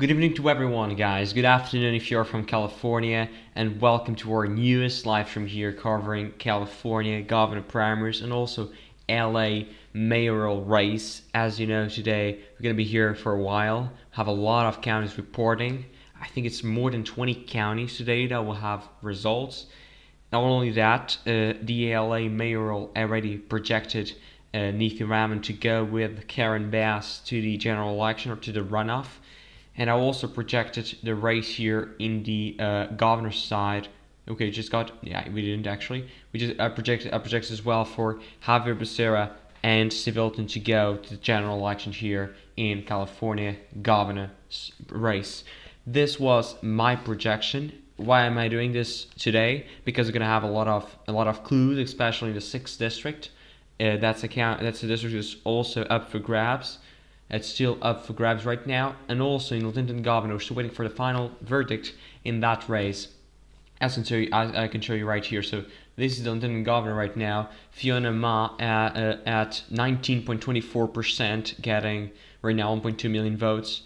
Good evening to everyone, guys. Good afternoon if you're from California, and welcome to our newest live stream here covering California governor primaries and also LA mayoral race. As you know, today we're going to be here for a while, have a lot of counties reporting. I think it's more than 20 counties today that will have results. Not only that, the LA mayoral already projected Neethi Raman to go with Karen Bass to the general election or to the runoff. And I also projected the race here in the governor's side. Okay, we didn't actually. I projected as well for Javier Becerra and Steve Hilton to go to the general election here in California governor's race. This was my projection. Why am I doing this today? Because we're gonna have a lot of clues, especially in the 6th district. That's the district that's also up for grabs. It's still up for grabs right now, and also in Lieutenant Governor, we're still waiting for the final verdict in that race. As I can show you right here. So this is the Lieutenant Governor right now. Fiona Ma at 19.24%, getting right now 1.2 million votes.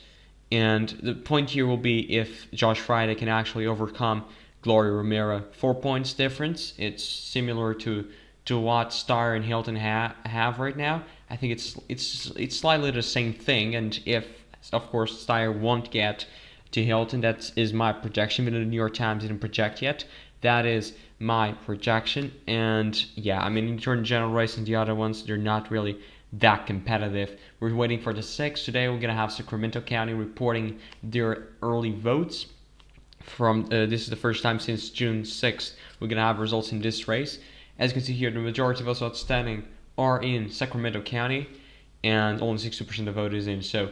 And the point here will be if Josh Friday can actually overcome Gloria Romero. 4 points difference. It's similar to what Steyer and Hilton have right now. I think it's slightly the same thing, and if of course Steyer won't get to Hilton, that is my projection. But the New York Times didn't project yet. That is my projection, and yeah, I mean in the general race and the other ones, they're not really that competitive. We're waiting for the 6th. Today we're gonna have Sacramento County reporting their early votes. This is the first time since June 6th we're gonna have results in this race. As you can see here, the majority of votes outstanding are in Sacramento County, and only 60% of the vote is in. So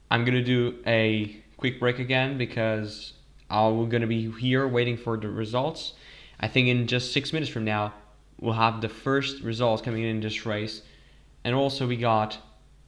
I'm gonna do a quick break again because we're gonna be here waiting for the results. I think in just 6 minutes from now we'll have the first results coming in this race, and also we got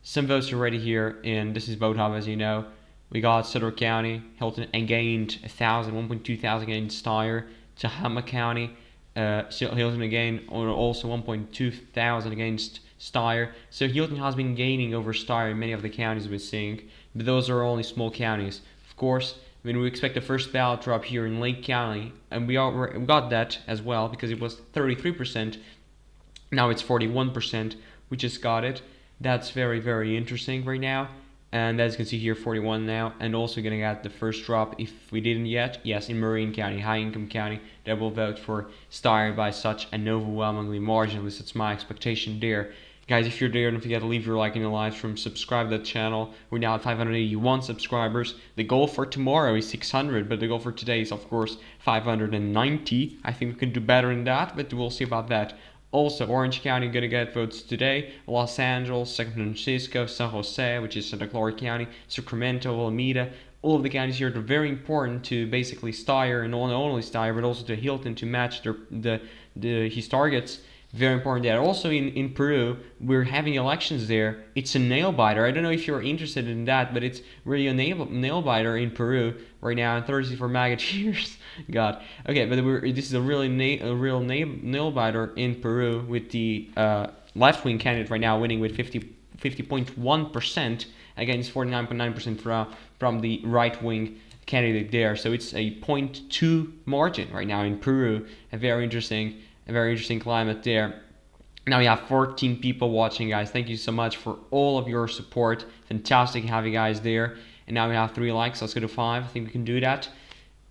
some votes already here in this is Vote Hub, as you know. We got Sutter County, Hilton, and gained 1.2 thousand against Steyer. Tehama County. Hilton again, or also 1.2 thousand against Steyer. So Hilton has been gaining over Steyer in many of the counties we're seeing, but those are only small counties. Of course, I mean we expect the first ballot drop here in Lake County, and we got that as well because it was 33%. Now it's 41%. We just got it. That's very, very interesting right now. And as you can see here, 41 now, and also gonna get the first drop if we didn't yet. Yes, in Marin County, high income county, that will vote for Steyer by such an overwhelmingly margin. At least that's my expectation there. Guys, if you're there, don't forget to leave your like in the live stream, subscribe to the channel. We're now at 581 subscribers. The goal for tomorrow is 600, but the goal for today is of course 590. I think we can do better than that, but we'll see about that. Also, Orange County gonna get votes today. Los Angeles, San Francisco, San Jose, which is Santa Clara County, Sacramento, Alameda. All of the counties here are very important to basically Steyer, and not only Steyer, but also to Hilton to match his targets. Very important there. Also in Peru, we're having elections there. It's a nail biter. I don't know if you're interested in that, but it's really a nail biter in Peru right now on Thursday for MAGA cheers. God. Okay, but this is a real nail biter in Peru with the left-wing candidate right now winning with 50.1% against 49.9% from the right-wing candidate there. So it's a 0.2 margin right now in Peru. A very interesting climate there. Now we have 14 people watching, guys. Thank you so much for all of your support. Fantastic to have you guys there. And now we have 3 likes. Let's go to 5. I think we can do that.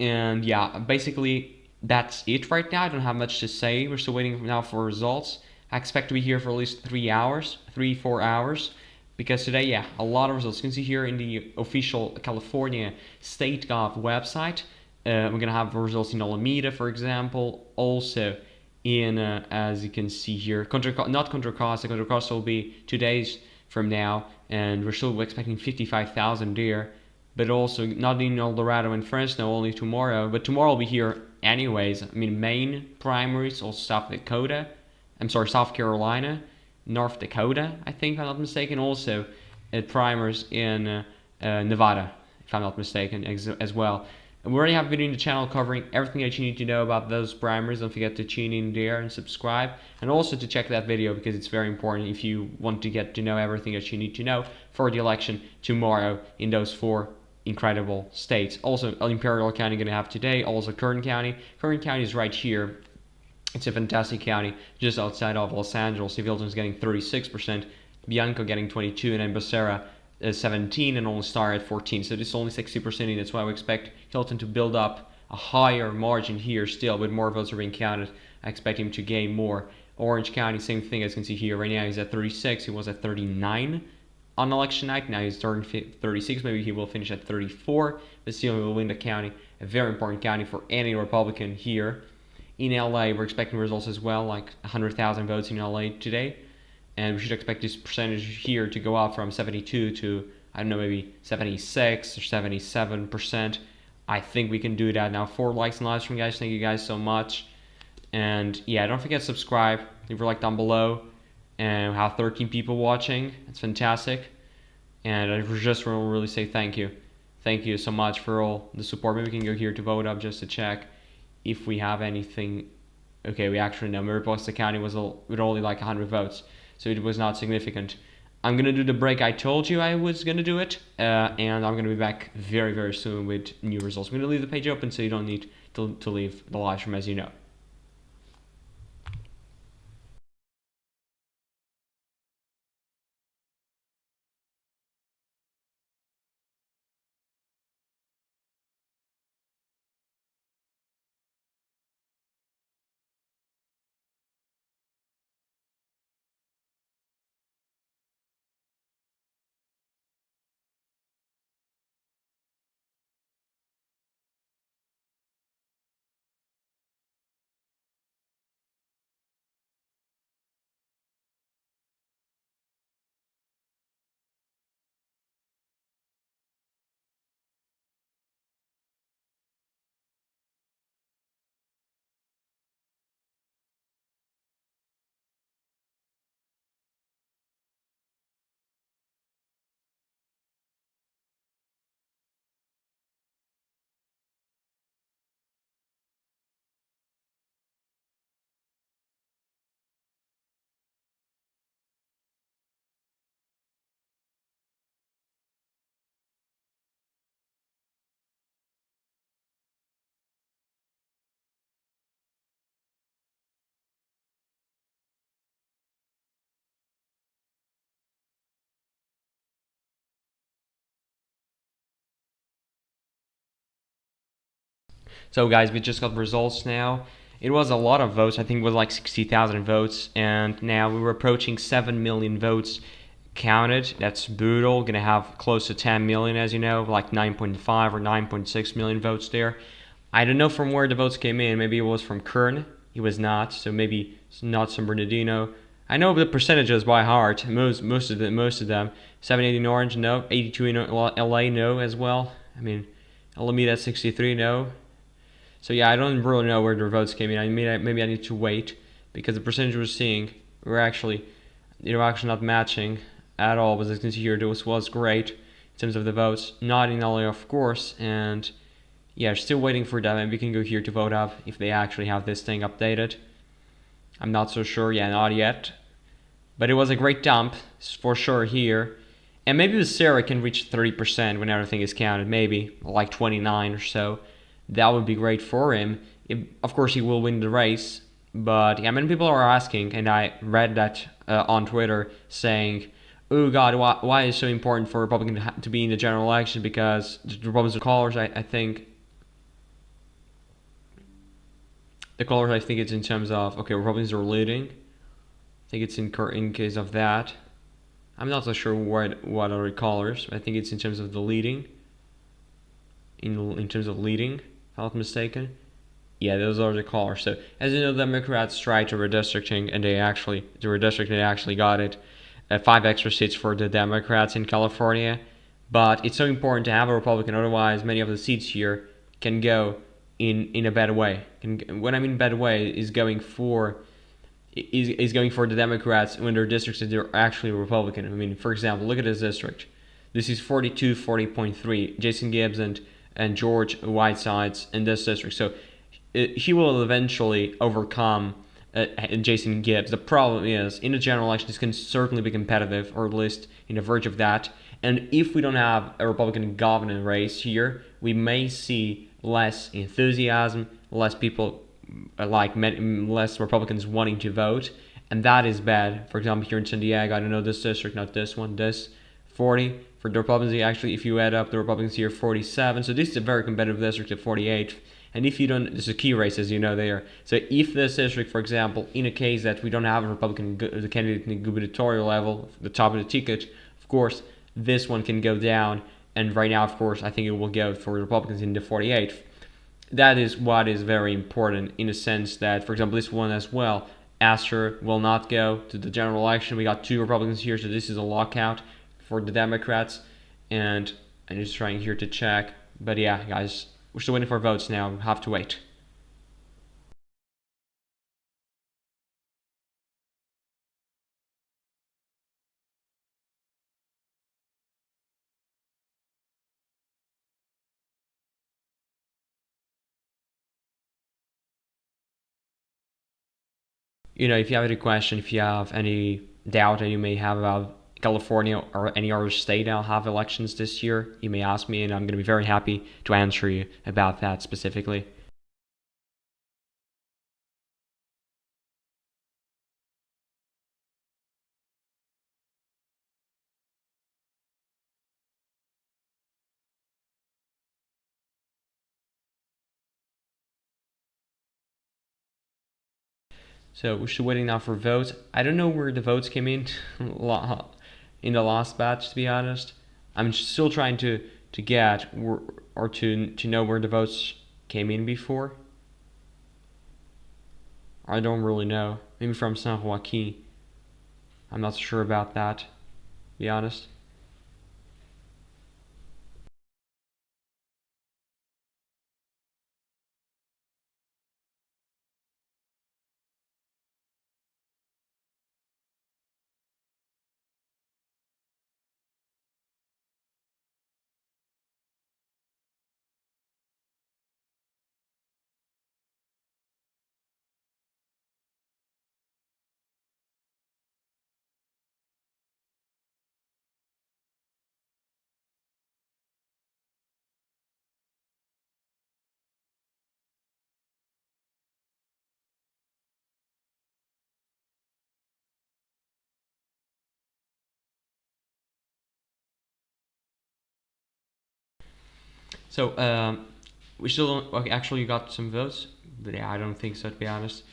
And yeah, basically that's it right now. I don't have much to say. We're still waiting now for results. I expect to be here for at least 3-4 hours. Because today, yeah, a lot of results. You can see here in the official California State Gov website. We're going to have results in Alameda, for example. Also in, as you can see here, not Contra Costa. Contra Costa will be 2 days from now. And we're still expecting 55,000 there. But also not in El Dorado and Fresno, only tomorrow. But tomorrow will be here anyways. I mean, Maine primaries, also South Carolina, North Dakota, I think, if I'm not mistaken. Also primaries in Nevada, if I'm not mistaken, as well. And we already have a video in the channel covering everything that you need to know about those primaries. Don't forget to tune in there and subscribe. And also to check that video because it's very important if you want to get to know everything that you need to know for the election tomorrow in those 4 incredible states. Also, Imperial County going to have today. Also, Kern County. Kern County is right here. It's a fantastic county just outside of Los Angeles. Hilton's getting 36%, Bianco getting 22%, and then Becerra 17%, and only Star at 14%. So this is only 60% in. That's why we expect Hilton to build up a higher margin here still, but more votes are being counted. I expect him to gain more. Orange County, same thing as you can see here. Right now he's at 36. He was at 39 on election night. Now he's turning 36. Maybe he will finish at 34, but still he will win the county. A very important county for any Republican here. In LA, we're expecting results as well, like 100,000 votes in LA today. And we should expect this percentage here to go up from 72 to, I don't know, maybe 76 or 77%. I think we can do that now. 4 likes and live stream, guys. Thank you guys so much. And yeah, don't forget to subscribe, leave a like down below. And we have 13 people watching. It's fantastic. And I just want to really say thank you. Thank you so much for all the support. Maybe we can go here to vote up just to check if we have anything. Okay, we actually know Mariposa County was with only like 100 votes, so it was not significant. I'm gonna do the break I told you I was gonna do it, and I'm gonna be back very, very soon with new results. I'm gonna leave the page open so you don't need to leave the live stream, as you know. So guys, we just got results now. It was a lot of votes. I think it was like 60,000 votes, and now we were approaching 7 million votes counted. That's brutal. Gonna have close to 10 million, as you know, like 9.5 or 9.6 million votes there. I don't know from where the votes came in. Maybe it was from Kern. He was not, so maybe it's not San Bernardino. I know the percentages by heart. Most of them. 78 in Orange, no. 82 in LA, no as well. I mean, Alameda 63, no. So yeah, I don't really know where the votes came in. Maybe I need to wait, because the percentage we're seeing, they're actually not matching at all. But as you can see here, this was great in terms of the votes. Not in LA, of course, and yeah, still waiting for that. Maybe we can go here to vote up if they actually have this thing updated. I'm not so sure. Yeah, not yet. But it was a great dump for sure here. And maybe the Sarah can reach 30% when everything is counted. Maybe like 29 or so. That would be great for him. Of course, he will win the race. But yeah, many people are asking, and I read that on Twitter, saying, "Oh God, why is it so important for Republicans to be in the general election?" Because the Republicans are callers, I think. The callers, I think it's in terms of, okay, Republicans are leading. I think it's in case of that. I'm not so sure what are the callers. I think it's in terms of the leading. In terms of leading, if I'm not mistaken. Yeah, those are the callers. So as you know, the Democrats tried to redistricting, and they actually got it. 5 extra seats for the Democrats in California. But it's so important to have a Republican, otherwise many of the seats here can go in a bad way. And when I mean bad way, is going for the Democrats when their districts are actually Republican. I mean, for example, look at this district. This is 40.3. Jason Gibbs and George Whitesides in this district. So he will eventually overcome Jason Gibbs. The problem is, in the general election, this can certainly be competitive, or at least in the verge of that. And if we don't have a Republican governor race here, we may see less enthusiasm, less people less Republicans wanting to vote, and that is bad. For example, here in San Diego, I don't know this district, not this one, this 40 for the Republicans. Actually, if you add up the Republicans here, 47. So this is a very competitive district at 48. And if you don't, this is a key race, as you know there. So if this district, for example, in a case that we don't have a Republican candidate in the gubernatorial level, the top of the ticket, of course, this one can go down. And right now, of course, I think it will go for Republicans in the 48th. That is what is very important in the sense that, for example, this one as well, Astor will not go to the general election. We got 2 Republicans here, so this is a lockout for the Democrats. And I'm just trying here to check. But yeah, guys, we're still waiting for votes now. We have to wait. If you have any question, if you have any doubt that you may have about California or any other state that'll have elections this year, you may ask me, and I'm going to be very happy to answer you about that specifically. So we're still waiting now for votes. I don't know where the votes came in in the last batch, to be honest. I'm still trying to get or to know where the votes came in before. I don't really know. Maybe from San Joaquin. I'm not sure about that, to be honest. So we still don't. Okay, actually, you got some votes, but yeah, I don't think so, to be honest.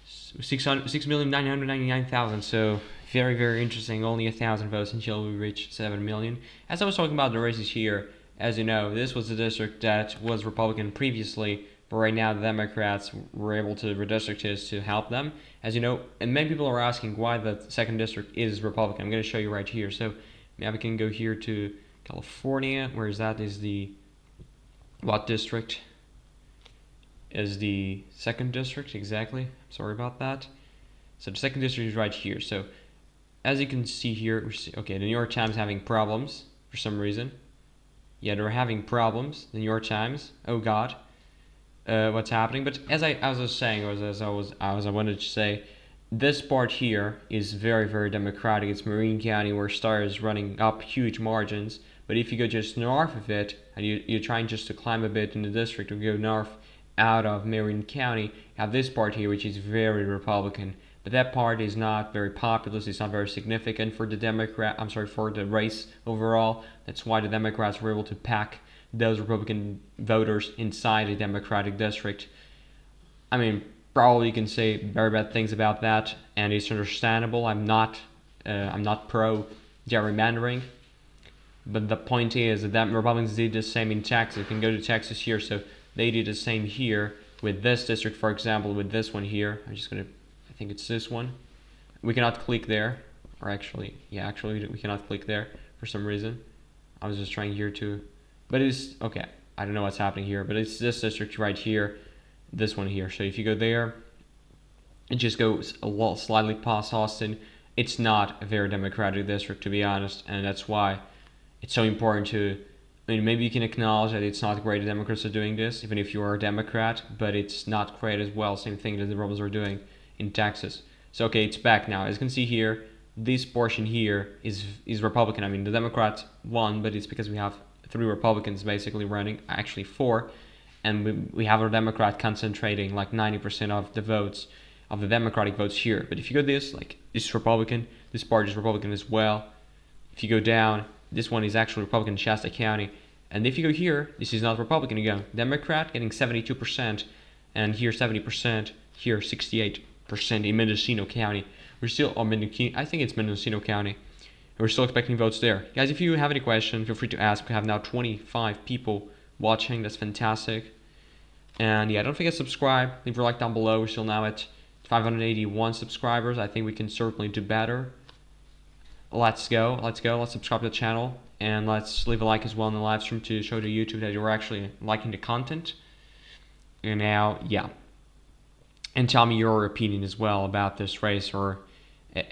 6,999,000. So very, very interesting. Only 1,000 votes until we reach 7 million. As I was talking about the races here, as you know, this was the district that was Republican previously, but right now the Democrats were able to redistrict this to help them. As you know, and many people are asking why the second district is Republican. I'm going to show you right here. So maybe we can go here to California. Where is that? Is the what district? Is the second district exactly? Sorry about that. So the second district is right here. So as you can see here, okay, the New York Times having problems for some reason. Yeah, they're having problems. The New York Times. Oh God, what's happening? But as I was saying, as I wanted to say, this part here is very, very democratic. It's Marin County, where Star is running up huge margins. But if you go just north of it, and you're trying just to climb a bit in the district, or go north out of Marin County, you have this part here, which is very Republican. But that part is not very populous. It's not very significant for the for the race overall. That's why the Democrats were able to pack those Republican voters inside a Democratic district. I mean, probably you can say very bad things about that, and it's understandable. I'm not pro gerrymandering, but the point is that Republicans did the same in Texas. You can go to Texas here, so they did the same here with this district, for example, with this one here. I'm just gonna, I think it's this one. We cannot click there, or actually, yeah, actually we cannot click there for some reason. I was just trying here to, but it's okay. I don't know what's happening here, but it's this district right here, this one here. So if you go there, it just goes a little slightly past Austin. It's not a very democratic district, to be honest, and that's why it's so important to, I mean, maybe you can acknowledge that it's not great that Democrats are doing this, even if you are a Democrat, but it's not great as well. Same thing that the Republicans are doing in Texas. So, okay, it's back now. As you can see here, this portion here is Republican. I mean, the Democrats won, but it's because we have 3 Republicans basically running, actually 4, and we have a Democrat concentrating like 90% of the votes, of the Democratic votes here. But if you go this, like, this is Republican, this part is Republican as well. If you go down, this one is actually Republican in Shasta County. And if you go here, this is not Republican again. Democrat getting 72%, and here 70%, here 68% in Mendocino County. We're still on I think it's Mendocino County. We're still expecting votes there. Guys, if you have any questions, feel free to ask. We have now 25 people watching. That's fantastic. And yeah, don't forget to subscribe. Leave your like down below. We're still now at 581 subscribers. I think we can certainly do better. Let's go. Let's subscribe to the channel. And let's leave a like as well in the live stream to show to YouTube that you're actually liking the content. And now, yeah. And tell me your opinion as well about this race, or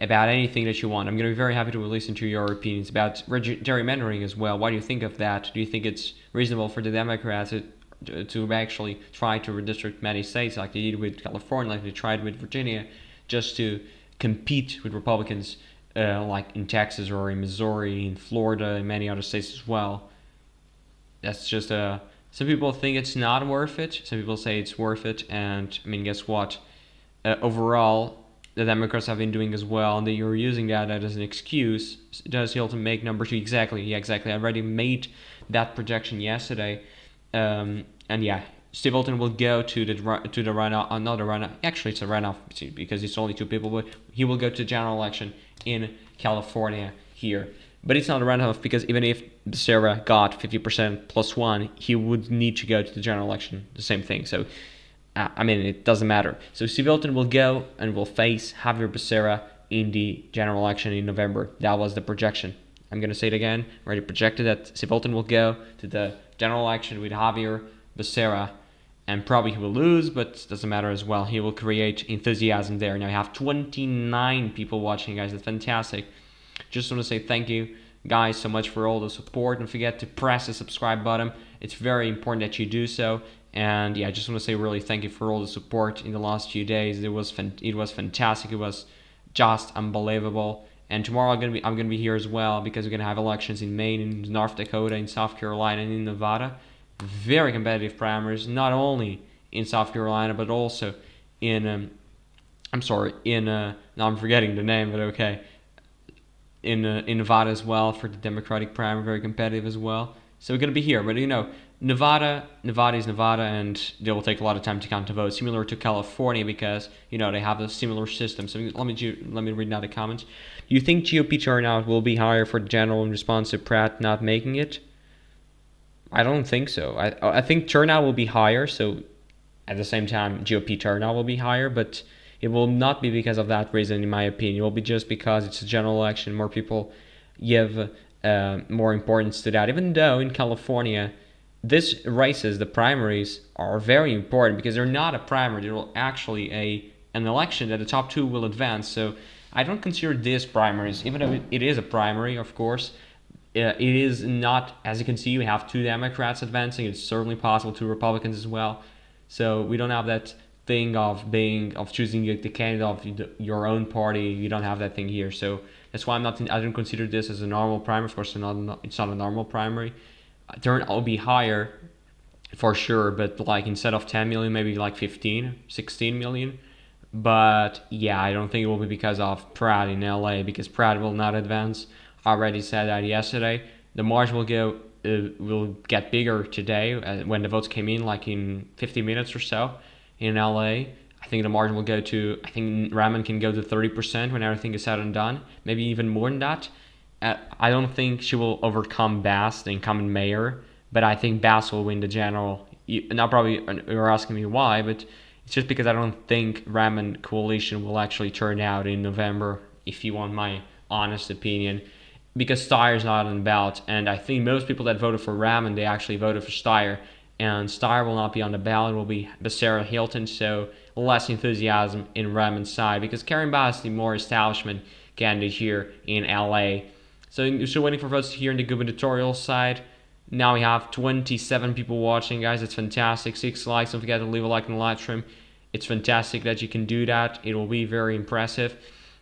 about anything that you want. I'm going to be very happy to listen to your opinions about gerrymandering as well. What do you think of that? Do you think it's reasonable for the Democrats to actually try to redistrict many states like they did with California, like they tried with Virginia, just to compete with Republicans like in Texas or in Missouri, in Florida, and many other states as well? That's just some people think it's not worth it. Some people say it's worth it. And I mean, guess what? Overall, the Democrats have been doing as well, and they are using that as an excuse. Does he also make number 2? Exactly. Yeah, exactly. I already made that projection yesterday. And yeah, Steve Bolton will go to the runoff. Not a runoff. Actually, it's a runoff because it's only 2 people, but he will go to the general election in California here. But it's not a runoff because even if Becerra got 50% plus 1, he would need to go to the general election. The same thing. So, I mean, it doesn't matter. So Steve Bolton will go and will face Javier Becerra in the general election in November. That was the projection. I'm going to say it again. I already projected that Steve Bolton will go to the general election with Javier Becerra, and probably he will lose, but it doesn't matter as well. He will create enthusiasm there. Now we have 29 people watching, guys. That's fantastic. Just want to say thank you, guys, so much for all the support. Don't forget to press the subscribe button. It's very important that you do so. And yeah, I just want to say really thank you for all the support in the last few days. It was fantastic. It was just unbelievable. And tomorrow I'm gonna be here as well, because we're gonna have elections in Maine, in North Dakota, in South Carolina, and in Nevada. Very competitive primaries, not only in South Carolina but also in now I'm forgetting the name, but okay, in Nevada as well for the Democratic primary, very competitive as well. So we're gonna be here, but you know, Nevada is Nevada, and they will take a lot of time to count the votes, similar to California, because you know they have a similar system. So let me read now the comments. Do you think GOP turnout will be higher for the general in response to Pratt not making it? I don't think so. I think turnout will be higher. So at the same time, GOP turnout will be higher, but it will not be because of that reason, in my opinion. It will be just because it's a general election. More people give more importance to that, even though in California, these races, the primaries, are very important because they're not a primary. They're actually an election that the top 2 will advance. So I don't consider this primaries, even though it is a primary, of course. It is not, as you can see, we have 2 Democrats advancing. It's certainly possible 2 Republicans as well. So we don't have that thing of choosing the candidate of your own party. You don't have that thing here. So that's why I don't consider this as a normal primary. Of course, it's not a normal primary. Turnout will be higher for sure, but like instead of 10 million, maybe like 15, 16 million. But yeah, I don't think it will be because of Pratt in LA, because Pratt will not advance. I already said that yesterday. The margin will get bigger today when the votes came in, like in 50 minutes or so in LA. I think the margin will go to, I think Raman can go to 30% when everything is said and done, maybe even more than that. I don't think she will overcome Bass, the incumbent mayor, but I think Bass will win the general. Now probably you're asking me why, but it's just because I don't think Raman coalition will actually turn out in November, if you want my honest opinion, because Steyer's not on the ballot, and I think most people that voted for Raman, they actually voted for Steyer, and Steyer will not be on the ballot. It will be Becerra Hilton, so less enthusiasm in Raman's side, because Karen Bass is the more establishment candidate here in LA. So you're still waiting for votes here in the gubernatorial side. Now we have 27 people watching, guys. It's fantastic. 6 likes. Don't forget to leave a like in the live stream. It's fantastic that you can do that. It will be very impressive.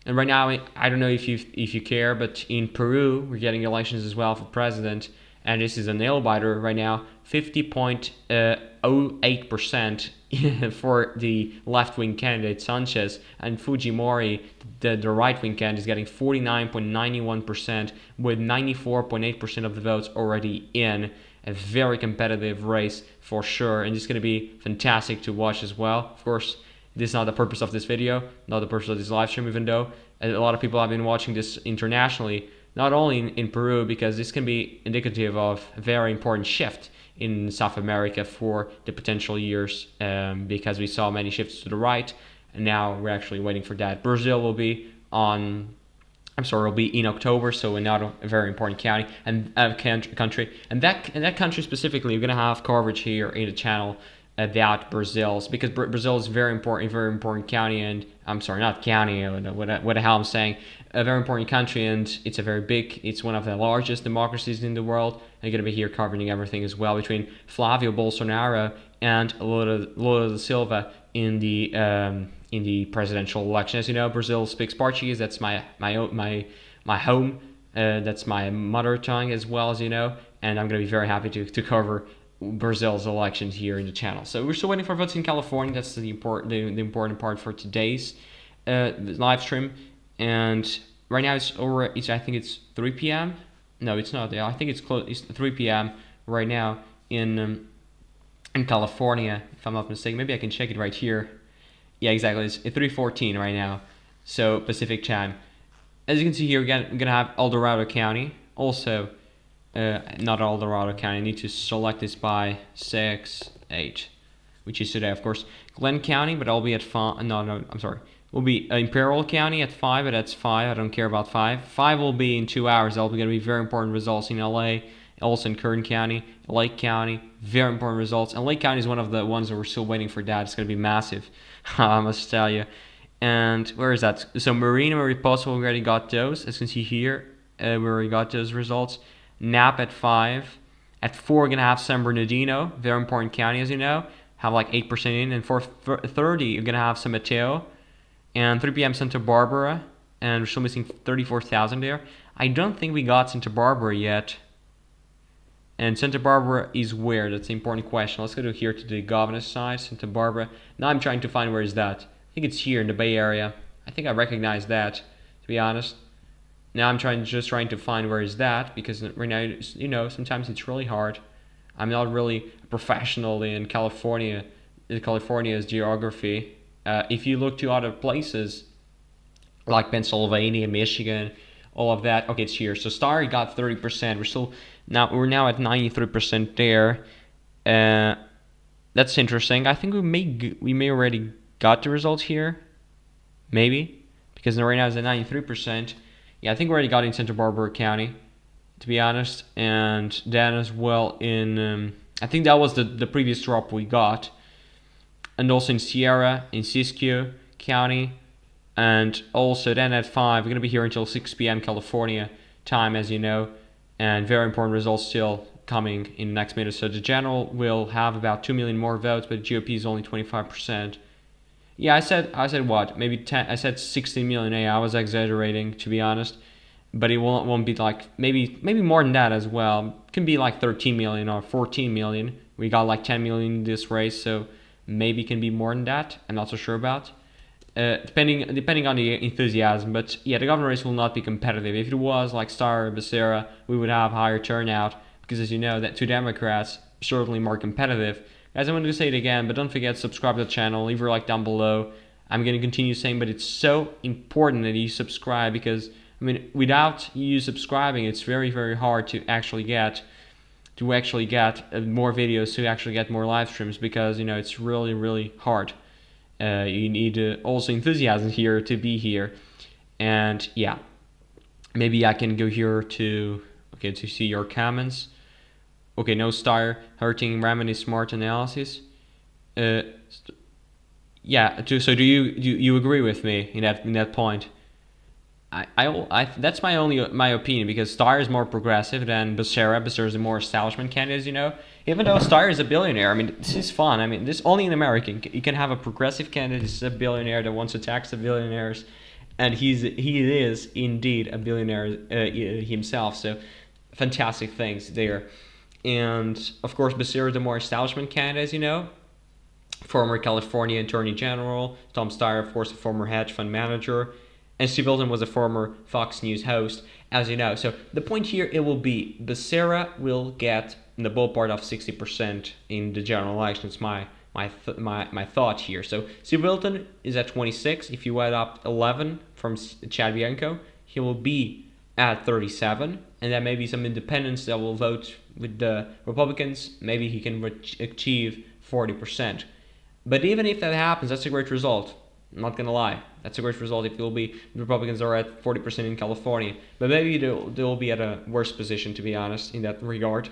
And right now, I don't know if you care, but in Peru, we're getting elections as well for president, and this is a nail biter right now. 50.08% for the left-wing candidate Sanchez, and Fujimori, the right-wing candidate, is getting 49.91% with 94.8% of the votes already in. A very competitive race for sure, and it's going to be fantastic to watch as well. Of course, this is not the purpose of this video, not the purpose of this live stream, even though a lot of people have been watching this internationally, not only in Peru, because this can be indicative of a very important shift in South America for the potential years, because we saw many shifts to the right, and now we're actually waiting for that. Brazil will be will be in October, so another very important county and country, and that country specifically, we're gonna have coverage here in the channel about Brazil's, because Brazil is very important county, and I'm sorry, not county, what the hell I'm saying, a very important country, and it's one of the largest democracies in the world. I'm gonna be here covering everything as well, between Flavio Bolsonaro and Lula da Silva in the presidential election. As you know, Brazil speaks Portuguese. That's my home. That's my mother tongue as well, as you know, and I'm gonna be very happy to cover Brazil's elections here in the channel. So we're still waiting for votes in California. That's the important part for today's live stream. And right now I think it's 3 p.m. No, it's not. I think it's close. It's 3 p.m. right now in California, if I'm not mistaken. Maybe I can check it right here. Yeah, exactly. It's 3:14 right now, so Pacific time. As you can see here, we're gonna have El Dorado County. Also, not El Dorado County. I need to select this by 6/8, which is today, of course. Glenn County, but I'll be at 5. No, I'm sorry. Will be Imperial County at 5, but that's 5. I don't care about 5. 5 will be in 2 hours. That'll be going to be very important results in LA, also in Kern County, Lake County. Very important results. And Lake County is one of the ones that we're still waiting for that. It's going to be massive, I must tell you. And where is that? So Marina, Mariposa, we already got those. As you can see here, we already got those results. Napa at 5. At 4, we're going to have San Bernardino. Very important county, as you know. Have like 8% in. And for 30, you're going to have San Mateo. And 3 p.m. Santa Barbara, and we're still missing 34,000 there. I don't think we got Santa Barbara yet. And Santa Barbara is where? That's an important question. Let's go to here to the governor's side, Santa Barbara. Now I'm trying to find where is that. I think it's here in the Bay Area. I think I recognize that, to be honest. Now I'm just trying to find where is that, because right now, you know, sometimes it's really hard. I'm not really a professional in California's geography. If you look to other places like Pennsylvania, Michigan, all of that, okay, it's here. So Star got 30%. We're now at 93% there. That's interesting. I think we may already got the results here, maybe, because right now it's at 93%. Yeah, I think we already got in Santa Barbara County, to be honest, and then as well in I think that was the previous drop we got. And also in Sierra, in Siskiyou County, and also then at 5, we're going to be here until 6 p.m. California time, as you know, and very important results still coming in the next minute. So the general will have about 2 million more votes, but GOP is only 25%. Yeah, I said what? Maybe 10. I said 16 million. Yeah, I was exaggerating, to be honest, but it won't be like maybe more than that as well. It can be like 13 million or 14 million. We got like 10 million in this race, so maybe it can be more than that. I'm not so sure about. Depending on the enthusiasm, but yeah, the governor race will not be competitive. If it was like Star or Becerra, we would have higher turnout, because as you know, that 2 Democrats certainly more competitive. Guys, I wanted to say it again, but don't forget to subscribe to the channel, leave your like down below. I'm going to continue saying, but it's so important that you subscribe, because I mean, without you subscribing, it's very, very hard to actually get more videos, to actually get more live streams, because you know it's really, really hard. You need also enthusiasm here to be here, and yeah, maybe I can go here to see your comments. Okay, no Star hurting remedy smart analysis. Yeah. So do you agree with me in that point? I that's my opinion, because Star is more progressive than Becerra. Becerra is a more establishment candidate, you know. Even though Star is a billionaire, I mean, this is fun. This only in America. You can have a progressive candidate who's a billionaire that wants to tax the billionaires, and he is indeed a billionaire himself. So fantastic things there. And of course, Becerra, the more establishment candidate, as you know, former California Attorney General. Tom Steyer, of course, a former hedge fund manager. And Steve Wilton was a former Fox News host, as you know. So the point here, it will be Becerra will get in the ballpark of 60% in the general elections. My thought here. So Steve Wilton is at 26. If you add up 11 from Chad Bianco, he will be at 37. And then maybe some independents that will vote with the Republicans. Maybe he can achieve 40%. But even if that happens, that's a great result. I'm not gonna lie, that's a great result if the Republicans are at 40% in California. But maybe they'll be at a worse position, to be honest, in that regard.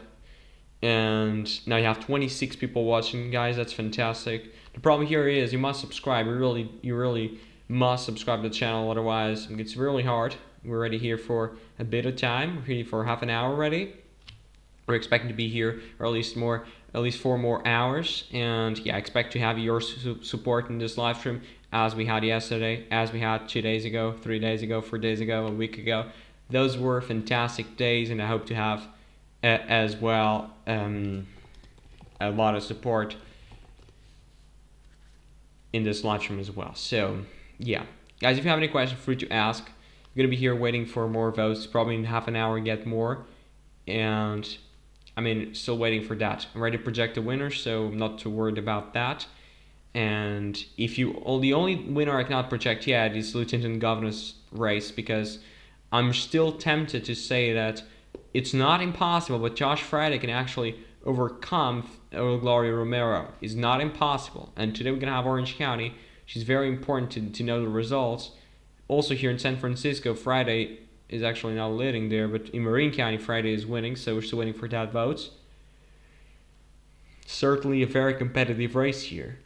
And now you have 26 people watching, guys. That's fantastic. The problem here is you must subscribe. You really must subscribe to the channel, otherwise it's really hard. We're already here for a bit of time. We're here for half an hour already. We're expecting to be here or at least 4 more hours. And yeah, I expect to have your support in this live stream as we had yesterday, as we had 2 days ago, 3 days ago, 4 days ago, a week ago. Those were fantastic days, and I hope to have as well a lot of support in this live stream as well. So yeah, guys, if you have any questions, free to ask. I'm gonna be here waiting for more votes, probably in half an hour get more, and I mean, still waiting for that. I'm ready to project the winner, so I'm not too worried about that. And the only winner I cannot project yet is Lieutenant Governor's race, because I'm still tempted to say that it's not impossible, but Josh Friday can actually overcome Gloria Romero. It's not impossible. And today we're gonna have Orange County, which is very important to know the results. Also here in San Francisco, Friday is actually now leading there, but in Marin County, Friday is winning, so we're still waiting for that vote. Certainly a very competitive race here.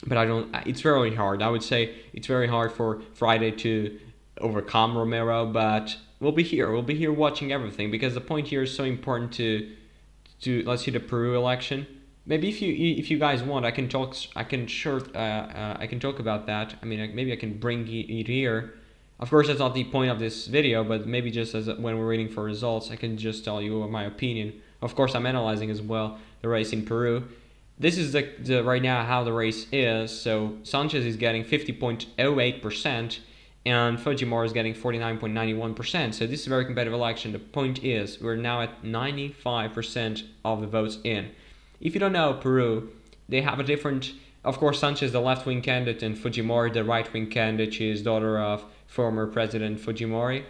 But it's very hard. I would say it's very hard for Friday to overcome Romero, but we'll be here watching everything, because the point here is so important to let's see the Peru election. Maybe if you guys want, I can talk about that. I mean, maybe I can bring it here. Of course, that's not the point of this video, but maybe just as when we're waiting for results, I can just tell you my opinion. Of course, I'm analyzing as well the race in Peru. This is the right now how the race is. So Sanchez is getting 50.08%, and Fujimori is getting 49.91%. So this is a very competitive election. The point is, we're now at 95% of the votes in. If you don't know Peru, they have a different, of course, Sanchez, the left-wing candidate, and Fujimori, the right-wing candidate. She is daughter of former President Fujimori.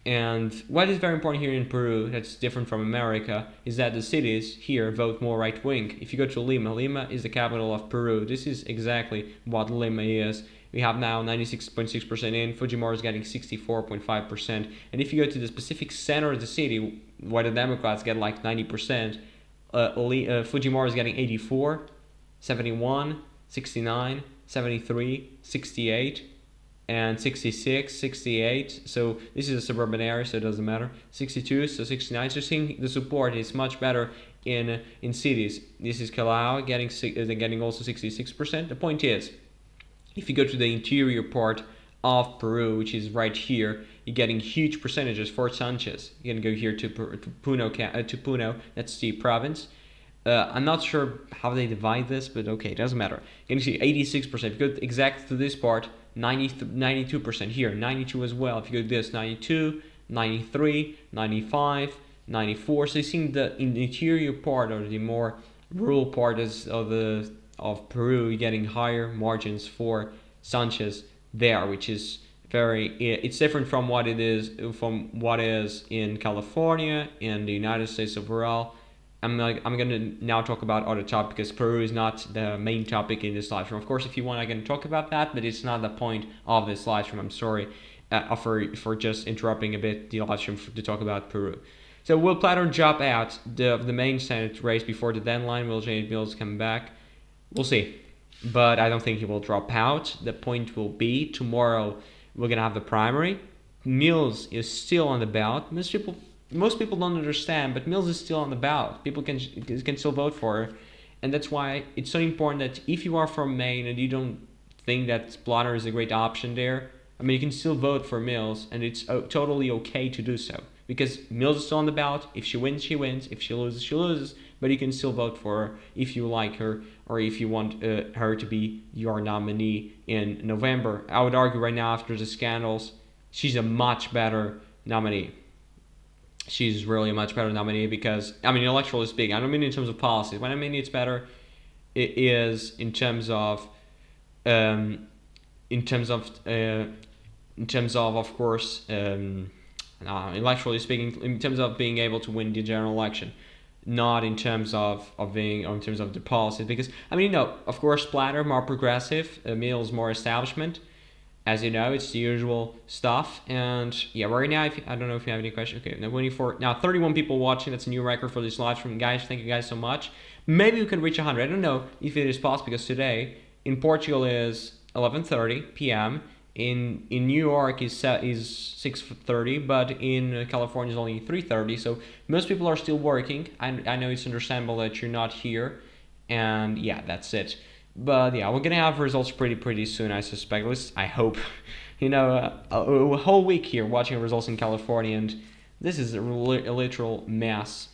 And what is very important here in Peru, that's different from America, is that the cities here vote more right-wing. If you go to Lima is the capital of Peru. This is exactly what Lima is. We have now 96.6% in, Fujimori is getting 64.5%. And if you go to the specific center of the city, where the Democrats get like 90%, Fujimori is getting 84, 71, 69, 73, 68, and 66, 68. So this is a suburban area, so it doesn't matter. 62, so 69. So seeing the support is much better in cities. This is Callao getting also 66%. The point is, if you go to the interior part of Peru, which is right here, you're getting huge percentages for Sanchez. You can go here to Puno, that's the province. I'm not sure how they divide this, but okay, it doesn't matter. You can see 86%. If you go exact to this part, 92% here, 92 as well. If you go to this, 92, 93, 95, 94. So you're seeing the interior part, or the more rural part of Peru, you're getting higher margins for Sanchez there, which is it's different from what is in California, in the United States overall. I'm gonna now talk about other topics, because Peru is not the main topic in this live stream. Of course, if you want, I can talk about that, but it's not the point of this live stream. I'm sorry for just interrupting a bit the live stream to talk about Peru. So will Platter drop out the main Senate race before the deadline? Will Janet Mills come back? We'll see, but I don't think he will drop out. The point will be tomorrow we're gonna have the primary. Mills is still on the ballot. Most people don't understand, but Mills is still on the ballot. People can still vote for her. And that's why it's so important that if you are from Maine and you don't think that Blatter is a great option there, I mean, you can still vote for Mills, and it's totally okay to do so. Because Mills is still on the ballot. If she wins, she wins. If she loses, she loses. But you can still vote for her if you like her, or if you want her to be your nominee in November. I would argue right now, after the scandals, she's a much better nominee. She's really a much better nominee because, I mean, electorally speaking, I don't mean in terms of policy. When I mean it's better, it is in terms of, in terms of course, electorally speaking, in terms of being able to win the general election, not in terms of being, or in terms of the policy. Because, I mean, of course, Blatter more progressive, Mills more establishment. As you know, it's the usual stuff. And yeah, right now, I don't know if you have any questions. Okay, now 31 people watching. That's a new record for this live stream, guys. Thank you guys so much. Maybe we can reach 100. I don't know if it is possible because today in Portugal is 11:30 p.m. In New York is 6:30, but in California is only 3:30. So most people are still working. I know it's understandable that you're not here, and yeah, that's it. But yeah, we're gonna have results pretty soon, I suspect. At least I hope. A whole week here watching results in California, and this is a literal mess.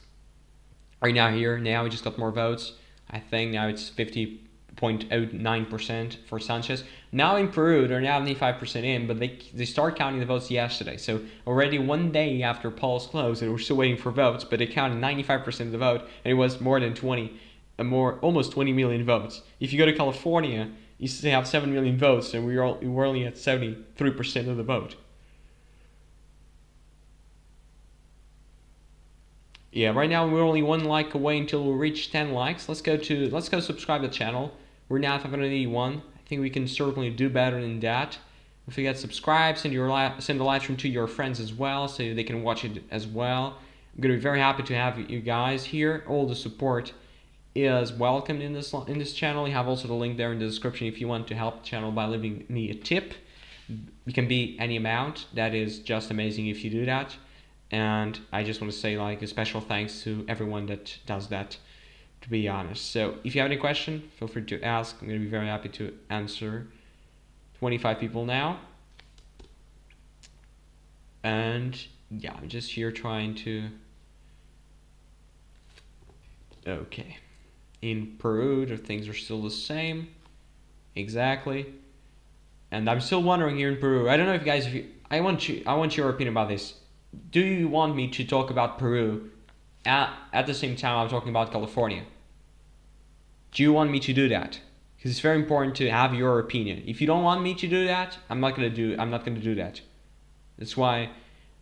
Right now we just got more votes. I think now it's 50.09% for Sanchez. Now in Peru, they're now 95% in, but they start counting the votes yesterday. So already one day after polls closed, and we're still waiting for votes, but they counted 95% of the vote, and it was more than almost 20 million votes. If you go to California, you still have 7 million votes, and we're only at 73% of the vote. Yeah, right now we're only 1 like away until we reach 10 likes. Let's go subscribe to the channel. We're now at 581. I think we can certainly do better than that. If you get subscribed, send the live stream to your friends as well, so they can watch it as well. I'm gonna be very happy to have you guys here. All the support is welcomed in this channel. You have also the link there in the description if you want to help the channel by leaving me a tip. It can be any amount. That is just amazing if you do that. And I just want to say a special thanks to everyone that does that, to be honest. So if you have any question, feel free to ask. I'm going to be very happy to answer. 25 people now. And yeah, I'm just here trying to... Okay. In Peru, the things are still the same. Exactly. And I'm still wondering here in Peru. I don't know if you guys... I want your opinion about this. Do you want me to talk about Peru at the same time I'm talking about California? Do you want me to do that? Because it's very important to have your opinion. If you don't want me to do that, I'm not gonna do that. That's why.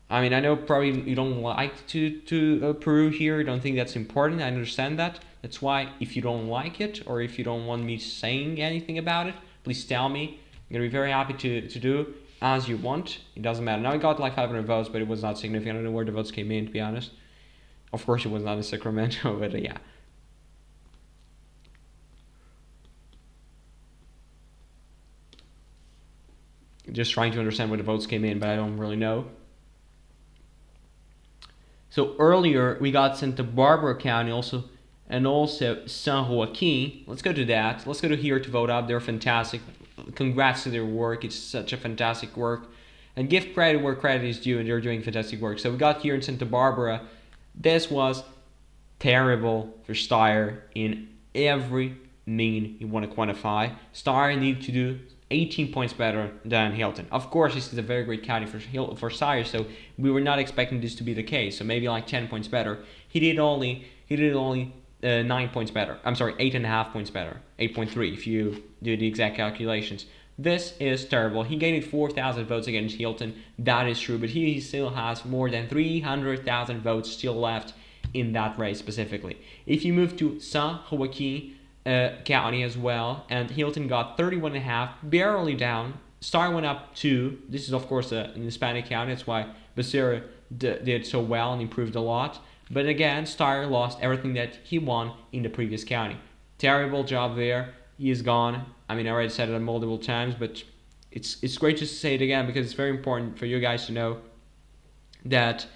I mean, I know probably you don't like to Peru here. You don't think that's important. I understand that. That's why if you don't like it, or if you don't want me saying anything about it, please tell me. I'm gonna be very happy to do as you want. It doesn't matter. Now I got like 500 votes, but it was not significant. I don't know where the votes came in, to be honest. Of course, it was not in Sacramento, but yeah. Just trying to understand where the votes came in, but I don't really know. So earlier we got Santa Barbara County and also San Joaquin. Let's go to that. Let's go to here to vote up. They're fantastic. Congrats to their work. It's such a fantastic work. And give credit where credit is due, and they're doing fantastic work. So we got here in Santa Barbara. This was terrible for Steyer in every mean you want to quantify. Steyer needs to do 18 points better than Hilton. Of course, this is a very great county for Steyer, so we were not expecting this to be the case. So maybe like 10 points better. He did only 9 points better. I'm sorry, 8.5 points better. 8.3 if you do the exact calculations. This is terrible. He gained 4,000 votes against Hilton. That is true, but he still has more than 300,000 votes still left in that race specifically. If you move to San Joaquin County as well, and Hilton got 31.5, barely down. Steyer went up 2. This is of course an Hispanic county. That's why Becerra did so well and improved a lot. But again, Steyer lost everything that he won in the previous county. Terrible job there. He is gone. I mean, I already said it multiple times, but it's great just to say it again because it's very important for you guys to know that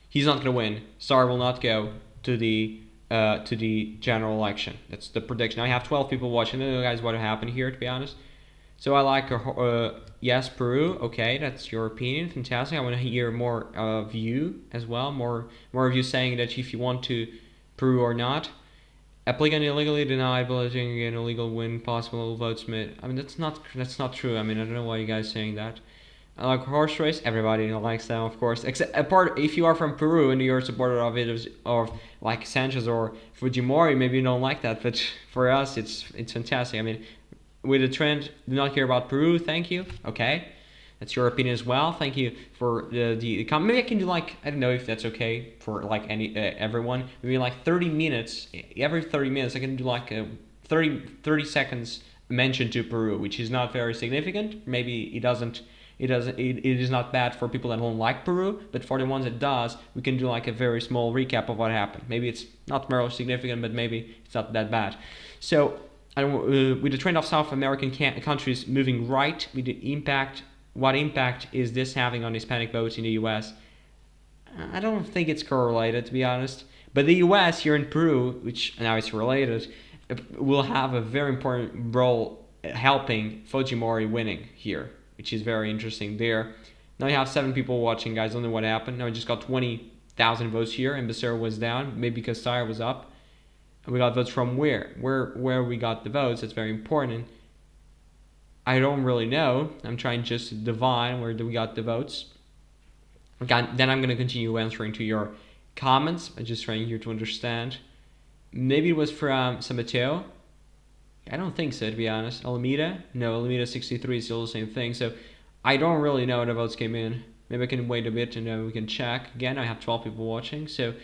he's not going to win. Steyer will not go to the to the general election. That's the prediction. I have 12 people watching. I don't know, guys, what happened here, to be honest. So I like yes, Peru. Okay, that's your opinion. Fantastic. I want to hear more of you as well. More of you saying that if you want to Peru or not. Applicant illegally denied, balloting again, illegal win, possible votes made. I mean, that's not true. I mean, I don't know why you guys saying that. I like horse race. Everybody likes them, of course. Except apart, if you are from Peru and you're a supporter of it, of like Sanchez or Fujimori, maybe you don't like that. But for us, it's fantastic. I mean, with the trend, do not care about Peru. Thank you. Okay, that's your opinion as well. Thank you for the comment. Maybe I can do like, I don't know if that's okay for like any everyone. Maybe like 30 minutes. Every 30 minutes, I can do like a 30 seconds mention to Peru, which is not very significant. Maybe it is not bad for people that don't like Peru, but for the ones that does, we can do like a very small recap of what happened. Maybe it's not very significant, but maybe it's not that bad. So with the trend of South American countries moving right, with the impact, what impact is this having on Hispanic votes in the U.S.? I don't think it's correlated, to be honest. But the U.S. here in Peru, which now it's related, will have a very important role helping Fujimori winning here, which is very interesting there. Now you have 7 people watching, guys. Don't know what happened. Now I just got 20,000 votes here, and Becerra was down, maybe because Sire was up. And we got votes from where we got the votes. That's very important. I don't really know. I'm trying just to divine where we got the votes. Okay, then I'm going to continue answering to your comments. I'm just trying here to understand. Maybe it was from San Mateo. I don't think so, to be honest. Alameda? No, Alameda 63 is still the same thing. So I don't really know when the votes came in. Maybe I can wait a bit and then we can check. Again, I have 12 people watching. So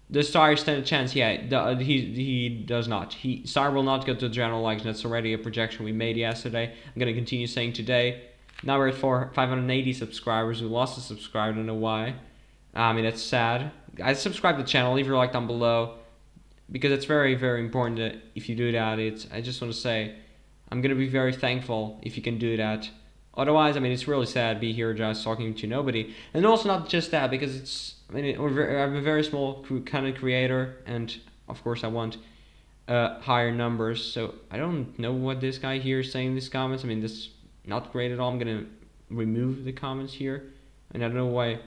the Star stand a chance. Yeah, he does not. Star will not go to the general election. That's already a projection we made yesterday. I'm going to continue saying today. Now we're at 580 subscribers. We lost a subscriber. I don't know why. I mean, that's sad. Guys, subscribe to the channel. Leave your like down below, because it's very, very important that if you do that, I just want to say, I'm going to be very thankful if you can do that. Otherwise, I mean, it's really sad to be here just talking to nobody. And also not just that, because I'm a very small content creator, and of course I want higher numbers. So I don't know what this guy here is saying in these comments. I mean, this is not great at all. I'm going to remove the comments here. And I don't know why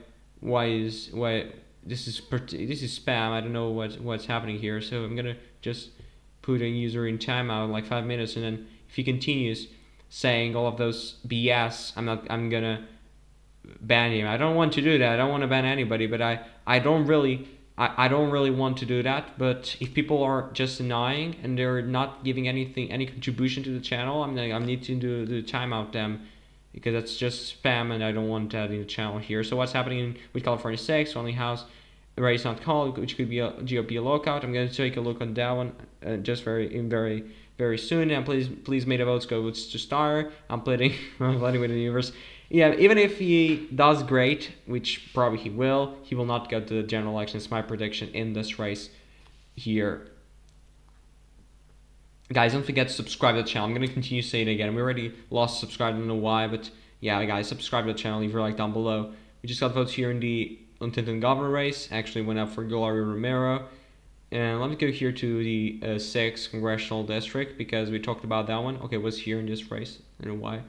this is spam. I don't know what's happening here. So I'm gonna just put a user in timeout like 5 minutes, and then if he continues saying all of those BS, I'm gonna ban him. I don't want to do that. I don't want to ban anybody, but I don't really want to do that. But if people are just denying and they're not giving any contribution to the channel, I need to do timeout them, because that's just spam and I don't want that in the channel here. So what's happening with California 6, only house race not called, which could be a GOP lockout. I'm going to take a look on that one just very soon. And please make the votes go to Star. I'm playing with the universe. Yeah, even if he does great, which probably he will not go to the general election. It's my prediction in this race here. Guys, don't forget to subscribe to the channel. I'm going to continue saying it again. We already lost subscribers, I don't know why, but yeah, guys, subscribe to the channel. Leave your like down below. We just got votes here in the Lieutenant Governor race. Actually went up for Gloria Romero. And let me go here to the 6th Congressional District, because we talked about that one. Okay, it was here in this race. I don't know why.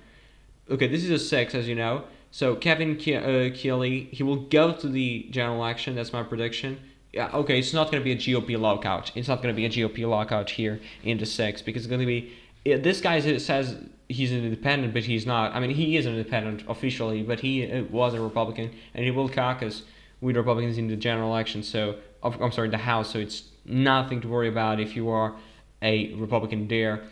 Okay, this is a 6, as you know. So Kevin Keeley, he will go to the general election. That's my prediction. Yeah, okay, it's not going to be a GOP lockout. It's not going to be a GOP lockout here in the 6, because it's going to be... This guy says he's an independent, but he's not. I mean, he is an independent officially, but he was a Republican, and he will caucus with Republicans in the general election. So, I'm sorry, the House. So it's nothing to worry about if you are a Republican there.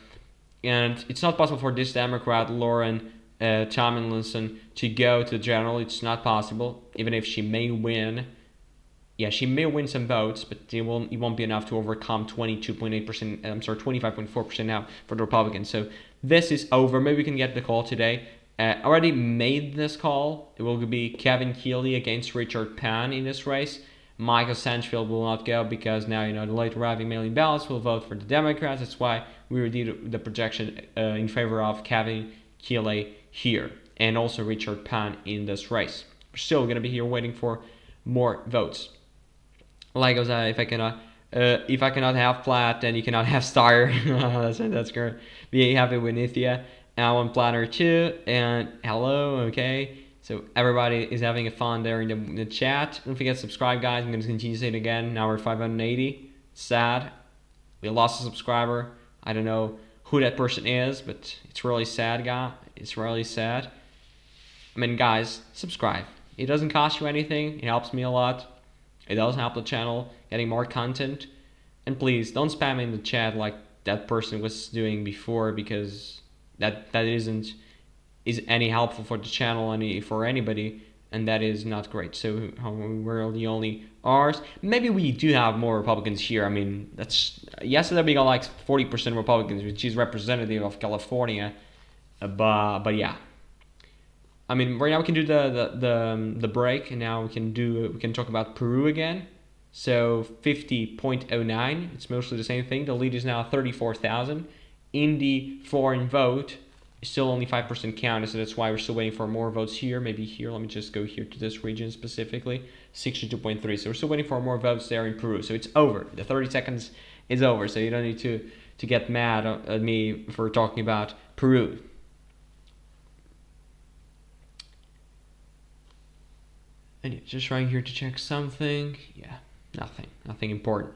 And it's not possible for this Democrat, Lauren Tomlinson, to go to the general. It's not possible, even if she may win. Yeah, she may win some votes, but it won't be enough to overcome 22.8%. I'm sorry, 25.4% now for the Republicans. So this is over. Maybe we can get the call today. Already made this call. It will be Kevin Keeley against Richard Pan in this race. Michael Sanchfield will not go, because now, the late arriving mail-in ballots will vote for the Democrats. That's why we did the projection in favor of Kevin Keeley here, and also Richard Pan in this race. We're still going to be here waiting for more votes. Like, if I can If I cannot have Plat, then you cannot have Star. That's great. Be happy with Nithya. And I want Platter too. And hello, okay. So everybody is having a fun there in the chat. Don't forget to subscribe, guys. I'm going to continue to say it again. Now we're 580. Sad. We lost a subscriber. I don't know who that person is, but it's really sad, guy. It's really sad. I mean, guys, subscribe. It doesn't cost you anything. It helps me a lot. It does help the channel getting more content. And please don't spam in the chat like that person was doing before, because that isn't any helpful for the channel for anybody, and that is not great. So we're the only R's. Maybe we do have more Republicans here. I mean, that's yesterday we got like 40% Republicans, which is representative of California. But yeah. I mean, right now we can do the break, and now we can talk about Peru again. So 50.09, it's mostly the same thing. The lead is now 34,000. In the foreign vote, still only 5% counted, so that's why we're still waiting for more votes here. Maybe here, let me just go here to this region specifically, 62.3. So we're still waiting for more votes there in Peru. So it's over. The 30 seconds is over. So you don't need to get mad at me for talking about Peru. And just trying here to check something. Yeah, nothing important.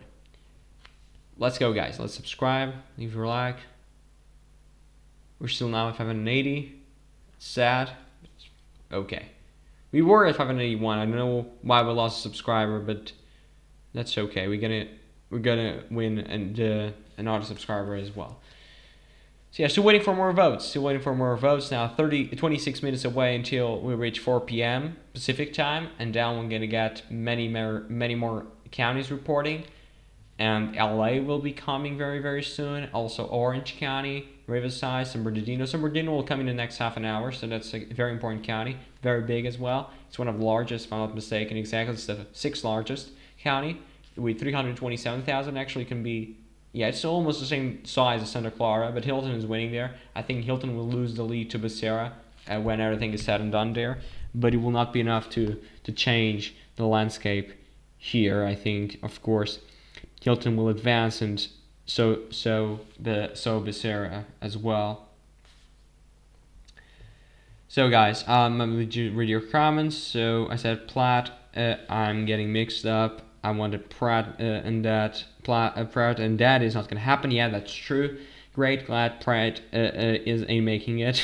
Let's go, guys. Let's subscribe, leave your like. We're still now at 580. Sad. Okay. We were at 581. I don't know why we lost a subscriber, but that's okay. We're gonna win another subscriber as well. So yeah, still waiting for more votes. Now 26 minutes away until we reach 4 p.m. Pacific time, and then we're gonna get many more counties reporting. And LA will be coming very, very soon. Also Orange County, Riverside, San Bernardino. San Bernardino will come in the next half an hour, so that's a very important county. Very big as well. It's one of the largest, if I'm not mistaken. Exactly, it's the 6th largest county with 327,000. Actually, can be, yeah, it's almost the same size as Santa Clara, but Hilton is winning there. I think Hilton will lose the lead to Becerra when everything is said and done there, but it will not be enough to change the landscape here. I think, of course, Hilton will advance, and so Becerra as well. So guys, I'm gonna read your comments. So I said Platt. I'm getting mixed up. I wanted Pratt and that Pratt and that is not gonna happen. Yeah, that's true. Great, glad Pratt is making it.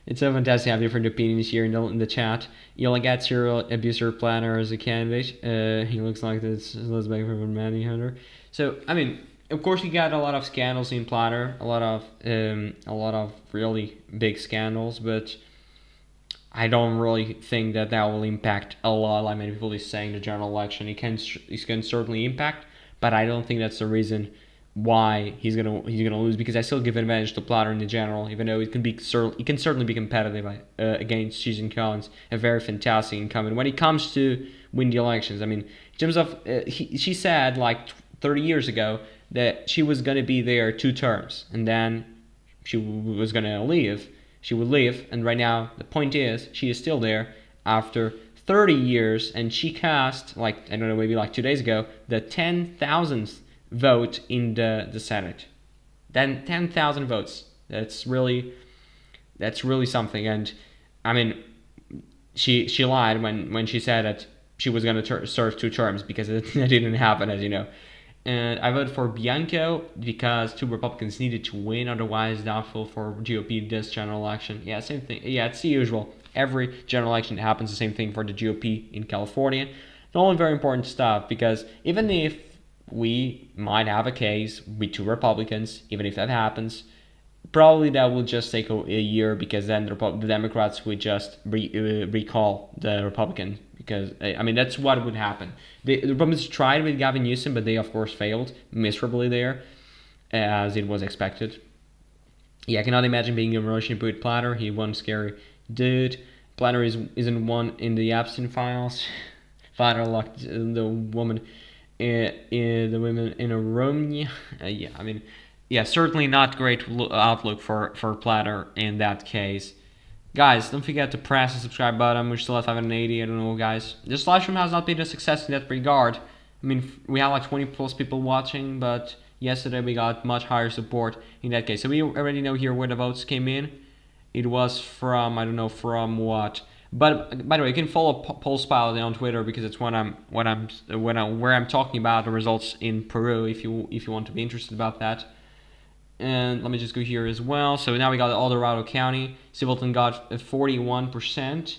It's so fantastic to have different opinions here in the chat. You'll get serial abuser planner as a candidate. He looks like this Elizabeth from Manny Hunter. So I mean, of course, we got a lot of scandals in Platter, a lot of really big scandals, but I don't really think that will impact a lot. Like many people are saying, the general election, it can certainly impact, but I don't think that's the reason why he's gonna lose, because I still give advantage to Platter in the general, even though it can certainly be competitive against Susan Collins, a very fantastic incumbent when it comes to win the elections. I mean, in terms of she said like 30 years ago that she was gonna be there 2 terms and then she was gonna leave. She would leave, and right now the point is she is still there after 30 years, and she cast, like, I don't know, maybe like 2 days ago, the 10,000th vote in the Senate. Then 10,000 votes. That's really something. And I mean, she lied when she said that she was going to serve 2 terms, because it didn't happen, as you know. And I voted for Bianco because 2 Republicans needed to win, otherwise doubtful for GOP this general election. Yeah, same thing. Yeah, it's the usual. Every general election happens the same thing for the GOP in California. It's only very important stuff, because even if we might have a case with 2 Republicans, even if that happens, probably that will just take a year, because then the Democrats would just recall the Republican, because, I mean, that's what would happen. The Republicans tried with Gavin Newsom, but they, of course, failed miserably there, as it was expected. Yeah, I cannot imagine being in a relationship with Platter. He one scary dude. Platter isn't one in the Epstein files. Platter locked the women in a room. Yeah, I mean, yeah, certainly not great outlook for Platter in that case. Guys, don't forget to press the subscribe button. We're still at 580. I don't know, guys. This live stream has not been a success in that regard. I mean, we have like 20 plus people watching, but yesterday we got much higher support in that case. So we already know here where the votes came in. It was from, I don't know from what. But by the way, you can follow Pulse Pilot on Twitter because it's where I'm talking about the results in Peru. If you want to be interested about that. And let me just go here as well. So now we got El Dorado County. Civilton got 41%,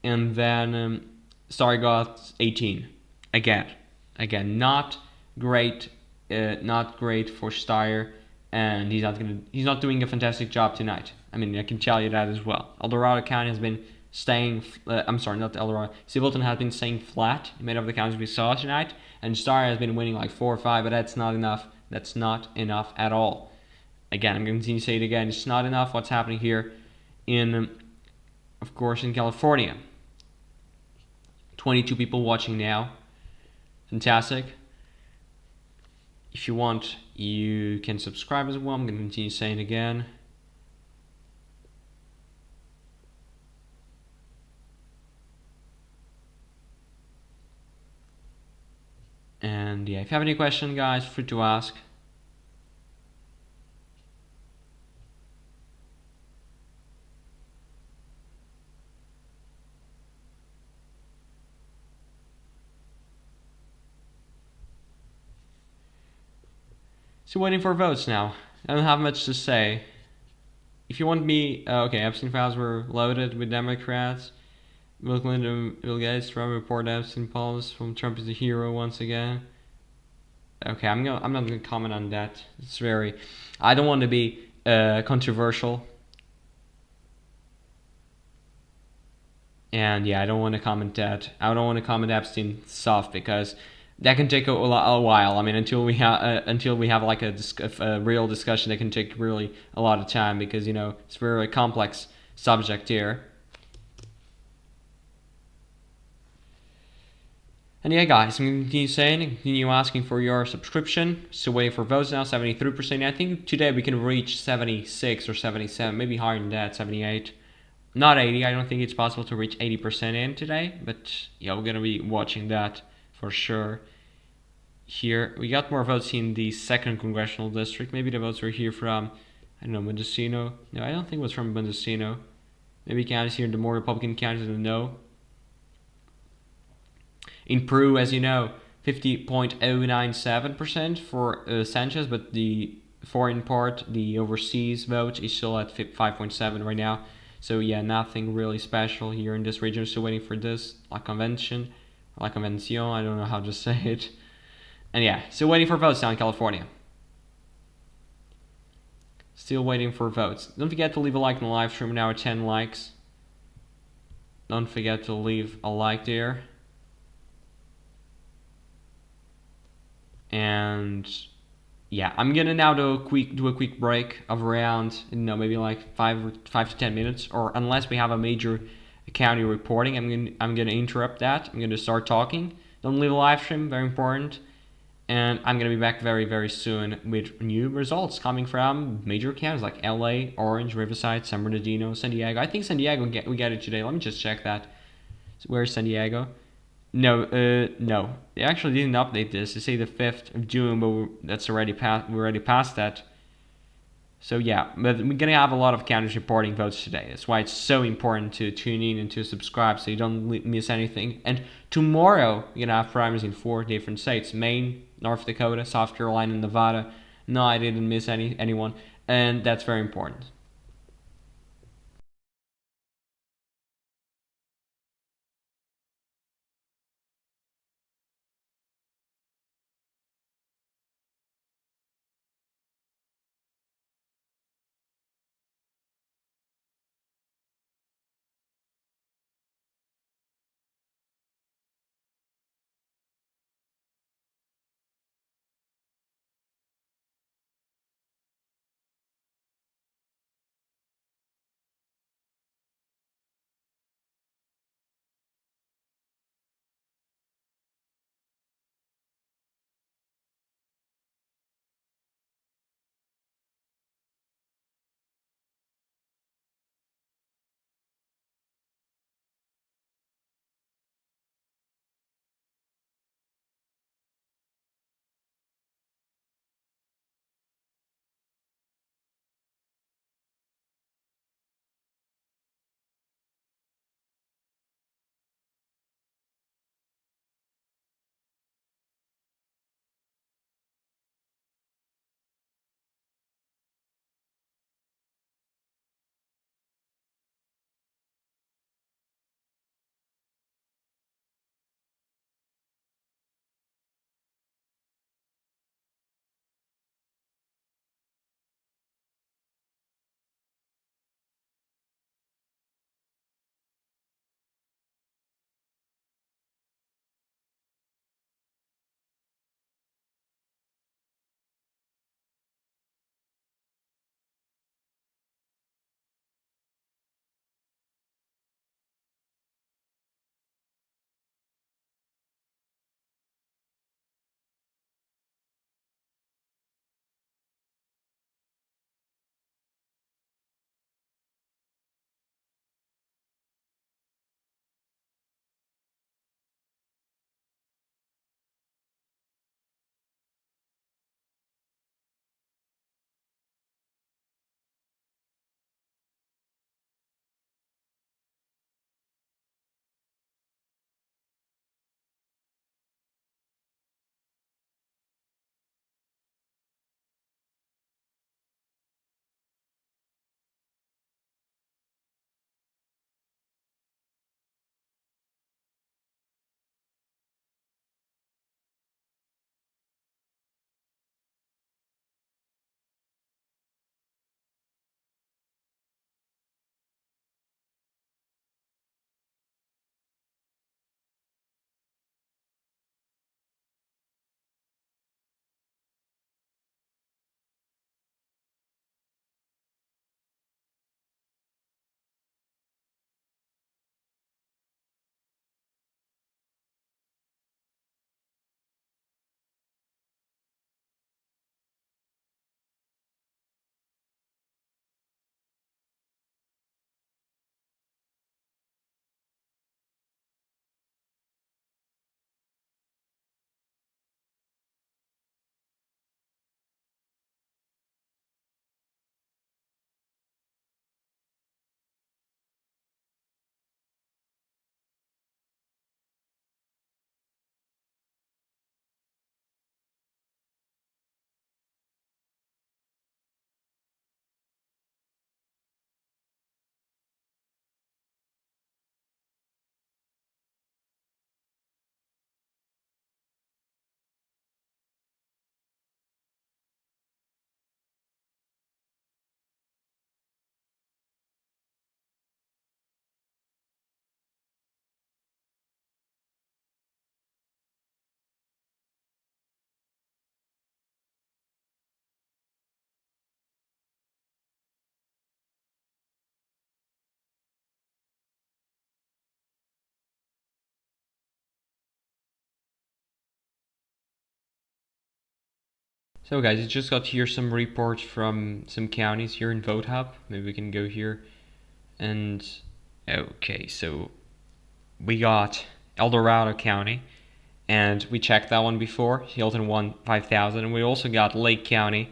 and then Starr got 18. Again, not great, not great for Starr, and he's not doing a fantastic job tonight. I mean, I can tell you that as well. El Dorado County has been staying. I'm sorry, not El Dorado. Civilton has been staying flat in many of the counties we saw tonight, and Starr has been winning like 4 or 5, but that's not enough. That's not enough at all. Again, I'm going to continue to say it again. It's not enough what's happening here in, of course, in California. 22 people watching now. Fantastic. If you want, you can subscribe as well. I'm going to continue saying it again. And yeah, if you have any questions, guys, feel free to ask. So waiting for votes now. I don't have much to say. If you want me, okay, Epstein files were loaded with Democrats. Bill Clinton, Bill Gates, Trump report Epstein files from Trump is the hero once again. Okay, I'm not gonna comment on that. It's very, I don't want to be controversial. And yeah, I don't want to comment that. I don't want to comment Epstein stuff because that can take a while. I mean, until we have like a real discussion, that can take really a lot of time because it's a very complex subject here. And yeah, guys, I'm going to continue saying, continue asking for your subscription. Still waiting for votes now, 73%. I think today we can reach 76 or 77, maybe higher than that, 78. Not 80. I don't think it's possible to reach 80% in today, but yeah, we're going to be watching that for sure. Here, we got more votes in the 2nd congressional district. Maybe the votes were here from, I don't know, Mendocino. No, I don't think it was from Mendocino. Maybe counties here, the more Republican counties than no. In Peru, as you know, 50.097% for Sanchez, but the foreign part, the overseas vote, is still at 5.7 right now. So yeah, nothing really special here in this region. Still waiting for this La Convention, La Convención. I don't know how to say it. And yeah, still waiting for votes down in California. Still waiting for votes. Don't forget to leave a like on the live stream. Now at 10 likes. Don't forget to leave a like there. And yeah, I'm gonna now do a quick break of around maybe like 5 to 10 minutes, or unless we have a major county reporting, I'm gonna interrupt that. I'm gonna start talking. Don't leave a live stream, very important. And I'm gonna be back very, very soon with new results coming from major counties like LA, Orange, Riverside, San Bernardino, San Diego. I think San Diego we get it today. Let me just check that. So where's San Diego? No, no. They actually didn't update this. They say the 5th of June, but that's already past. We're already past that. So yeah, but we're gonna have a lot of counties reporting votes today. That's why it's so important to tune in and to subscribe so you don't miss anything. And tomorrow you're gonna have primaries in 4 different states: Maine, North Dakota, South Carolina, and Nevada. No, I didn't miss anyone, and that's very important. So guys, you just got here some reports from some counties here in Vote Hub. Maybe we can go here and okay, so we got El Dorado County, and we checked that one before. Hilton won 5,000, and we also got Lake County,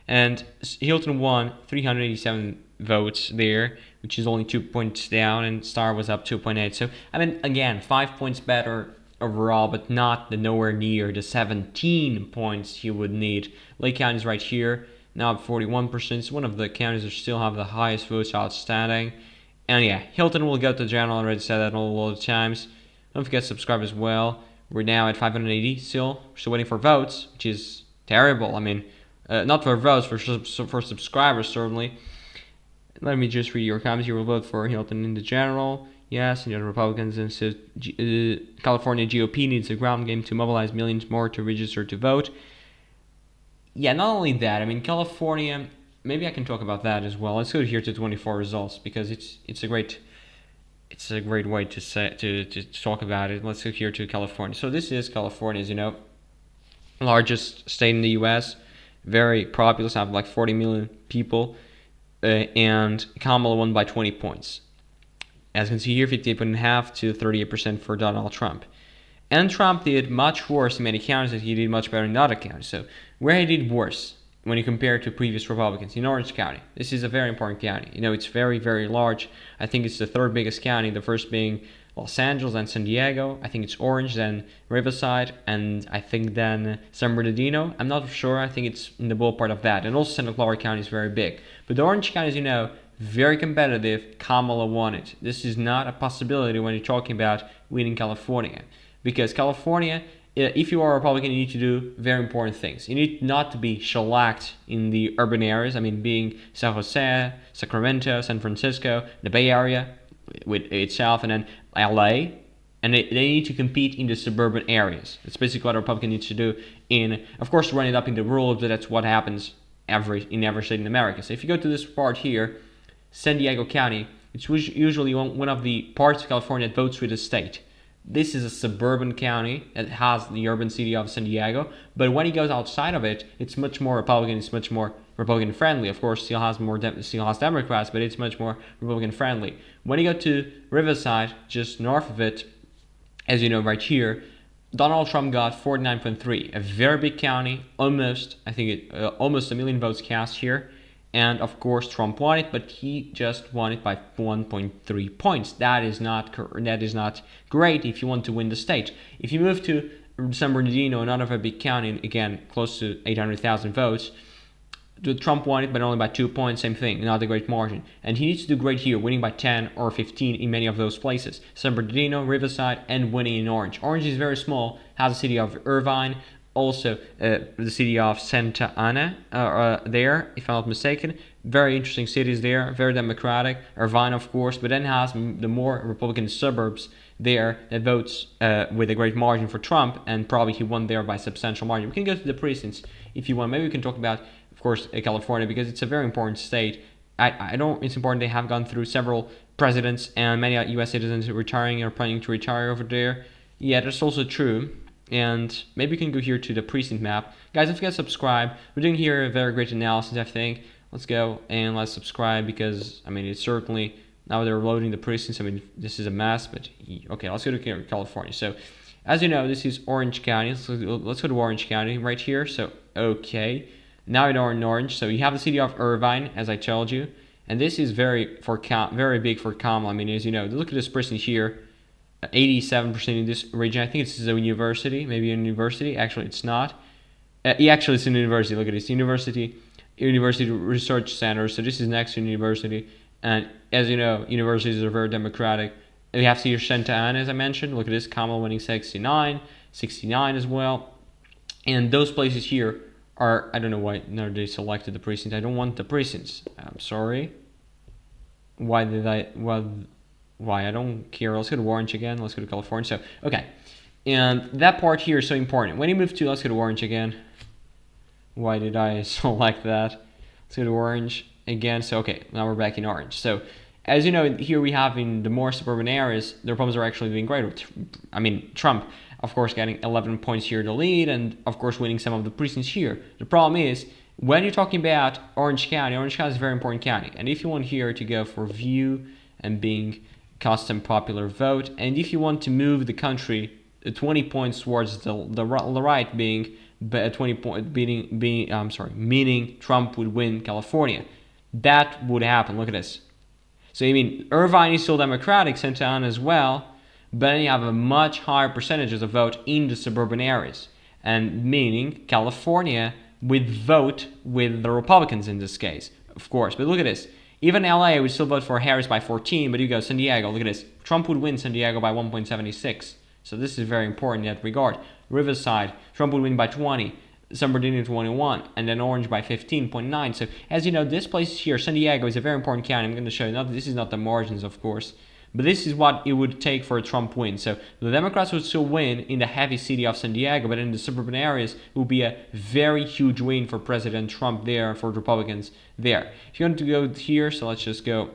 and Hilton won 387 votes there, which is only 2 points down, and Star was up 2.8. So I mean, again, 5 points better overall, but not nowhere near the 17 points you would need. Lake County is right here, now up 41%. It's one of the counties that still have the highest votes outstanding. And yeah, Hilton will go to general. I already said that a lot of times. Don't forget to subscribe as well. We're now at 580 still. We're still waiting for votes, which is terrible. I mean, not for votes, for subscribers certainly. Let me just read your comments. You will vote for Hilton in the general. Yes, and the Republicans, and so California GOP needs a ground game to mobilize millions more to register to vote. Yeah, not only that, I mean, California, maybe I can talk about that as well. Let's go here to 24 results, because it's a great way to talk about it. Let's go here to California. So this is California, as you know, largest state in the US, very populous, have like 40 million people, and Kamala won by 20 points. As you can see here, 58.5% to 38% for Donald Trump. And Trump did much worse in many counties, and he did much better in other counties. So where he did worse when you compare to previous Republicans, in Orange County. This is a very important county. You know, it's very, very large. I think it's the third biggest county, the first being Los Angeles and San Diego. I think it's Orange, then Riverside, and I think then San Bernardino. I'm not sure. I think it's in the ballpark of that. And also Santa Clara County is very big. But the Orange County, as you know, very competitive. Kamala won it. This is not a possibility when you're talking about winning California. Because California, if you are a Republican, you need to do very important things. You need not to be shellacked in the urban areas. I mean, being San Jose, Sacramento, San Francisco, the Bay Area with itself, and then LA. And they need to compete in the suburban areas. That's basically what a Republican needs to do. Of course, run it up in the rural, but that's what happens in every state in America. So if you go to this part here, San Diego County, it's usually one of the parts of California that votes with the state. This is a suburban county that has the urban city of San Diego, but when he goes outside of it, it's much more Republican. It's much more Republican friendly. Of course, still has Democrats, but it's much more Republican friendly. When you go to Riverside, just north of it, as you know, right here, Donald Trump got 49.3, a very big county, almost a million votes cast here. And of course, Trump won it, but he just won it by 1.3 points. That is not great if you want to win the state. If you move to San Bernardino, another big county, again close to 800,000 votes, Trump won it, but only by 2 points. Same thing, not a great margin. And he needs to do great here, winning by 10 or 15 in many of those places. San Bernardino, Riverside, and winning in Orange. Orange is very small, has the city of Irvine. Also, the city of Santa Ana there, if I'm not mistaken. Very interesting cities there, very democratic. Irvine, of course, but then has the more Republican suburbs there that votes with a great margin for Trump, and probably he won there by substantial margin. We can go to the precincts if you want. Maybe we can talk about, of course, California, because it's a very important state. It's important they have gone through several presidents, and many U.S. citizens are retiring or planning to retire over there. Yeah, that's also true. And maybe we can go here to the precinct map. Guys, don't forget to subscribe. We're doing here a very great analysis, I think. Let's go and let's subscribe, because, I mean, it's certainly, now they're loading the precincts. I mean, this is a mess, but okay, let's go to California. So, as you know, this is Orange County. Let's go to Orange County right here. So, okay. Now we're in Orange. So, you have the city of Irvine, as I told you. And this is very big for Kamala. I mean, as you know, look at this precinct here. 87% in this region. I think it's a university, maybe a university. Actually, it's not. Actually, it's a university. Look at this, university research center. So this is next to university. And as you know, universities are very democratic. We have here Santa Ana, as I mentioned. Look at this, Kamala winning 69 as well. And those places here are, I don't know why they selected the precinct. I don't want the precincts. I'm sorry. Why? I don't care. Let's go to Orange again. Let's go to California. So, okay. And that part here is so important. When you move to, let's go to Orange again. Why did I select that? Let's go to Orange again. So, okay, now we're back in Orange. So, as you know, here we have in the more suburban areas, the Republicans are actually doing great. I mean, Trump. of course getting 11 points here to lead, and of course winning some of the precincts here. The problem is, when you're talking about Orange County is a very important county, and if you want here to go for view and being custom popular vote, and if you want to move the country 20 points towards the right, being 20 point meaning Trump would win California, that would happen. Look at this. So I mean, Irvine is still Democratic, Santa Ana as well, but then you have a much higher percentage of the vote in the suburban areas, and meaning California would vote with the Republicans in this case, of course. But look at this. Even LA would still vote for Harris by 14, but you go San Diego, look at this. Trump would win San Diego by 1.76. So this is very important in that regard. Riverside, Trump would win by 20. San Bernardino 21, and then Orange by 15.9. So as you know, this place here, San Diego, is a very important county. I'm going to show you. This is not the margins, of course, but this is what it would take for a Trump win. So the Democrats would still win in the heavy city of San Diego, but in the suburban areas, it would be a very huge win for President Trump there, for Republicans there. If you want to go here, so let's just go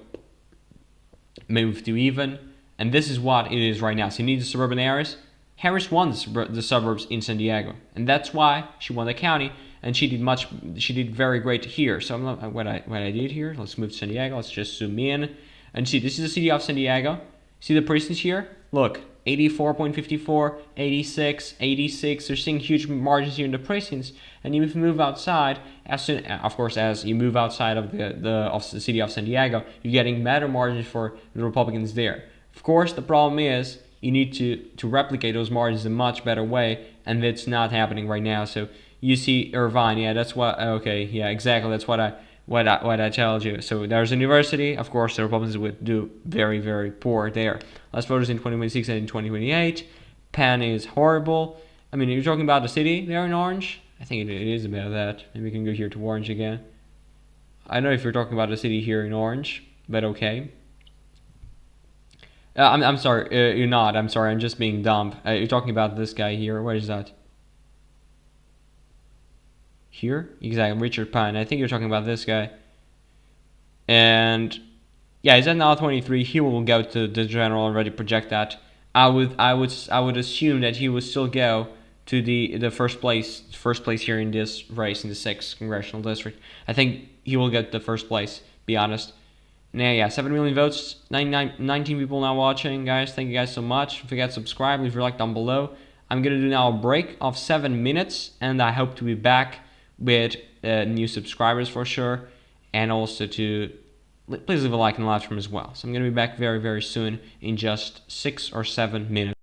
move to even, and this is what it is right now. So you need the suburban areas. Harris won the suburbs in San Diego, and that's why she won the county, and she did very great here. So what I did here, let's move to San Diego. Let's just zoom in and see. This is the city of San Diego. See the precincts here? Look, 84.54, 86, 86. They're seeing huge margins here in the precincts, and if you move outside, as you move outside of the city of San Diego, you're getting better margins for the Republicans there. Of course, the problem is, you need to replicate those margins in a much better way, and it's not happening right now. So you see Irvine, yeah, that's what. Okay, yeah, exactly. That's what I told you. So there's a university. Of course, the Republicans would do very, very poor there. Less voters in 2026 and in 2028. Penn is horrible. I mean, you're talking about the city there in Orange. I think it is about that. Maybe we can go here to Orange again. I don't know if you're talking about the city here in Orange, but okay. I'm sorry, you're not. I'm sorry, I'm just being dumb. You're talking about this guy here. Where is that? Here? Exactly, Richard Pine. I think you're talking about this guy. And yeah, he's at now 23. He will go to the general, already project that. I would assume that he would still go to the first place here in this race in the 6th congressional district. I think he will get the first place, be honest. Now, yeah, 7 million votes, 19 people now watching, guys. Thank you guys so much. Don't forget to subscribe, leave your like down below. I'm going to do now a break of 7 minutes, and I hope to be back with new subscribers for sure, and also to please leave a like in the live stream as well. So I'm going to be back very, very soon in just 6 or 7 minutes.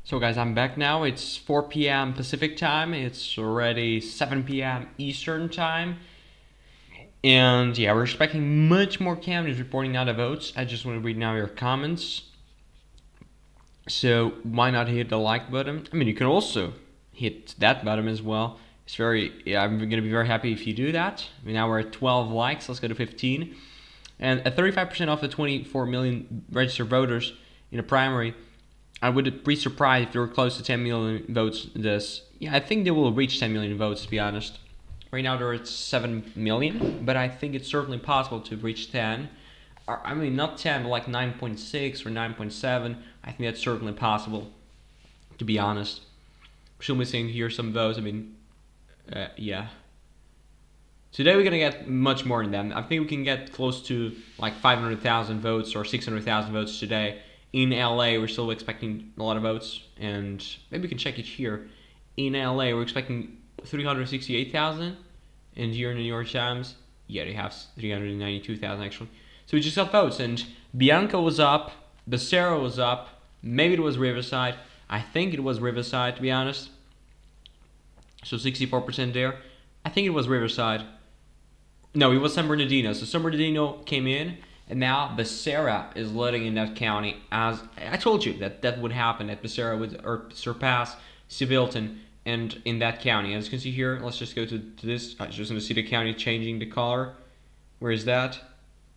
So guys, I'm back now. It's 4 p.m. Pacific time. It's already 7 p.m. Eastern time. And yeah, we're expecting much more counties reporting now the votes. I just want to read now your comments. So why not hit the like button? I mean, you can also hit that button as well. I'm going to be very happy if you do that. I mean, now we're at 12 likes. Let's go to 15. And at 35% of the 24 million registered voters in a primary, I would be surprised if they were close to 10 million votes. I think they will reach 10 million votes, to be honest. Right now they're at 7 million, but I think it's certainly possible to reach 10. I mean, not 10, but like 9.6 or 9.7. I think that's certainly possible, to be honest. We're still missing here some votes. I mean, yeah. Today we're gonna get much more than that. I think we can get close to like 500,000 votes or 600,000 votes today. In LA, we're still expecting a lot of votes, and maybe we can check it here. In LA, we're expecting 368,000, and here in the New York Times, yeah, they have 392,000 actually. So we just got votes, and Bianca was up, Becerra was up, maybe it was Riverside. I think it was Riverside, to be honest. So 64% there. I think it was Riverside. No, it was San Bernardino. So San Bernardino came in, and now Becerra is leading in that county. As I told you that would happen, that Becerra would surpass Civilton and in that county. As you can see here, let's just go to this. I just want to see the county changing the color. Where is that?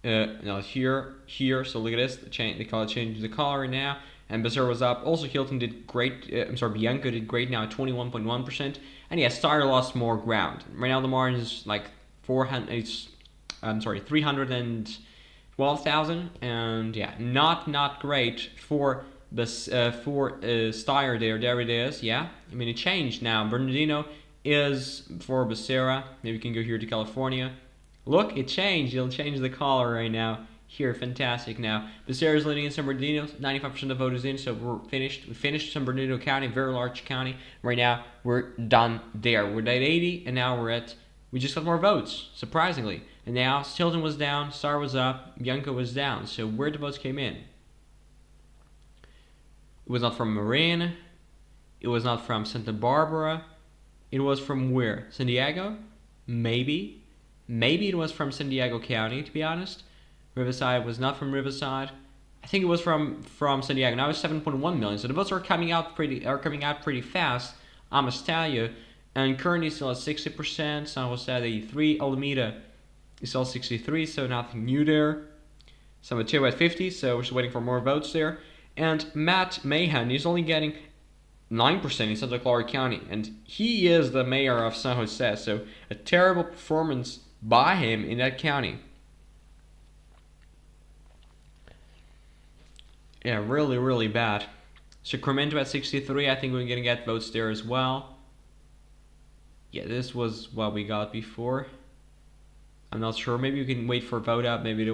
No, here. So look at this. The color changed the color now, and Becerra was up. Also, Hilton did great. Bianco did great now at 21.1%. And yeah, Star lost more ground. Right now the margin is like 312,000, and yeah, not great for Steyer there. There it is. Yeah, I mean it changed now. Bernardino is for Becerra. Maybe we can go here to California. Look, it changed. It'll change the color right now. Here, fantastic now. Becerra is leading in San Bernardino. 95% of the vote is in, so we're finished. We finished San Bernardino County, very large county. Right now, we're done there. We're at 80, and now we just got more votes, surprisingly. And now, Stilton was down, Star was up, Bianco was down. So where the votes came in? It was not from Marin. It was not from Santa Barbara. It was from where? San Diego? Maybe. Maybe it was from San Diego County, to be honest. Riverside was not from Riverside. I think it was from San Diego. Now it's 7.1 million. So the votes are coming out pretty fast. I must tell you. And currently still at 60%. San Jose at 83. Alameda is still 63. So nothing new there. San Mateo at 50. So we're just waiting for more votes there. And Matt Mahan is only getting 9% in Santa Clara County, and he is the mayor of San Jose. So a terrible performance by him in that county. Yeah, really bad. Sacramento at 63, I think we're gonna get votes there as well. Yeah, this was what we got before. I'm not sure. Maybe we can wait for a vote up. Maybe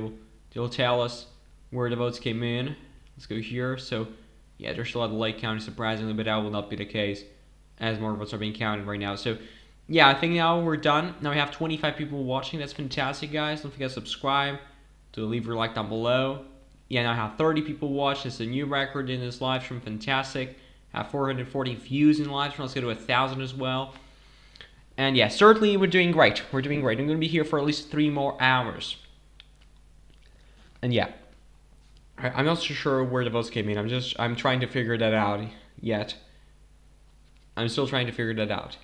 they'll tell us where the votes came in. Let's go here. So yeah, they're still at the Lake County, surprisingly, but that will not be the case as more votes are being counted right now. So yeah, I think now we're done. Now we have 25 people watching. That's fantastic, guys. Don't forget to subscribe, to leave your like down below. Yeah, now I have 30 people watch. It's a new record in this live stream. Fantastic. I have 440 views in the live stream. Let's go to 1,000 as well. And yeah, certainly we're doing great. We're doing great. I'm going to be here for at least 3 more hours. And yeah, I'm not so sure where the votes came in. I'm trying to figure that out yet. I'm still trying to figure that out.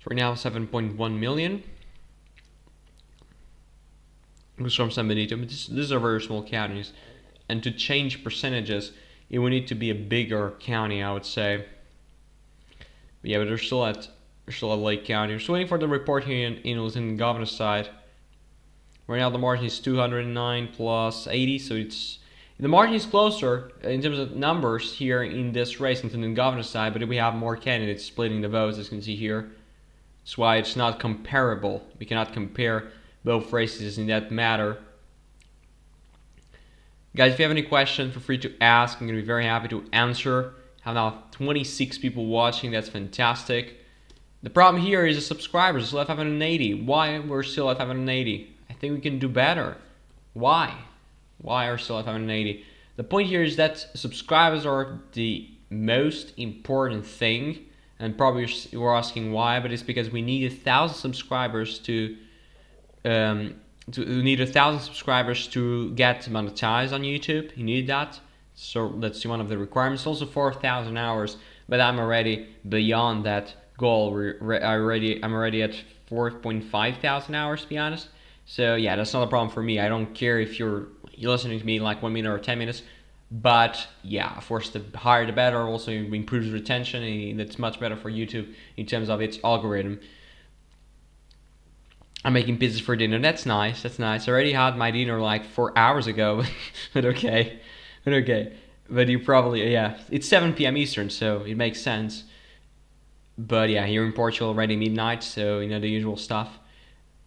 So we're now 7.1 million. It was from San Benito, but these are very small counties. And to change percentages, it would need to be a bigger county, I would say. But yeah, but they're still at Lake County. We're still waiting for the report here in the governor's side. Right now the margin is 209 plus 80, so the margin is closer in terms of numbers here in this race than the governor's side, but we have more candidates splitting the votes, as you can see here. That's why it's not comparable. We cannot compare both races in that matter. Guys, if you have any questions, feel free to ask. I'm going to be very happy to answer. I have now 26 people watching. That's fantastic. The problem here is the subscribers. Still at 580. Why we're still at 580? I think we can do better. Why? Why are we still at 580? The point here is that subscribers are the most important thing. And probably you're asking why, but it's because we need 1,000 subscribers to get monetized on YouTube. You need that, so that's one of the requirements. Also 4,000 hours, but I'm already beyond that goal. I'm already at 4.5 thousand hours, to be honest. So yeah, that's not a problem for me. I don't care if you're listening to me like 1 minute or 10 minutes. But yeah, of course, the higher the better. Also, it improves retention, and that's much better for YouTube in terms of its algorithm. I'm making pizzas for dinner. That's nice. That's nice. I already had my dinner like 4 hours ago, but okay, But you probably, yeah, it's 7 p.m. Eastern, so it makes sense. But yeah, here in Portugal already midnight, so you know the usual stuff.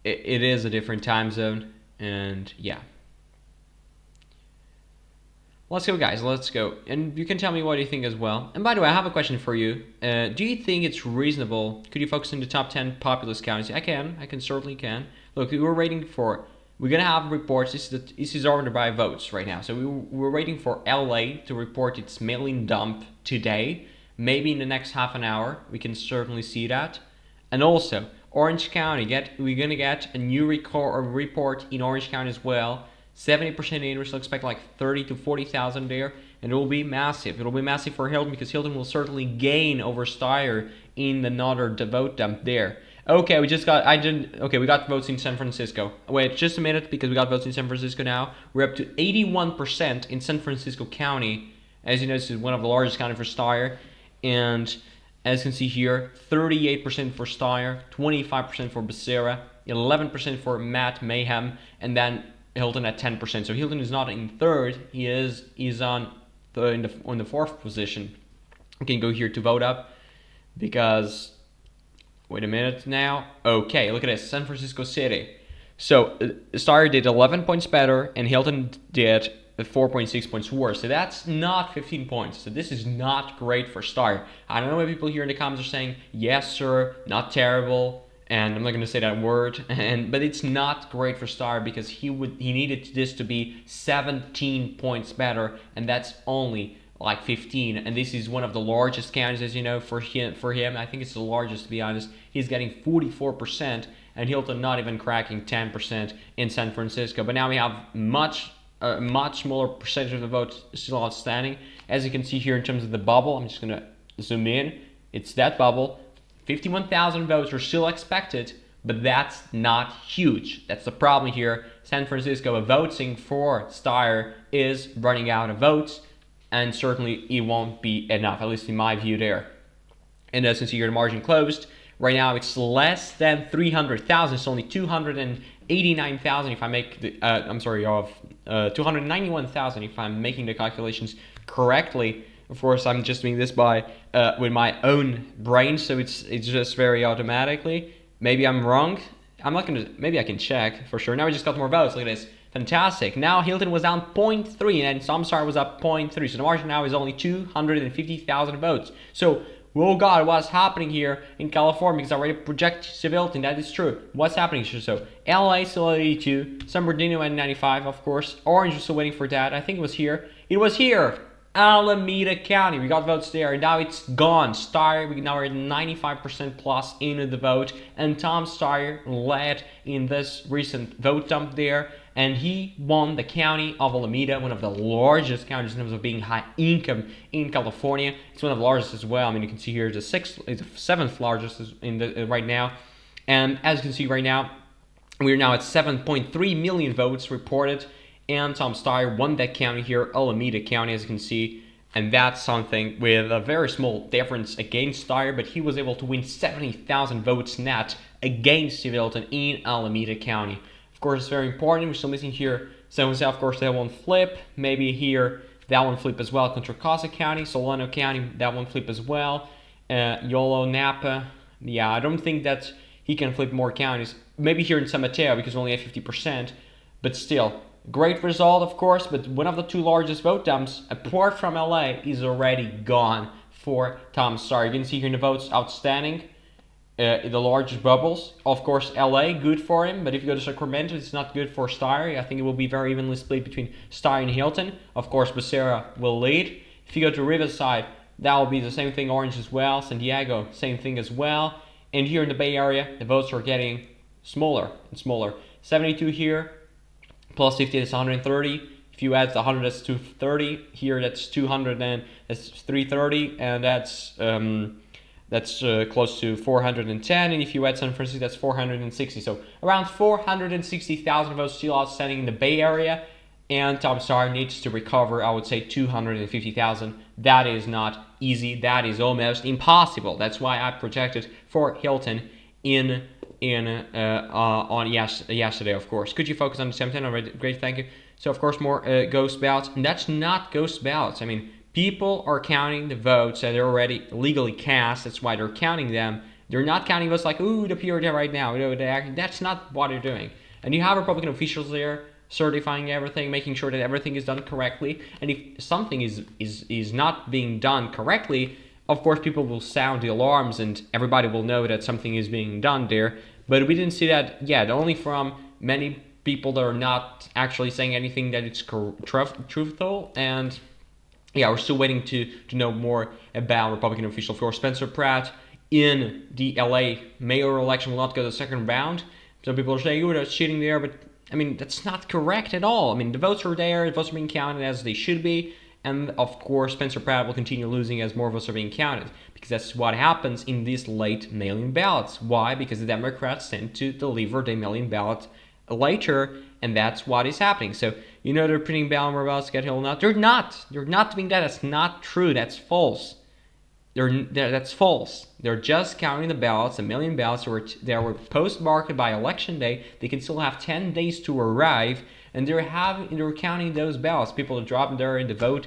It is a different time zone, and yeah. Let's go, guys. Let's go. And you can tell me what you think as well. And by the way, I have a question for you. Do you think it's reasonable? Could you focus on the top 10 populous counties? I can. I certainly can. Look, we're waiting for... We're going to have reports. This is ordered by votes right now. So we're waiting for LA to report its mailing dump today. Maybe in the next half an hour. We can certainly see that. And also, Orange County. We're going to get a new report in Orange County as well. 70% in, we still expect like 30 to 40,000 there, and it will be massive. It will be massive for Hilton because Hilton will certainly gain over Steyer in another vote dump there. Okay, we got votes in San Francisco. Wait, just a minute, because we got votes in San Francisco now. We're up to 81% in San Francisco County. As you know, this is one of the largest counties for Steyer, and as you can see here, 38% for Steyer, 25% for Becerra, 11% for Matt Mayhem, and then Hilton at 10%. So Hilton is not in third. He's on the fourth position. We can go here to vote up because wait a minute now. Okay, look at this, San Francisco City. So Steyer did 11 points better, and Hilton did 4.6 points worse. So that's not 15 points. So this is not great for Steyer. I don't know what people here in the comments are saying. Yes, sir, not terrible. And I'm not going to say that word, but it's not great for Steyer because he needed this to be 17 points better, and that's only like 15. And this is one of the largest counties, as you know, for him. I think it's the largest, to be honest. He's getting 44%, and Hilton not even cracking 10% in San Francisco. But now we have much smaller percentage of the votes still outstanding. As you can see here in terms of the bubble, I'm just going to zoom in. It's that bubble. 51,000 votes are still expected, but that's not huge. That's the problem here. San Francisco voting for Steyer is running out of votes, and certainly it won't be enough, at least in my view there. And as you can see here, the margin closed. Right now it's less than 300,000. It's only 289,000 if I make the, 291,000 if I'm making the calculations correctly. Of course, I'm just doing this by with my own brain, so it's just very automatically. Maybe I'm wrong. I'm not gonna. Maybe I can check for sure. Now we just got more votes. Look at this, fantastic. Now Hilton was down 0.3, and Samsar was up 0.3. So the margin now is only 250,000 votes. So, oh God, what's happening here in California? Because I already project civility, that is true. What's happening here? So LA still at 82, San Bernardino at 95, of course. Orange was still waiting for that. I think it was here. It was here. Alameda County, we got votes there, and now it's gone. Steyer, we now are at 95% plus in the vote, and Tom Steyer led in this recent vote dump there, and he won the county of Alameda, one of the largest counties in terms of being high income in California. It's one of the largest as well. I mean, you can see here it's the seventh largest in the right now, and as you can see right now, we're now at 7.3 million votes reported. And Tom Steyer won that county here, Alameda County, as you can see. And that's something with a very small difference against Steyer, but he was able to win 70,000 votes net against Steve Hilton in Alameda County. Of course, it's very important. We're still missing here San Jose, of course, that one flip. Maybe here, that one flip as well. Contra Costa County, Solano County, that one flip as well. Yolo, Napa. Yeah, I don't think that he can flip more counties. Maybe here in San Mateo, because we only have 50%. But still, Great result, of course, but one of the two largest vote dumps, apart from LA, is already gone for Tom Steyer. You can see here in the votes outstanding, the largest bubbles. Of course, LA, good for him, but if you go to Sacramento, it's not good for Steyer. I think it will be very evenly split between Steyer and Hilton. Of course, Becerra will lead. If you go to Riverside, that will be the same thing, Orange as well. San Diego, same thing as well. And here in the Bay Area, the votes are getting smaller and smaller. 72 here, plus 50, that's 130. If you add the 100, that's 230. Here, that's 200, and that's 330, and that's close to 410. And if you add San Francisco, that's 460. So around 460,000 votes still outstanding in the Bay Area. And Tom Steyer needs to recover, I would say, 250,000. That is not easy. That is almost impossible. That's why I projected for Hilton on yesterday, of course. Could you focus on the 710 already? Great, thank you. So, of course, more ghost ballots. And that's not ghost ballots. I mean, people are counting the votes that are already legally cast. That's why they're counting them. They're not counting votes like, ooh, it appeared there right now. That's not what they're doing. And you have Republican officials there certifying everything, making sure that everything is done correctly. And if something is not being done correctly, of course people will sound the alarms and everybody will know that something is being done there. But we didn't see that yet, only from many people that are not actually saying anything that it's truthful. And yeah, we're still waiting to know more about Republican official. For Spencer Pratt in the LA mayoral election will not go to the second round. Some people are saying, oh, that's cheating there, but I mean, that's not correct at all. I mean, the votes are there, the votes are being counted as they should be, and of course, Spencer Pratt will continue losing as more votes are being counted, because that's what happens in these late mail-in ballots. Why? Because the Democrats tend to deliver the mail-in ballot later, and that's what is happening. So, you know they're printing more ballots to get Hill not. They're not. They're not doing that. That's not true. That's false. That's false. They're just counting the ballots, the million ballots that were postmarked by election day. They can still have 10 days to arrive, and they're counting those ballots. People are dropping there in the vote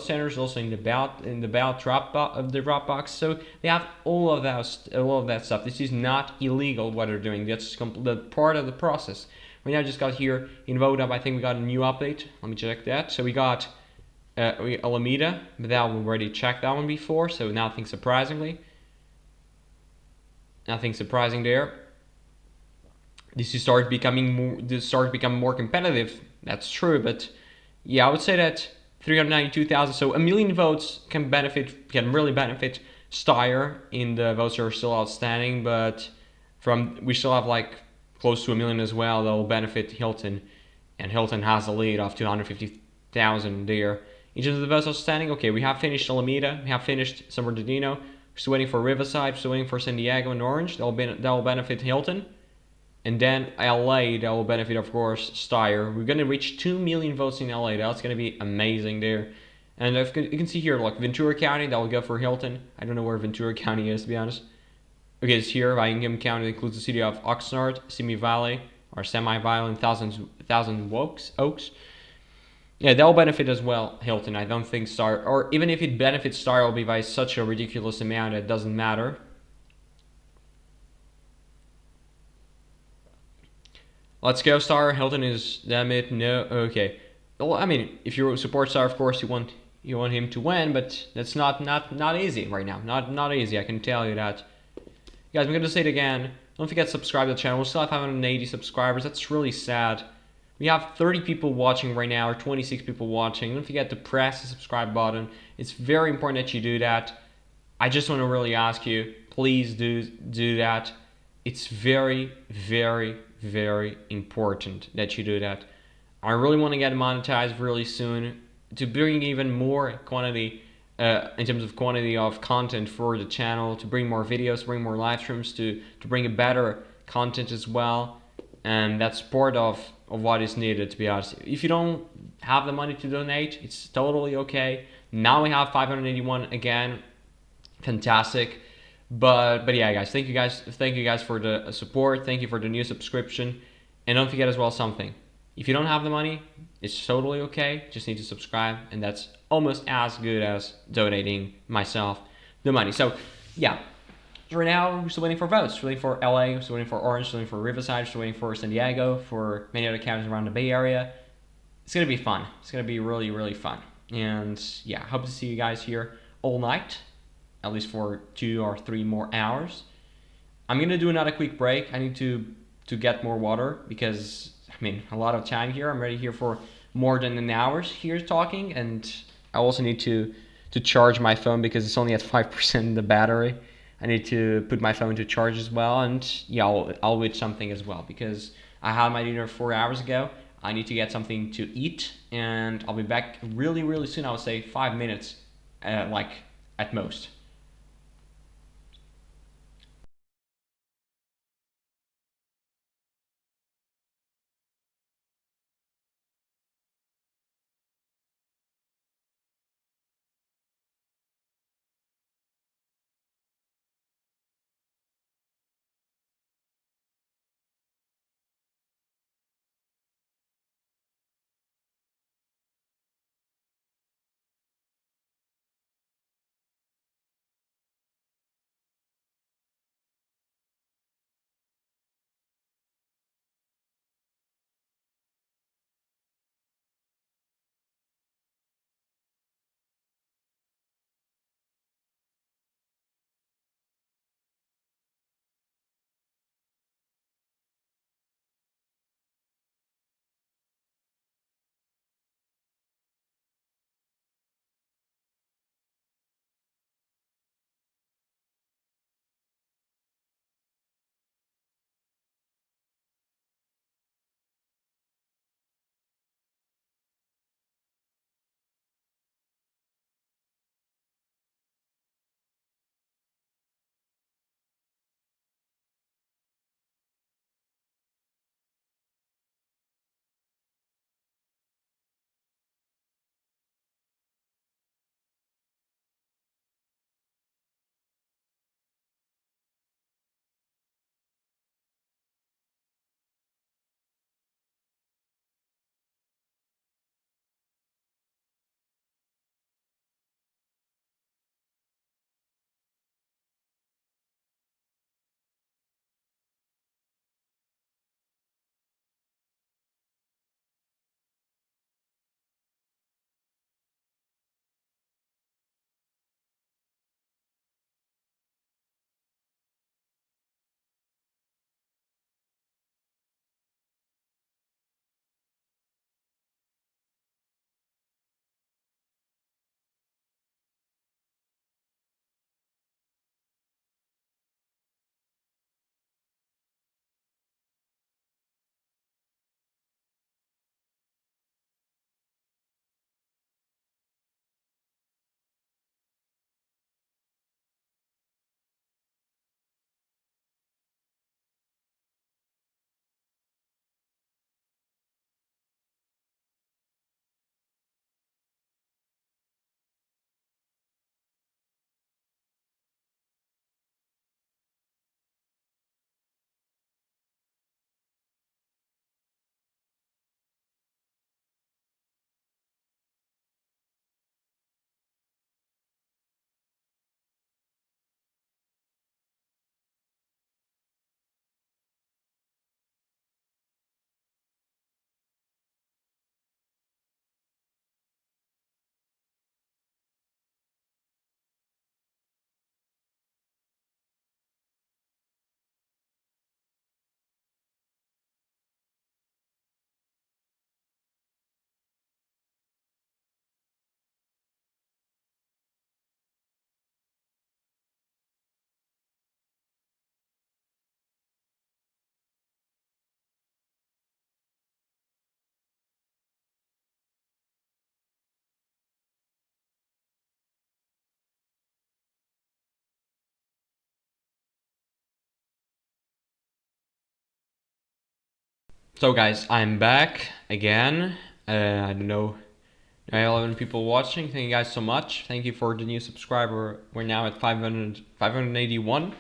centers, also in the ballot drop box. So they have all of that stuff. This is not illegal what they're doing. That's part of the process. We now just got here in vote up. I think we got a new update. Let me check that. So we got Alameda, but that we already checked that one before, so nothing surprising there. This started becoming more competitive. That's true, but yeah, I would say that 392,000, so a million votes can really benefit Steyer in the votes that are still outstanding, but we still have like close to a million as well that will benefit Hilton, and Hilton has a lead of 250,000 there. In terms of the votes outstanding, okay, we have finished Alameda, we have finished San Bernardino, we're still waiting for Riverside, we're still waiting for San Diego and Orange. That will benefit Hilton. And then LA, that will benefit, of course, Steyer. We're going to reach 2 million votes in LA. That's going to be amazing there. And you can see here, like Ventura County, that will go for Hilton. I don't know where Ventura County is, to be honest. Okay, it's here. Ingham County includes the city of Oxnard, Simi Valley, or Semi-Valley, Thousand Oaks. Yeah, that will benefit as well, Hilton. I don't think Steyer, or even if it benefits Steyer, it will be by such a ridiculous amount that it doesn't matter. Let's go, Steyer. Hilton is, damn it, no, okay. Well, I mean, if you support Steyer, of course, you want him to win, but that's not easy right now. Not easy, I can tell you that. Guys, I'm going to say it again. Don't forget to subscribe to the channel. We still have 580 subscribers. That's really sad. We have 30 people watching right now, or 26 people watching. Don't forget to press the subscribe button. It's very important that you do that. I just want to really ask you, please do that. It's very, very, very important that you do that. I really want to get monetized really soon to bring even more quantity in terms of quantity of content for the channel, to bring more videos, to bring more live streams, to bring a better content as well. And that's part of what is needed, to be honest. If you don't have the money to donate, it's totally okay. Now we have 581 again. Fantastic. But yeah, guys, thank you guys for the support. Thank you for the new subscription. And don't forget as well something. If you don't have the money, it's totally okay. Just need to subscribe, and that's almost as good as donating myself the money. So yeah, So right now, we're still waiting for votes. We're waiting for LA, we're still waiting for Orange, we're still waiting for Riverside, we're still waiting for San Diego, for many other counties around the Bay Area. It's going to be fun. It's going to be really, really fun. And yeah, I hope to see you guys here all night, at least for 2 or 3 more hours. I'm going to do another quick break. I need to get more water because, I mean, a lot of time here. I'm already here for more than an hour here talking, and I also need to charge my phone because it's only at 5% the battery. I need to put my phone to charge as well, and yeah, I'll eat something as well because I had my dinner 4 hours ago. I need to get something to eat, and I'll be back really, really soon. I would say 5 minutes, like at most. So guys, I'm back again. I don't know, 11 people watching. Thank you guys so much. Thank you for the new subscriber. We're now at 581.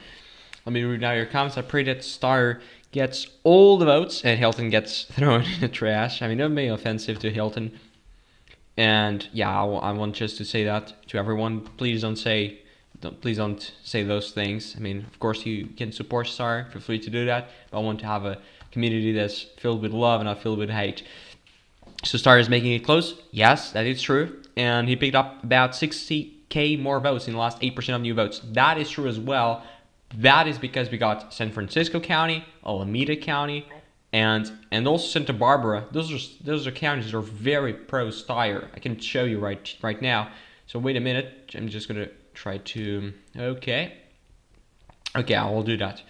Let me read out your comments. I pray that Star gets all the votes and Hilton gets thrown in the trash. I mean, that may be offensive to Hilton. And yeah, I want just to say that to everyone. Please don't say Please don't say those things. I mean, of course you can support Star, feel free to do that, but I want to have a community that's filled with love and not filled with hate. So Star is making it close. Yes, that is true. And he picked up about 60k more votes in the last 8% of new votes. That is true as well. That is because we got San Francisco County, Alameda County, and also Santa Barbara. Those are counties that are very pro Steyer. I can show you right now. So wait a minute. I'm just gonna try to. Okay, I will do that.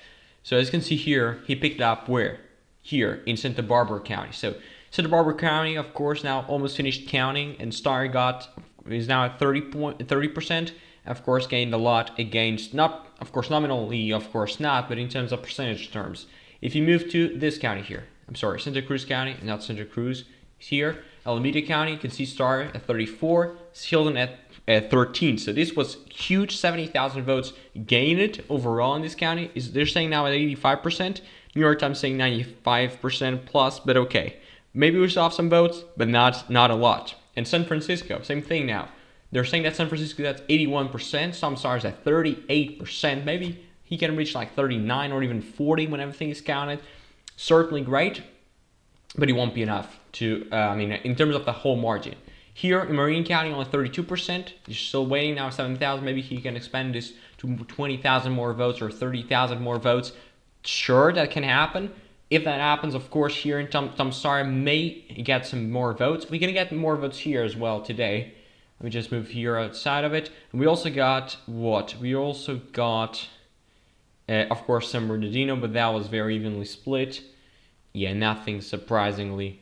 So as you can see here, he picked up where? Here in Santa Barbara County. So Santa Barbara County, of course, now almost finished counting, and Star is now at 30%. Of course, gained a lot against, not, of course, nominally, of course not, but in terms of percentage terms. If you move to this county here, I'm sorry, Santa Cruz County, not Santa Cruz, here, Alameda County, you can see Star at 34, Hilton at 13. So this was huge, 70,000 votes gained overall in this county. They're saying now at 85%. New York Times saying 95% plus, but okay. Maybe we still have some votes, but not a lot. And San Francisco, same thing now. They're saying that San Francisco, that's 81%. Some stars at 38%. Maybe he can reach like 39 or even 40 when everything is counted. Certainly great, but it won't be enough to, in terms of the whole margin. Here in Marin County, only 32%. He's still waiting now, 7,000. Maybe he can expand this to 20,000 more votes or 30,000 more votes. Sure, that can happen. If that happens, of course, here in Tom Star may get some more votes. We're going to get more votes here as well today. Let me just move here outside of it. And we also got what? We also got, of course, San Bernardino, but that was very evenly split. Yeah, nothing surprising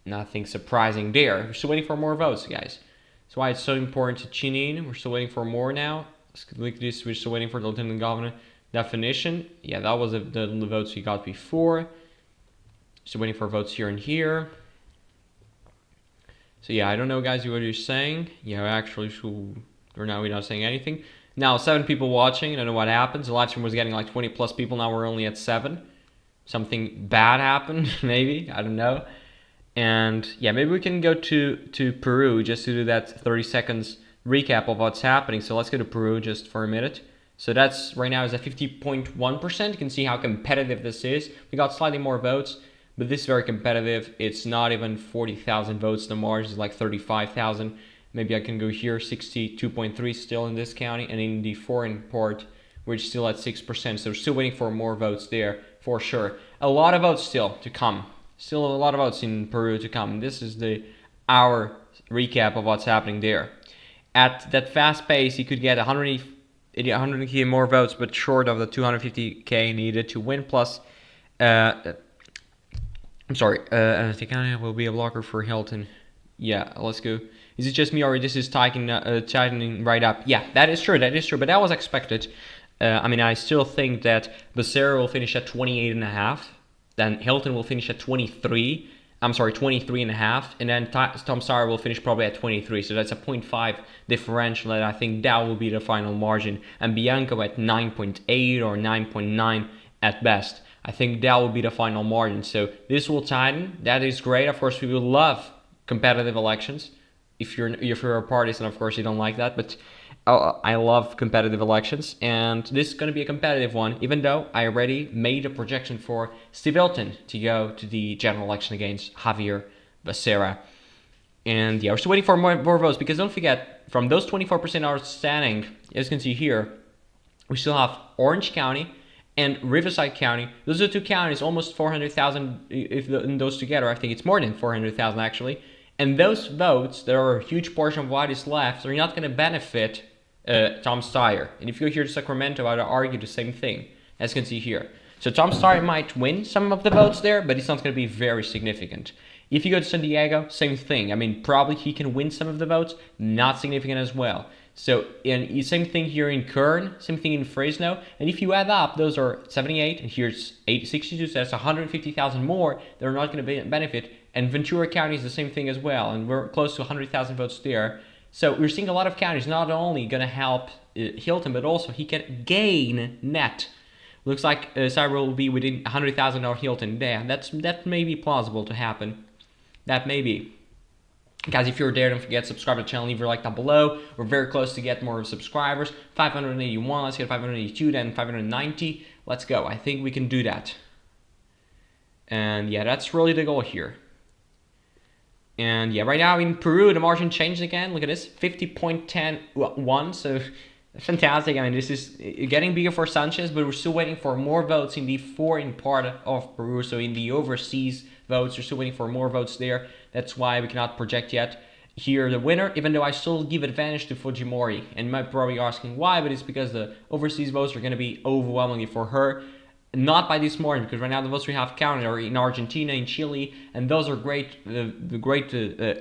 there. We're still waiting for more votes, guys. That's why it's so important to tune in. We're still waiting for more now. Let's click this. We're still waiting for the lieutenant governor definition. Yeah, that was the votes we got before. Still waiting for votes here and here. So yeah, I don't know, guys, what you're saying. Yeah, actually, or now we're not saying anything. Now 7 people watching. I don't know what happens. The live stream was getting like 20 plus people. Now we're only at 7. Something bad happened, maybe. I don't know. And yeah, maybe we can go to Peru just to do that 30 seconds recap of what's happening. So let's go to Peru just for a minute. So that's right now is at 50.1%. You can see how competitive this is. We got slightly more votes, but this is very competitive. It's not even 40,000 votes. The margin is like 35,000. Maybe I can go here, 62.3 still in this county, and in the foreign part, we're still at 6%. So we're still waiting for more votes there for sure. A lot of votes still to come. Still a lot of votes in Peru to come. This is our recap of what's happening there. At that fast pace, you could get 100k more votes, but short of the 250k needed to win. Plus, I'm sorry, Ticana will be a blocker for Hilton. Yeah, let's go. Is it just me or this is tightening right up? Yeah, that is true. But that was expected. I still think that Becerra will finish at 28.5. Then Hilton will finish at 23. I'm sorry, 23.5. And then Tom Sawyer will finish probably at 23. So that's a 0.5 differential. And I think that will be the final margin. And Bianco at 9.8 or 9.9 at best. I think that will be the final margin. So this will tighten. That is great. Of course, we will love competitive elections. If you're a partisan, of course, you don't like that. But I love competitive elections, and this is going to be a competitive one, even though I already made a projection for Steve Hilton to go to the general election against Javier Becerra. And yeah, we're still waiting for more votes, because don't forget, from those 24% outstanding, as you can see here, we still have Orange County and Riverside County. Those are two counties, almost 400,000 in those together. I think it's more than 400,000 actually. And those votes, that are a huge portion of what is left, are not going to benefit Tom Steyer. And if you go here to Sacramento, I would argue the same thing, as you can see here. So Tom Steyer might win some of the votes there, but it's not going to be very significant. If you go to San Diego, same thing. Probably he can win some of the votes, not significant as well. So, and same thing here in Kern, same thing in Fresno. And if you add up, those are 78, and here's 62, so that's 150,000 more that are not going to benefit. And Ventura County is the same thing as well, and we're close to 100,000 votes there. So we're seeing a lot of counties not only going to help Hilton, but also he can gain net. Looks like Cyber will be within 100,000 of Hilton there. That may be plausible to happen. That may be. Guys, if you're there, don't forget to subscribe to the channel, leave your like down below. We're very close to get more subscribers. 581, let's get 582, then 590. Let's go. I think we can do that. And yeah, that's really the goal here. And yeah, right now in Peru, the margin changed again. Look at this, 50.101. So fantastic. I mean, this is getting bigger for Sanchez, but we're still waiting for more votes in the foreign part of Peru. So in the overseas votes, we're still waiting for more votes there. That's why we cannot project yet here the winner, even though I still give advantage to Fujimori. And you might probably be asking why, but it's because the overseas votes are going to be overwhelmingly for her. Not by this morning, because right now the votes we have counted are in Argentina, in Chile, and those are great,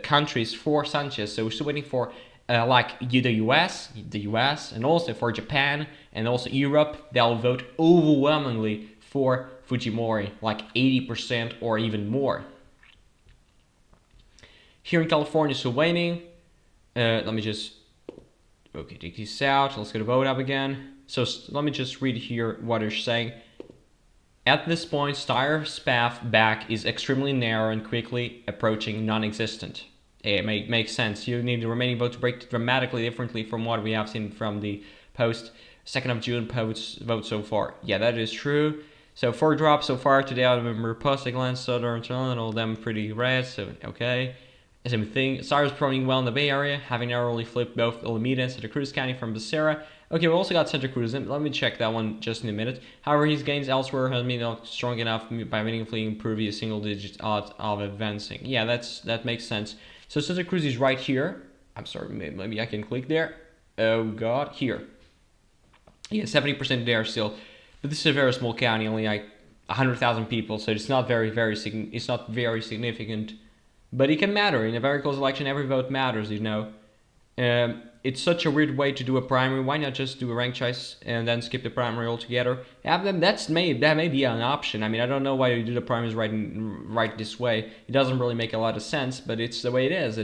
countries for Sanchez. So we're still waiting for like the US, and also for Japan, and also Europe. They'll vote overwhelmingly for Fujimori, like 80% or even more. Here in California, still waiting. Let me just take this out. Let's get the vote up again. So let me just read here what they're saying. At this point, Steyer's path back is extremely narrow and quickly approaching non-existent. It makes sense. You need the remaining vote to break dramatically differently from what we have seen from the post 2nd of June vote so far. Yeah, that is true. So 4 drops so far today. I remember Postic, Land, Southern, and all of them pretty red. So okay. Same thing. Steyer's performing well in the Bay Area, having narrowly flipped both Alameda and Santa Cruz County from Becerra. Okay, we also got Santa Cruz. Let me check that one just in a minute. However, his gains elsewhere have been not strong enough by meaningfully improving a single-digit odds of advancing. Yeah, that makes sense. So Santa Cruz is right here. I'm sorry, maybe I can click there. Oh God, here. Yeah, 70% there still. But this is a very small county, only like 100,000 people, so it's not very significant. But it can matter. In a very close election, every vote matters, you know. It's such a weird way to do a primary. Why not just do a ranked choice and then skip the primary altogether? Yeah, that may be an option. I mean, I don't know why you do the primaries right this way. It doesn't really make a lot of sense, but it's the way it is.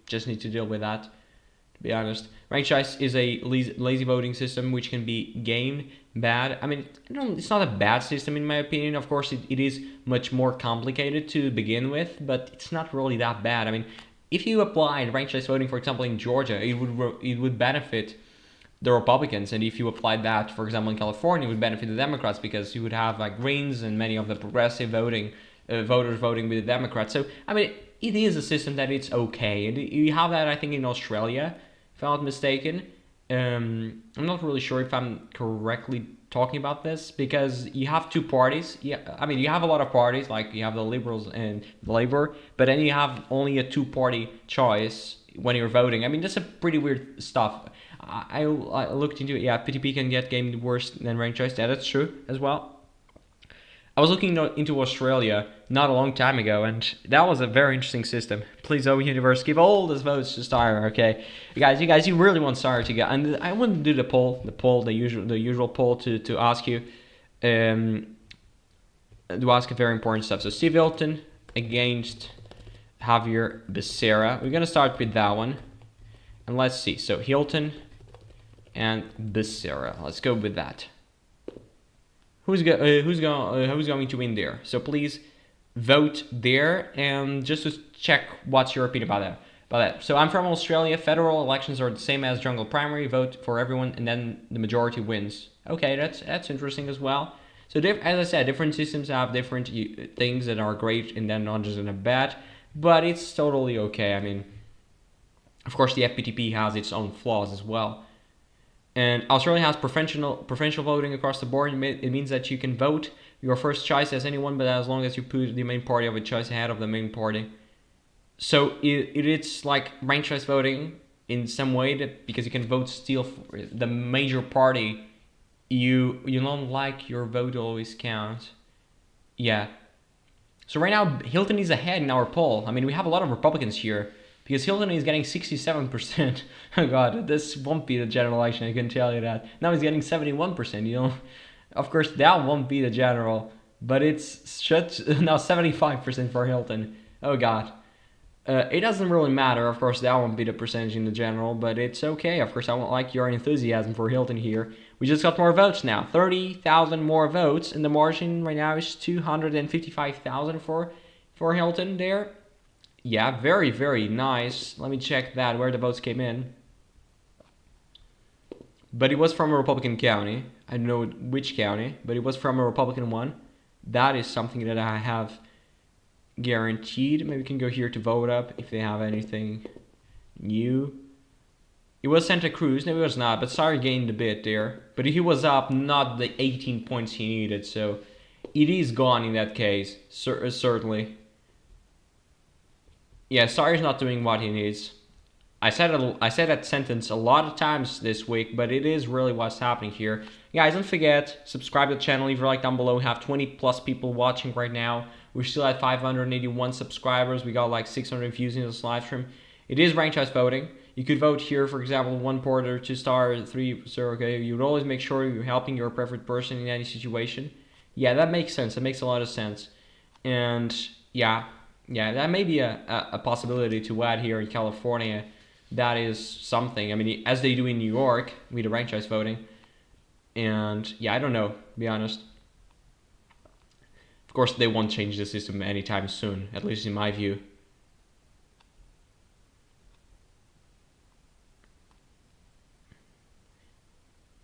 Just need to deal with that, to be honest. Ranked choice is a lazy voting system which can be gained bad. I mean, it's not a bad system in my opinion. Of course, it is much more complicated to begin with, but it's not really that bad. I mean, if you applied ranked choice voting, for example, in Georgia, it would benefit the Republicans, and if you applied that, for example, in California, it would benefit the Democrats because you would have like Greens and many of the progressive voters voting with the Democrats. So I mean, it is a system that it's okay, and you have that I think in Australia, if I'm not mistaken. I'm not really sure if I'm correctly talking about this because you have 2 parties. Yeah, I mean you have a lot of parties, like you have the Liberals and the Labour, but then you have only a 2-party choice when you're voting. I mean that's a pretty weird stuff. I looked into it. Yeah, PTP can get game worse than ranked choice. Yeah, that's true as well. I was looking into Australia not a long time ago, and that was a very interesting system. Please, O Universe, give all those votes to Steyer, okay? You guys, you really want Steyer to get. And I wouldn't do the usual poll to ask you, to ask a very important stuff. So Steve Hilton against Javier Becerra. We're gonna start with that one, and let's see. So Hilton and Becerra. Let's go with that. Who's going to win there? So please vote there, and just to check what's your opinion about that. So I'm from Australia. Federal elections are the same as jungle primary. Vote for everyone, and then the majority wins. Okay, that's interesting as well. So as I said, different systems have different things that are great and then not just in a bad, but it's totally okay. I mean, of course, the FPTP has its own flaws as well. And Australia has preferential voting across the board. It means that you can vote your first choice as anyone, but as long as you put the main party of a choice ahead of the main party. So it's like ranked choice voting in some way, that because you can vote still for the major party, you don't like your vote always counts. Yeah. So right now Hilton is ahead in our poll. I mean, we have a lot of Republicans here, because Hilton is getting 67%. Oh God, this won't be the general election, I can tell you that. Now he's getting 71%, you know. Of course, that won't be the general, but it's now 75% for Hilton. Oh God. It doesn't really matter, of course, that won't be the percentage in the general, but it's okay. Of course, I won't like your enthusiasm for Hilton here. We just got more votes now, 30,000 more votes, and the margin right now is 255,000 for Hilton there. Yeah, very, very nice. Let me check that, where the votes came in. But it was from a Republican county. I don't know which county, but it was from a Republican one. That is something that I have guaranteed. Maybe we can go here to vote up if they have anything new. It was Santa Cruz. No, it was not, but Sar gained a bit there. But he was up not the 18 points he needed, so it is gone in that case, certainly. Yeah, Sar's not doing what he needs. I said that sentence a lot of times this week, but it is really what's happening here. Guys, don't forget, subscribe to the channel, leave a like down below. We have 20 plus people watching right now. We're still at 581 subscribers. We got like 600 views in this live stream. It is ranked choice voting. You could vote here, for example, 1 porter, 2 star, 3 star, okay? You would always make sure you're helping your preferred person in any situation. Yeah, that makes sense. That makes a lot of sense. And yeah, that may be a possibility to add here in California. That is something. I mean, as they do in New York with the ranked choice voting. And yeah, I don't know, to be honest. Of course, they won't change the system anytime soon, at least in my view.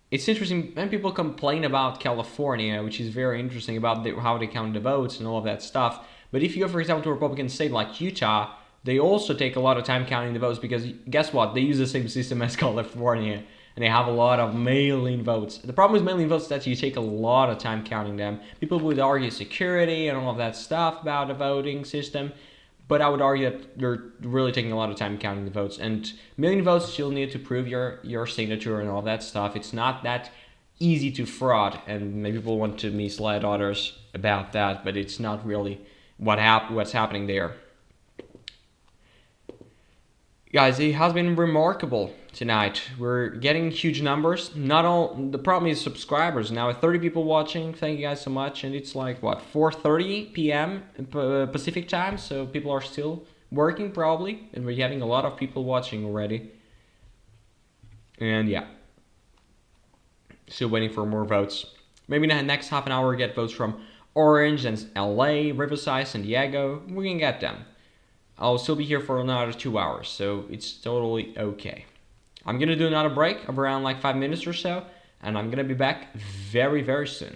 It's interesting when people complain about California, which is very interesting about how they count the votes and all of that stuff. But if you go, for example, to a Republican state like Utah, they also take a lot of time counting the votes because guess what? They use the same system as California and they have a lot of mail-in votes. The problem with mail-in votes is that you take a lot of time counting them. People would argue security and all of that stuff about the voting system, but I would argue that you're really taking a lot of time counting the votes. And million votes, you'll need to prove your signature and all that stuff. It's not that easy to fraud, and maybe people want to mislead others about that, but it's not really what's happening there. Guys, it has been remarkable tonight. We're getting huge numbers. Not all the problem is subscribers. Now 30 people watching. Thank you guys so much. And it's like what 4:30 p.m. Pacific time, so people are still working probably, and we're having a lot of people watching already. And yeah, still waiting for more votes. Maybe in the next half an hour we get votes from Orange and LA, Riverside, San Diego. We can get them. I'll still be here for another 2 hours, so it's totally okay. I'm gonna do another break of around like 5 minutes or so, and I'm gonna be back very, very soon.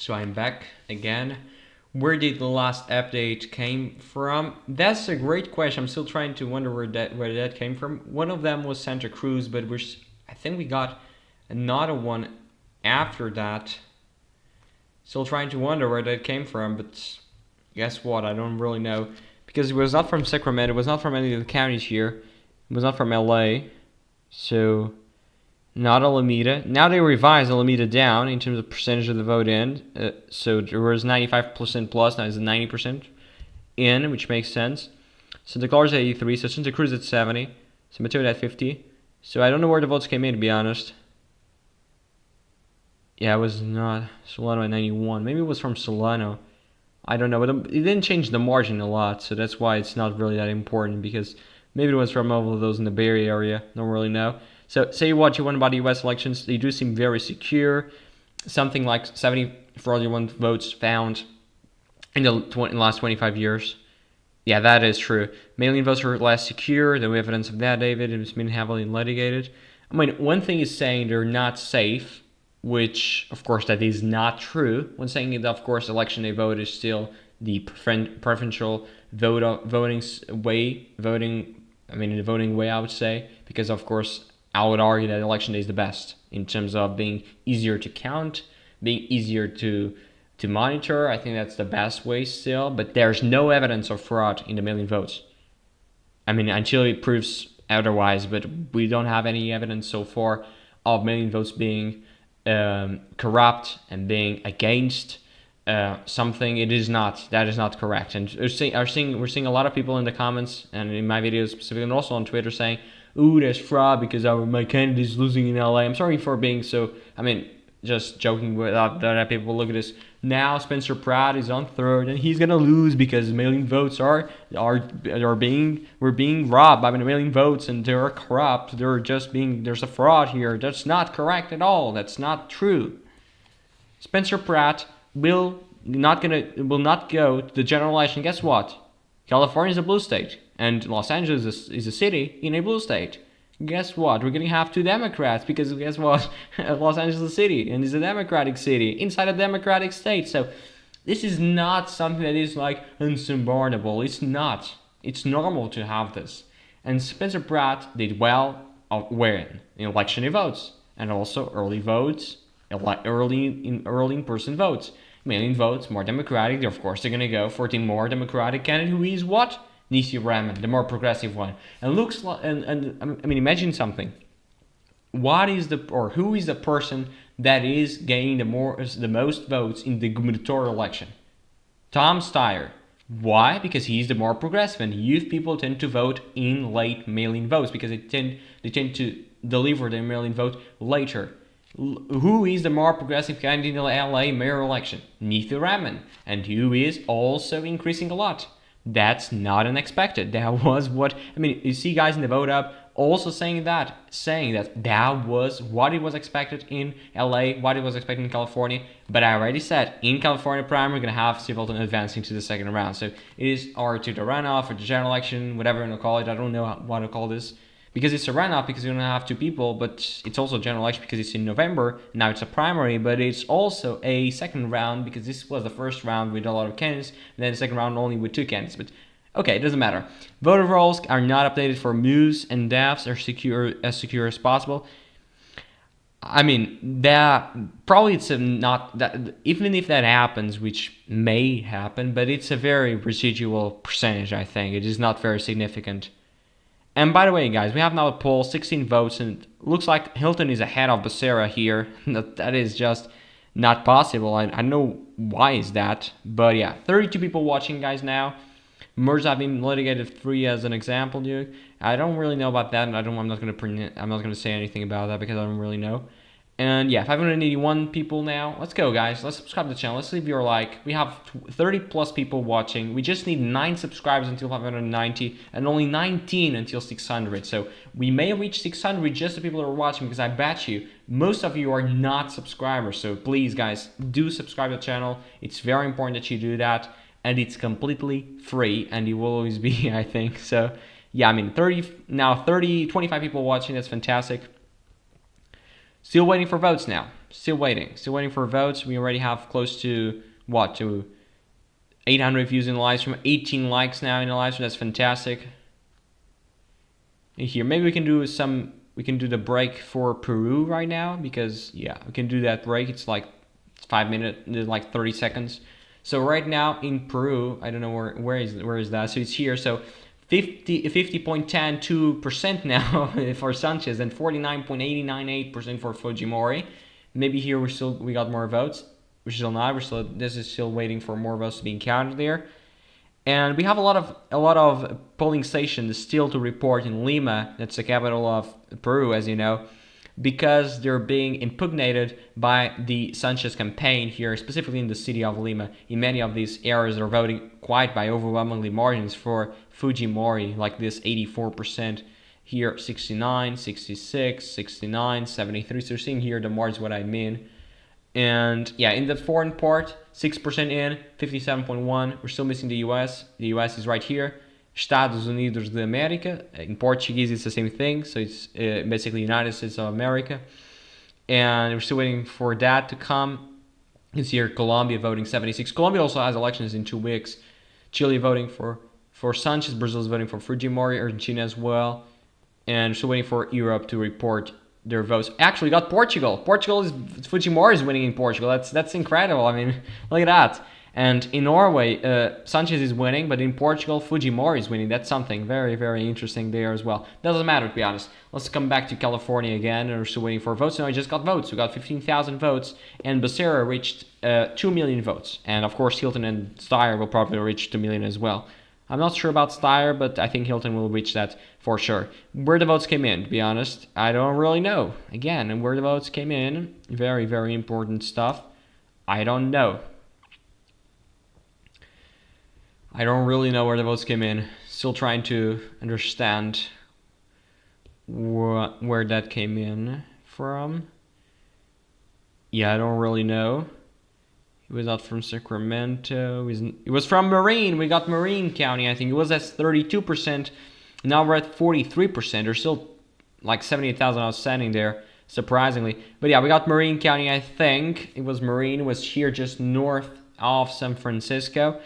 So I'm back again. Where did the last update came from? That's a great question. I'm still trying to wonder where that came from. One of them was Santa Cruz, but I think we got another one after that. Still trying to wonder where that came from, but guess what? I don't really know, because it was not from Sacramento. It was not from any of the counties here. It was not from LA. So not Alameda. Now they revised Alameda down in terms of percentage of the vote in. So there was 95% plus, now it's 90% in, which makes sense. Santa Clara is at 83, so Santa Cruz at 70, San Mateo at 50. So I don't know where the votes came in, to be honest. Yeah, it was not Solano at 91. Maybe it was from Solano. I don't know, but it didn't change the margin a lot, so that's why it's not really that important, because maybe it was from all of those in the Bay Area. Don't really know. So say what you want about the U.S. elections, they do seem very secure. Something like 70 fraudulent votes found in the last 25 years. Yeah, that is true. Mail-in votes are less secure. There is evidence of that, David. It's been heavily litigated. I mean, one thing is saying they're not safe, which, of course, that is not true. When saying that, of course, election day vote is still the preferential voting way, I would say, because, of course, I would argue that election day is the best in terms of being easier to count, being easier to monitor. I think that's the best way still, but there's no evidence of fraud in the mail-in votes. I mean, until it proves otherwise, but we don't have any evidence so far of mail-in votes being corrupt and being against something. That is not correct. And we're seeing a lot of people in the comments and in my videos specifically, and also on Twitter, saying, "Ooh, there's fraud because my candidate is losing in LA." I'm sorry for being so. I mean, just joking with that. People look at this now. Spencer Pratt is on third, and he's gonna lose because mail-in votes we're being robbed by the mail-in votes, and they're corrupt. There's a fraud here. That's not correct at all. That's not true. Spencer Pratt will not go to the general election. Guess what? California is a blue state, and Los Angeles is a city in a blue state. Guess what? We're going to have two Democrats, because guess what? Los Angeles is a city, and it's a Democratic city inside a Democratic state. So this is not something that is like insurmountable. It's not. It's normal to have this. And Spencer Pratt did well in election votes, and also early votes, early in-person votes. Mail-in votes, more Democratic. Of course, they're going to go for the more Democratic candidate, who is what? Nissi Raman, the more progressive one. And looks like, and I mean, imagine something. Who is the person that is gaining the most votes in the gubernatorial election? Tom Steyer. Why? Because he's the more progressive, and youth people tend to vote in late mail-in votes because they tend to deliver their mail-in vote later. Who is the more progressive candidate in the LA mayor election? Nissi Raman, and who is also increasing a lot. That's not unexpected. That was what, I mean, you see guys in the vote up also saying that was what it was expected in LA, what it was expected in California. But I already said, in California primary, we're going to have Steve advancing to the second round. So it is or to the runoff or the general election, whatever you want to call it. I don't know what to call this. Because it's a runoff, because you don't have two people, but it's also a general election because it's in November. Now it's a primary, but it's also a second round because this was the first round with a lot of candidates, and then the second round only with two candidates. But okay, it doesn't matter. Voter rolls are not updated for moves, and deaths are as secure as possible. I mean, that probably it's not that, even if that happens, which may happen, but it's a very residual percentage. I think it is not very significant. And by the way, guys, we have now a poll, 16 votes, and it looks like Hilton is ahead of Becerra here. That is just not possible. I don't know why is that, but yeah, 32 people watching, guys, now. Murders have been litigated 3 as an example, dude. I don't really know about that, and I'm not gonna say anything about that because I don't really know. And yeah, 581 people now. Let's go, guys. Let's subscribe to the channel. Let's leave your like. We have 30 plus people watching. We just need 9 subscribers until 590 and only 19 until 600. So we may reach 600 just the people that are watching, because I bet you most of you are not subscribers. So please, guys, do subscribe to the channel. It's very important that you do that, and it's completely free, and it will always be, I think. So yeah, I mean, 25 people watching. That's fantastic. Still waiting for votes now. Still waiting for votes. We already have close to what, to 800 views in the live stream, 18 likes now in the live stream. That's fantastic. Here, maybe we can do the break for Peru right now, because yeah, we can do that break. It's like 5 minutes, like 30 seconds. So right now in Peru, I don't know where is that. So it's here. So 50.102% now for Sanchez and 49.898% for Fujimori. Maybe here we got more votes. We're still not. This is still waiting for more votes to be counted there. And we have a lot of polling stations still to report in Lima. That's the capital of Peru, as you know, because they're being impugnated by the Sanchez campaign here, specifically in the city of Lima. In many of these areas, they're voting quite by overwhelmingly margins for Fujimori, like this 84%. Here, 69, 66, 69, 73. So you're seeing here the margins, what I mean. And yeah, in the foreign part, 6% in, 57.1. We're still missing the US. The US is right here. Estados Unidos de América. In Portuguese, it's the same thing. So it's basically United States of America. And we're still waiting for that to come. It's here Colombia voting 76. Colombia also has elections in 2 weeks. Chile voting for Sanchez. Brazil is voting for Fujimori. Argentina as well. And we're still waiting for Europe to report their votes. Actually, got Portugal. Fujimori is winning in Portugal. That's incredible. I mean, look at that. And in Norway, Sanchez is winning, but in Portugal, Fujimori is winning. That's something very, very interesting there as well. Doesn't matter, to be honest. Let's come back to California again, and we're still waiting for votes. No, I just got votes. We got 15,000 votes, and Becerra reached 2 million votes. And of course, Hilton and Steyer will probably reach 2 million as well. I'm not sure about Steyer, but I think Hilton will reach that for sure. Where the votes came in, to be honest, I don't really know. Again, and where the votes came in, very, very important stuff. I don't know. I don't really know where the votes came in. Still trying to understand where that came in from. Yeah, I don't really know. He was not from Sacramento. It was from Marin. We got Marin County, I think. It was at 32%. Now we're at 43%. There's still like 78,000 outstanding there, surprisingly. But yeah, we got Marin County, I think. It was Marin. It was here just north of San Francisco.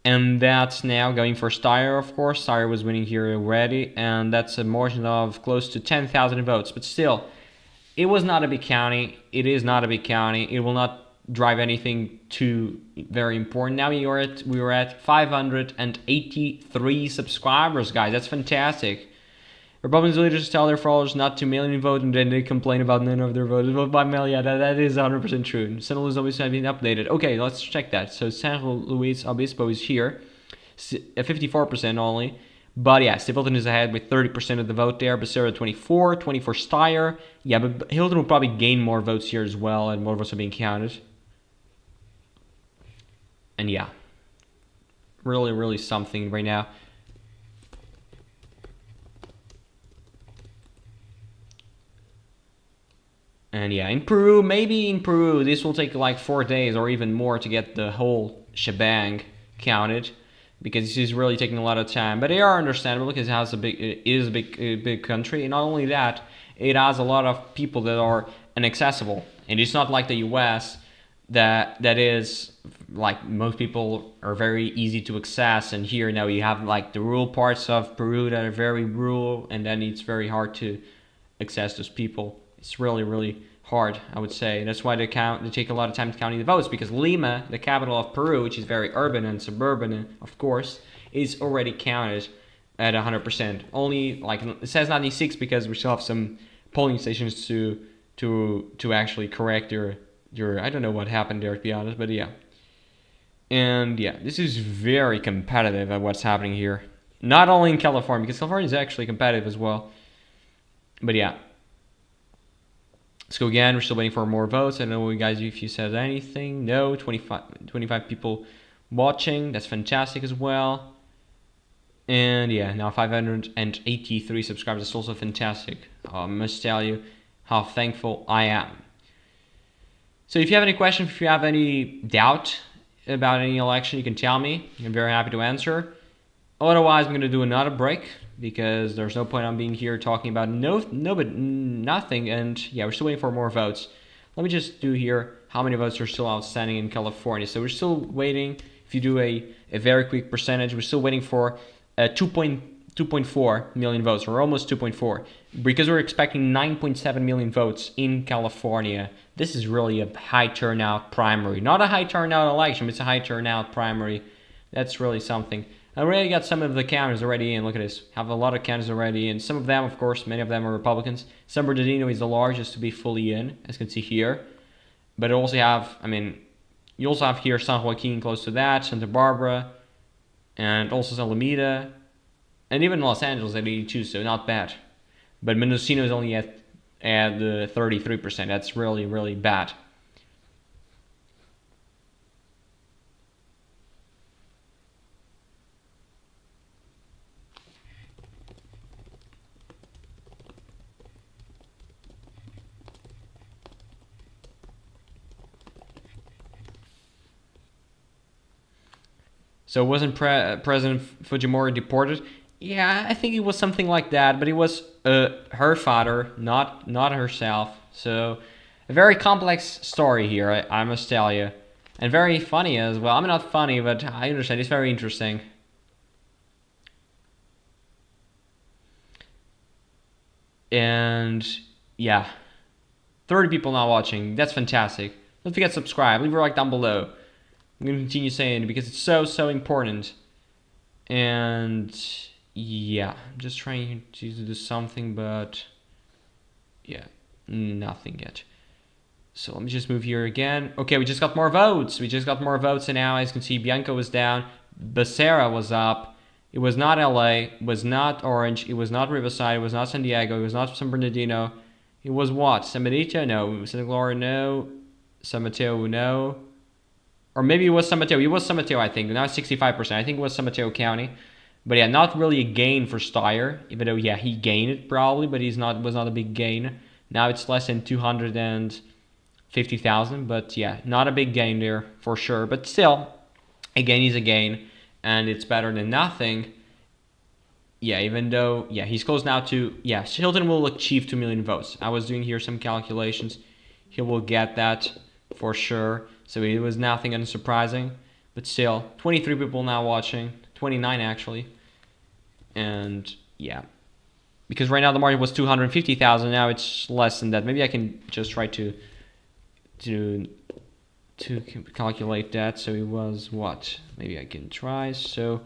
And that's now going for Steyer, of course. Steyer was winning here already. And that's a margin of close to 10,000 votes. But still, it was not a big county. It is not a big county. It will not drive anything too very important. Now we were at 583 subscribers, guys. That's fantastic. Republicans leaders tell their followers not to mail in vote, and then they complain about none of their votes. Vote by mail, yeah, that is 100% true. San Luis Obispo has been updated. Okay, let's check that. So San Luis Obispo is here, 54% only. But yeah, Stapleton is ahead with 30% of the vote there. Becerra 24 Steyer. Yeah, but Hilton will probably gain more votes here as well, and more votes are being counted. And yeah, really, really something right now. And yeah, maybe in Peru, this will take like 4 days or even more to get the whole shebang counted, because this is really taking a lot of time. But they are understandable because it is a big country, and not only that, it has a lot of people that are inaccessible. And it's not like the US that is like most people are very easy to access, and here now you have like the rural parts of Peru that are very rural, and then it's very hard to access those people. It's really, really hard, I would say. That's why they take a lot of time counting the votes, because Lima, the capital of Peru, which is very urban and suburban, of course, is already counted at 100%. Only like it says 96 because we still have some polling stations to actually correct your I don't know what happened there, to be honest, but yeah. And yeah, this is very competitive at what's happening here. Not only in California, because California is actually competitive as well. But yeah. Let's go again. We're still waiting for more votes. I don't know, guys, if you said anything. No, 25 people watching. That's fantastic as well. And yeah, now 583 subscribers. That's also fantastic. I must tell you how thankful I am. So if you have any questions, if you have any doubt about any election, you can tell me. I'm very happy to answer. Otherwise, I'm going to do another break, because there's no point on being here talking about nothing. And yeah, we're still waiting for more votes. Let me just do here how many votes are still outstanding in California. So we're still waiting. If you do a very quick percentage, we're still waiting for 2.4 million votes. We're almost 2.4 because we're expecting 9.7 million votes in California. This is really a high turnout primary. Not a high turnout election, but it's a high turnout primary. That's really something. I already got some of the counties already in. Look at this. Have a lot of counties already in. Some of them, of course, many of them are Republicans. San Bernardino is the largest to be fully in, as you can see here. But also have, you also have here San Joaquin close to that, Santa Barbara, and also San Alameda, and even Los Angeles at 82, so not bad. But Mendocino is only at 33%. That's really, really bad. So wasn't President Fujimori deported? Yeah, I think it was something like that, but it was her father, not herself. So a very complex story here, I must tell you. And very funny as well. I'm not funny, but I understand. It's very interesting. And yeah, 30 people now watching. That's fantastic. Don't forget to subscribe. Leave a like down below. I'm going to continue saying it because it's so important. And yeah, I'm just trying to do something, but yeah, nothing yet. So let me just move here again. Okay, we just got more votes. And now, as you can see, Bianco was down. Becerra was up. It was not LA. It was not Orange. It was not Riverside. It was not San Diego. It was not San Bernardino. It was what? San Benito? No. Santa Clara? No. San Mateo? No. Or maybe it was San Mateo. It was San Mateo, I think. Now it's 65%. I think it was San Mateo County. But yeah, not really a gain for Steyer. Even though, yeah, he gained it probably, but was not a big gain. Now it's less than 250,000. But yeah, not a big gain there for sure. But still, a gain is a gain. And it's better than nothing. Yeah, even though, yeah, he's close now to, yeah, Hilton will achieve 2 million votes. I was doing here some calculations. He will get that for sure. So it was nothing unsurprising, but still, 23 people now watching, 29 actually, and yeah, because right now the margin was 250,000, now it's less than that. Maybe I can just try to calculate that. So it was what? Maybe I can try. So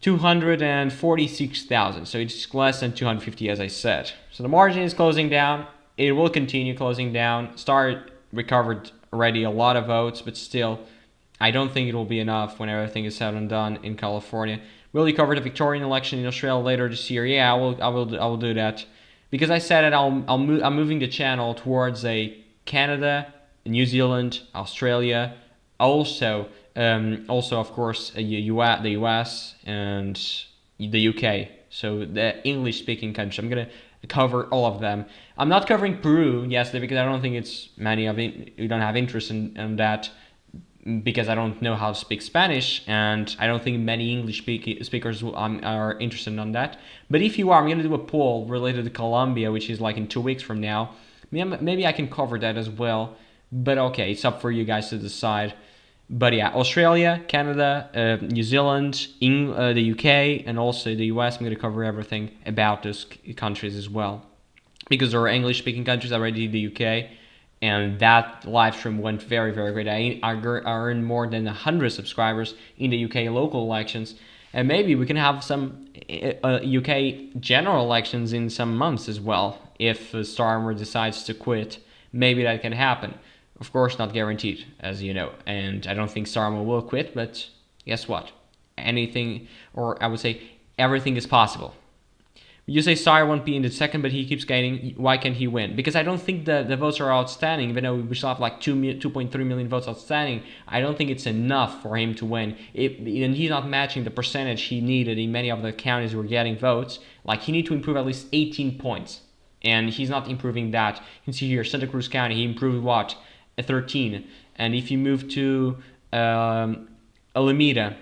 246,000. So it's less than 250, as I said. So the margin is closing down. It will continue closing down. Star recovered already a lot of votes, but still, I don't think it will be enough when everything is said and done in California. Will you cover the Victorian election in Australia later this year? Yeah, I will do that, because I said it. I'm moving the channel towards a Canada, New Zealand, Australia, also of course the US and the UK. So the English-speaking countries. I'm gonna cover all of them. I'm not covering Peru, yes, because I don't think it's many of it. You don't have interest in that, because I don't know how to speak Spanish, and I don't think many English speakers are interested in that. But if you are, I'm going to do a poll related to Colombia, which is like in 2 weeks from now. Maybe I can cover that as well. But okay, it's up for you guys to decide. But yeah, Australia, Canada, New Zealand, the UK, and also the US. I'm going to cover everything about those countries as well, because there are English-speaking countries already in the UK, and that live stream went very great. I earned more than 100 subscribers in the UK local elections, and maybe we can have some UK general elections in some months as well. If Starmer decides to quit, maybe that can happen. Of course, not guaranteed, as you know, and I don't think Starmer will quit, but guess what? Anything, or I would say everything is possible. You say Starmer won't be in the second, but he keeps gaining. Why can't he win? Because I don't think the votes are outstanding, even though we still have like 2.3 million votes outstanding. I don't think it's enough for him to win. And he's not matching the percentage he needed in many of the counties who were getting votes. Like, he needs to improve at least 18 points, and he's not improving that. You can see here, Santa Cruz County, he improved what? 13. And if you move to Alameda,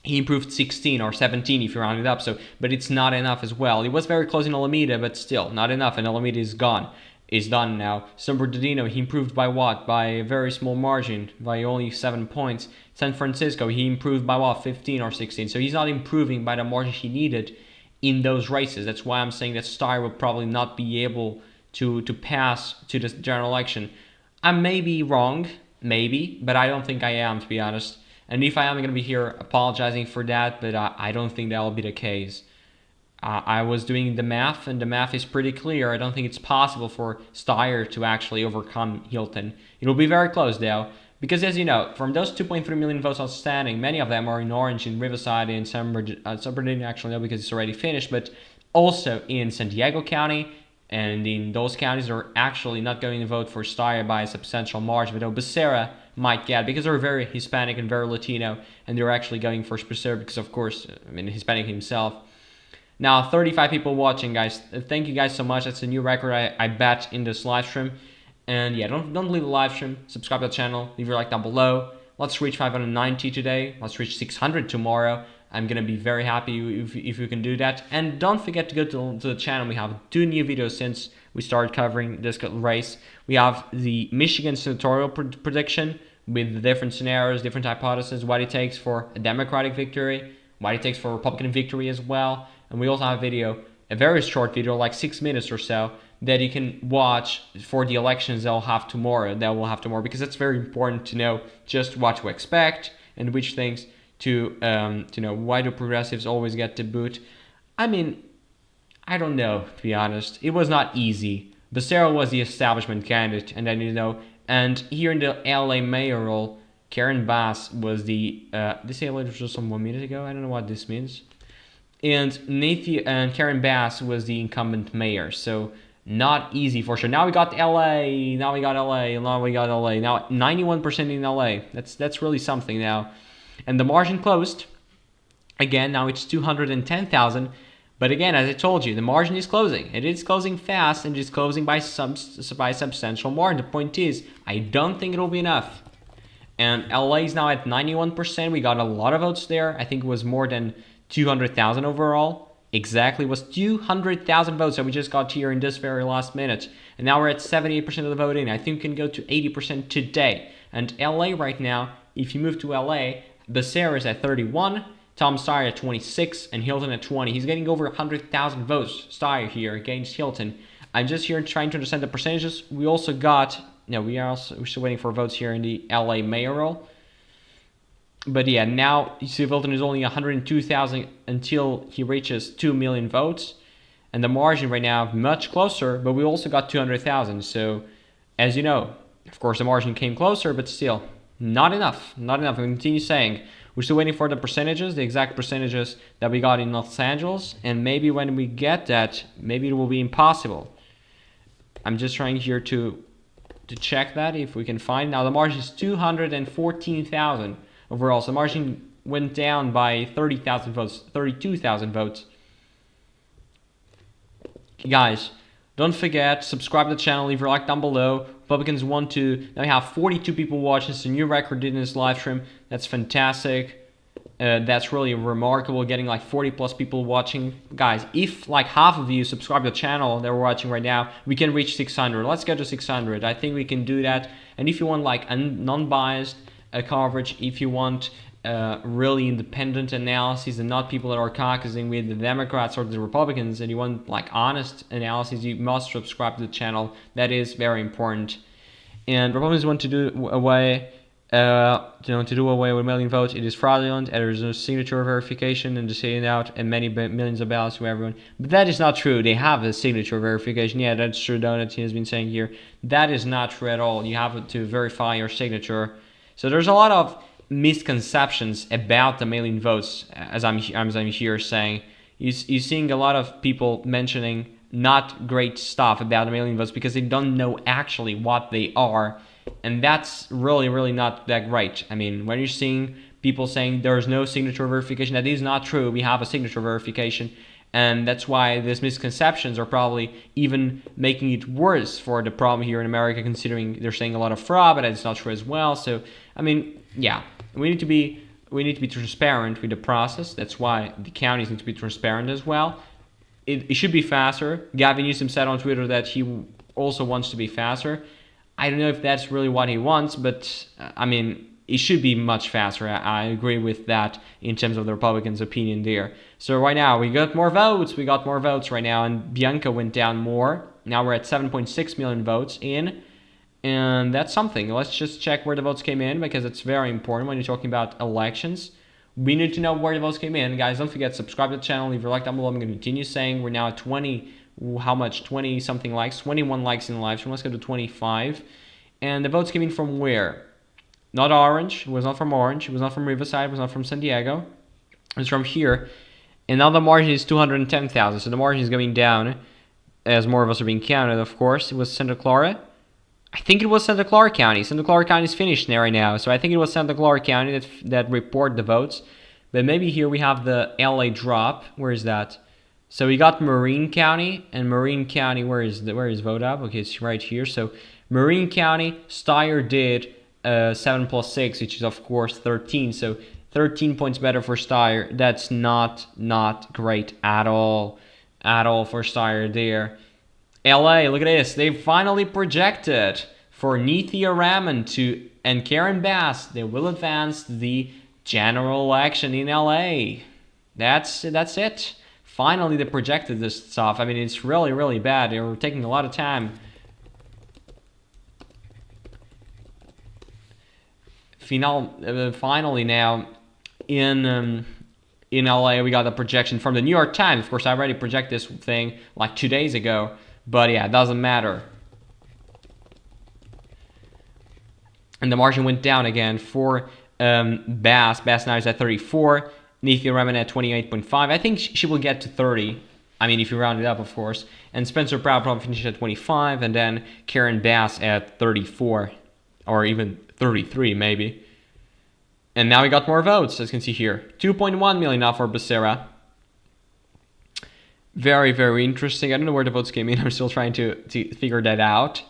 he improved 16 or 17 if you round it up. So, but it's not enough as well. It was very close in Alameda, but still not enough, and Alameda is gone. is done now. San Bernardino, he improved by what? By a very small margin, by only 7 points. San Francisco, he improved by what? 15 or 16. So he's not improving by the margin he needed in those races. That's why I'm saying that Steyer will probably not be able to pass to the general election. I may be wrong, maybe, but I don't think I am, to be honest. And if I am, I'm going to be here apologizing for that, but I don't think that will be the case. I was doing the math, and the math is pretty clear. I don't think it's possible for Steyer to actually overcome Hilton. It will be very close, though, because as you know, from those 2.3 million votes outstanding, many of them are in Orange, in Riverside, in San Bernardino, actually no, because it's already finished, but also in San Diego County, and in those counties are actually not going to vote for Steyer by a substantial margin, but Becerra might get, because they're very Hispanic and very Latino, and they're actually going for Becerra because, of course, I mean, Hispanic himself. Now, 35 people watching, guys. Thank you guys so much. That's a new record, I bet, in this live stream. And yeah, don't leave the live stream. Subscribe to the channel. Leave your like down below. Let's reach 590 today. Let's reach 600 tomorrow. I'm going to be very happy if you can do that. And don't forget to go to the channel. We have 2 new videos since we started covering this race. We have the Michigan senatorial prediction with the different scenarios, different hypotheses, what it takes for a Democratic victory, what it takes for a Republican victory as well. And we also have a video, a very short video, like 6 minutes or so, that you can watch for the elections that we'll have tomorrow, because it's very important to know just what to expect and which things to know. Why do progressives always get the boot? I mean, I don't know, to be honest. It was not easy. Becerra was the establishment candidate, and then, and here in the LA mayoral, Karen Bass was the, this was just some 1 minute ago, I don't know what this means. And Karen Bass was the incumbent mayor, so not easy for sure. Now we got LA, now we got 91% in LA. That's really something now. And the margin closed. Again, now it's 210,000. But again, as I told you, the margin is closing. It is closing fast, and it's closing by substantial margin. The point is, I don't think it will be enough. And LA is now at 91%. We got a lot of votes there. I think it was more than 200,000 overall. Exactly, was 200,000 votes that we just got here in this very last minute. And now we're at 78% of the voting. I think we can go to 80% today. And LA right now, if you move to LA, Becerra is at 31, Tom Steyer at 26, and Hilton at 20. He's getting over 100,000 votes, Steyer here against Hilton. I'm just here trying to understand the percentages. We also got, we're still waiting for votes here in the LA mayoral. But yeah, now you see Hilton is only 102,000 until he reaches 2 million votes. And the margin right now much closer, but we also got 200,000. So as you know, of course the margin came closer, but still not enough. Not enough. I continue saying we're still waiting for the percentages, the exact percentages that we got in Los Angeles. And maybe when we get that, maybe it will be impossible. I'm just trying here to check that if we can find. Now the margin is 214,000. Overall, so the margin went down by 30,000 votes, 32,000 votes. Guys, don't forget, subscribe to the channel, leave your like down below. Republicans want to, now we have 42 people watching. It's a new record in this live stream. That's fantastic. That's really remarkable, getting like 40 plus people watching. Guys, if like half of you subscribe to the channel that we're watching right now, we can reach 600. Let's get to 600. I think we can do that. And if you want like non-biased coverage, if you want really independent analysis and not people that are caucusing with the Democrats or the Republicans, and you want like honest analysis, you must subscribe to the channel. That is very important. And Republicans want to do away with mailing votes. It is fraudulent, and there is no signature verification, and just saying out and many millions of ballots to everyone. But that is not true. They have a signature verification. Yeah, that's true. Donut has been saying here. That is not true at all. You have to verify your signature. So there's a lot of misconceptions about the mail-in votes, as I'm here saying. You're seeing a lot of people mentioning not great stuff about the mail-in votes because they don't know actually what they are, and that's really not that great. I mean, when you're seeing people saying there's no signature verification, that is not true. We have a signature verification, and that's why these misconceptions are probably even making it worse for the problem here in America, considering they're saying a lot of fraud, but it's not true as well. So, I mean, yeah, we need to be transparent with the process. That's why the counties need to be transparent as well. It should be faster. Gavin Newsom said on Twitter that he also wants to be faster. I don't know if that's really what he wants, but I mean, it should be much faster. I agree with that in terms of the Republicans' opinion there. So right now we got more votes. We got more votes right now, and Bianca went down more. Now we're at 7.6 million votes in, and that's something. Let's just check where the votes came in, because it's very important when you're talking about elections. We need to know where the votes came in. Guys, don't forget, subscribe to the channel, leave your like down below. I'm going to continue saying we're now at 20, how much? 20 something likes, 21 likes in the live stream. Let's go to 25. And the votes came in from where? Not Orange. It was not from Orange. It was not from Riverside. It was not from San Diego. It was from here. And now the margin is 210,000. So the margin is going down as more of us are being counted, of course. It was Santa Clara. I think it was Santa Clara County. Santa Clara County is finished there right now. So I think it was Santa Clara County that report the votes. But maybe here we have the LA drop. Where is that? So we got Marin County. And Marin County, where is vote up? Okay, it's right here. So Marin County, Steyer did 7 plus 6, which is of course 13. So 13 points better for Steyer. That's not great at all. At all for Steyer there. LA, look at this. They finally projected for Nithya Raman and Karen Bass. They will advance the general election in LA. That's it. Finally, they projected this stuff. I mean, it's really, really bad. They were taking a lot of time. Finally now, in LA, we got the projection from the New York Times. Of course, I already projected this thing like 2 days ago. But yeah, it doesn't matter. And the margin went down again for Bass. Bass now is at 34. Nithya Raman at 28.5. I think she will get to 30. I mean, if you round it up, of course. And Spencer Proud probably finished at 25. And then Karen Bass at 34. Or even 33, maybe. And now we got more votes, as you can see here. 2.1 million now for Becerra. Very, very interesting. I don't know where the votes came in. I'm still trying to figure that out.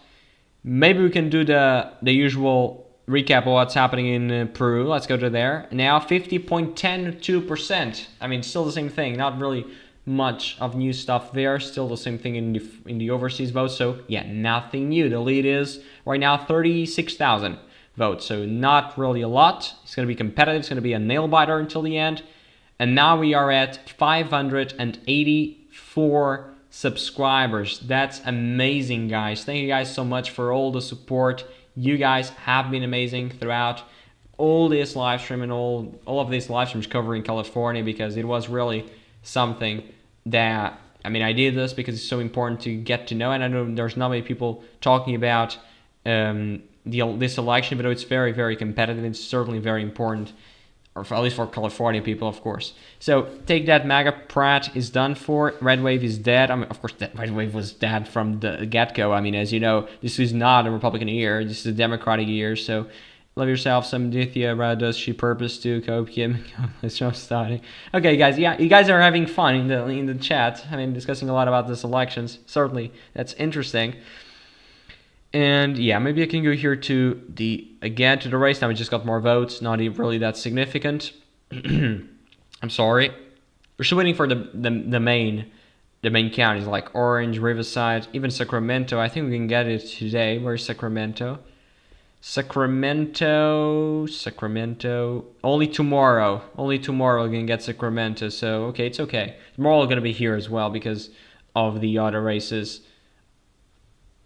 Maybe we can do the usual recap of what's happening in Peru. Let's go to there. Now 50.102%. I mean, still the same thing. Not really much of new stuff there. Still the same thing in the overseas votes. So yeah, nothing new. The lead is right now 36,000 votes. So not really a lot. It's going to be competitive. It's going to be a nail biter until the end. And now we are at 584 subscribers. That's amazing, guys. Thank you guys so much for all the support. You guys have been amazing throughout all this live stream and all of these live streams covering California, because it was really something that, I mean, I did this because it's so important to get to know, and I know there's not many people talking about this election, but it's very, very competitive. It's certainly very important, or at least for California people, of course. So take that, MAGA Pratt is done for. Red Wave is dead. I mean, of course, that Red Wave was dead from the get-go. I mean, as you know, this is not a Republican year. This is a Democratic year. So love yourself some Nithya. Does she purpose to cope? Let's start starting. Okay, guys. Yeah, you guys are having fun in the chat. I mean, discussing a lot about this elections. Certainly, that's interesting. And yeah, maybe I can go here to the race. Now we just got more votes. Not really that significant. I'm sorry. We're still waiting for the main counties like Orange, Riverside, even Sacramento. I think we can get it today. Where's Sacramento? Sacramento. Only tomorrow. Only tomorrow we can get Sacramento. So okay, it's okay. Tomorrow we're gonna be here as well because of the other races.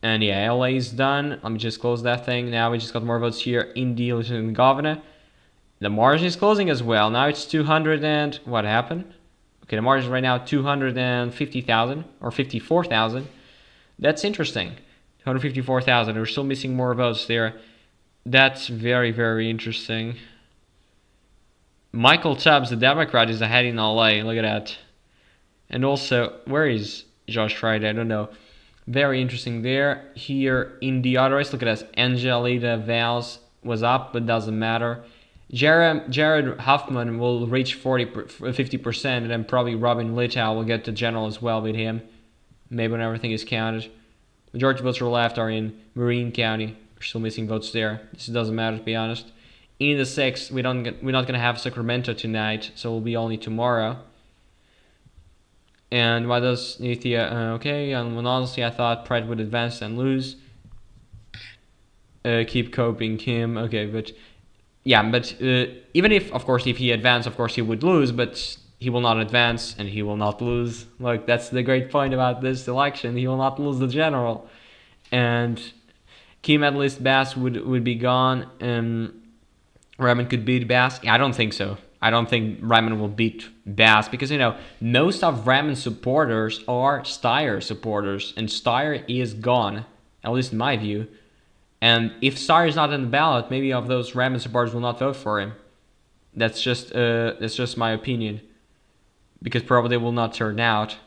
And yeah, LA is done. Let me just close that thing. Now we just got more votes here in the Lieutenant Governor. The margin is closing as well. Now it's 200 and... What happened? Okay, the margin is right now 250,000 or 54,000. That's interesting. 254,000. We're still missing more votes there. That's very, very interesting. Michael Tubbs, the Democrat, is ahead in LA. Look at that. And also, where is Josh Friday? I don't know. Very interesting there. Here in the other race, look at this. Angelita Valls was up, but doesn't matter. Jared Huffman will reach 50%, and then probably Robin Litow will get to general as well with him. Maybe when everything is counted. Majority votes for left are in Marin County. We're still missing votes there. This doesn't matter, to be honest. In the 6th, we're not gonna have Sacramento tonight, so it will be only tomorrow. And why does Nithya? Okay, and when honestly I thought Pride would advance and lose. Keep coping, Kim. Okay, but yeah, but even if, of course, if he advanced, of course he would lose, but he will not advance and he will not lose. Like, that's the great point about this election. He will not lose the general. And key medalist Bass would be gone. Raman could beat Bass. Yeah, I don't think so. I don't think Raman will beat Bass because, you know, most of Raman's supporters are Steyer supporters, and Steyer is gone, at least in my view. And if Steyer is not in the ballot, maybe of those Raman supporters will not vote for him. That's just my opinion, because probably they will not turn out.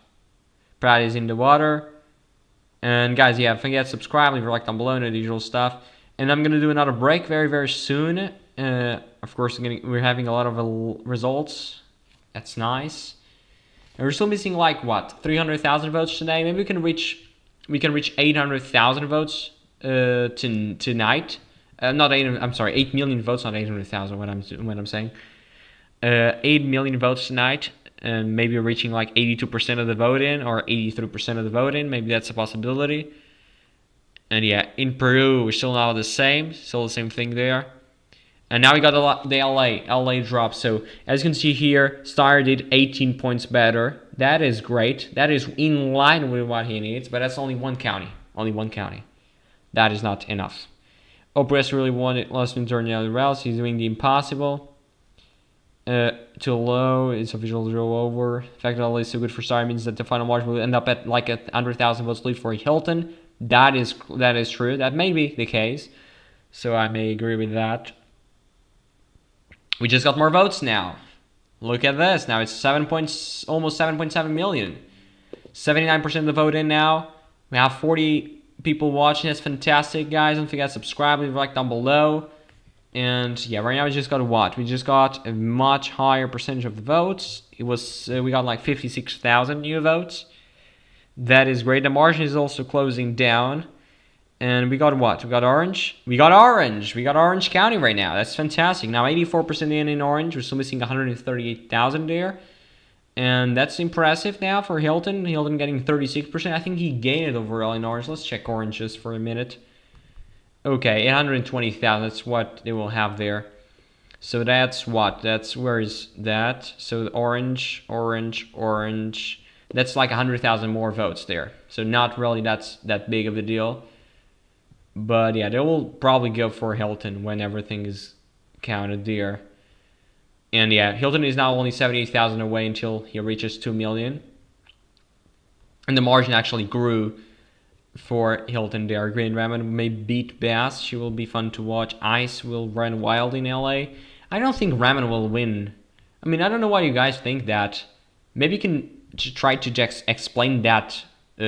Pride is in the water. And guys, yeah, forget to subscribe, leave a like down below, and the usual stuff. And I'm gonna do another break very, very soon. Of course, we're having a lot of results. That's nice. And we're still missing like what, 300,000 votes today. Maybe we can reach 800,000 votes tonight. Not 8. I'm sorry, 8 million votes, not 800,000. What I'm saying. 8 million votes tonight. And maybe reaching like 82% of the vote in, or 83% of the vote in. Maybe that's a possibility. And yeah, in Peru, we're still now the same thing there. And now we got the LA drop. So as you can see here, Steyer did 18 points better. That is great. That is in line with what he needs, but that's only one county. Only one county. That is not enough. Opress really wanted last turn the routes. He's doing the impossible. Too low. It's official draw over. The fact that LA is so good for Steyer means that the final margin will end up at like 100,000 votes lead for Hilton. That is true. That may be the case. So I may agree with that. We just got more votes now. Look at this. Now it's almost 7.7 million. 79% of the vote in now. We have 40 people watching. That's fantastic, guys. Don't forget to subscribe, leave a like down below. And yeah, right now we just got what? We just got a much higher percentage of the votes. It was we got like 56,000 new votes. That is great. The margin is also closing down. And we got what? We got Orange. We got Orange County right now. That's fantastic. Now 84% in Orange. We're still missing 138,000 there. And that's impressive now for Hilton. Hilton getting 36%. I think he gained it overall in Orange. Let's check Orange just for a minute. Okay, 820,000. That's what they will have there. So that's what? Where is that? So Orange. That's like 100,000 more votes there. So not really that big of a deal. But yeah, they will probably go for Hilton when everything is counted there. And yeah, Hilton is now only 78,000 away until he reaches 2 million. And the margin actually grew for Hilton there. Green Ramen may beat Bass. She will be fun to watch. Ice will run wild in LA. I don't think Ramen will win. I mean, I don't know why you guys think that. Maybe you can try to just explain that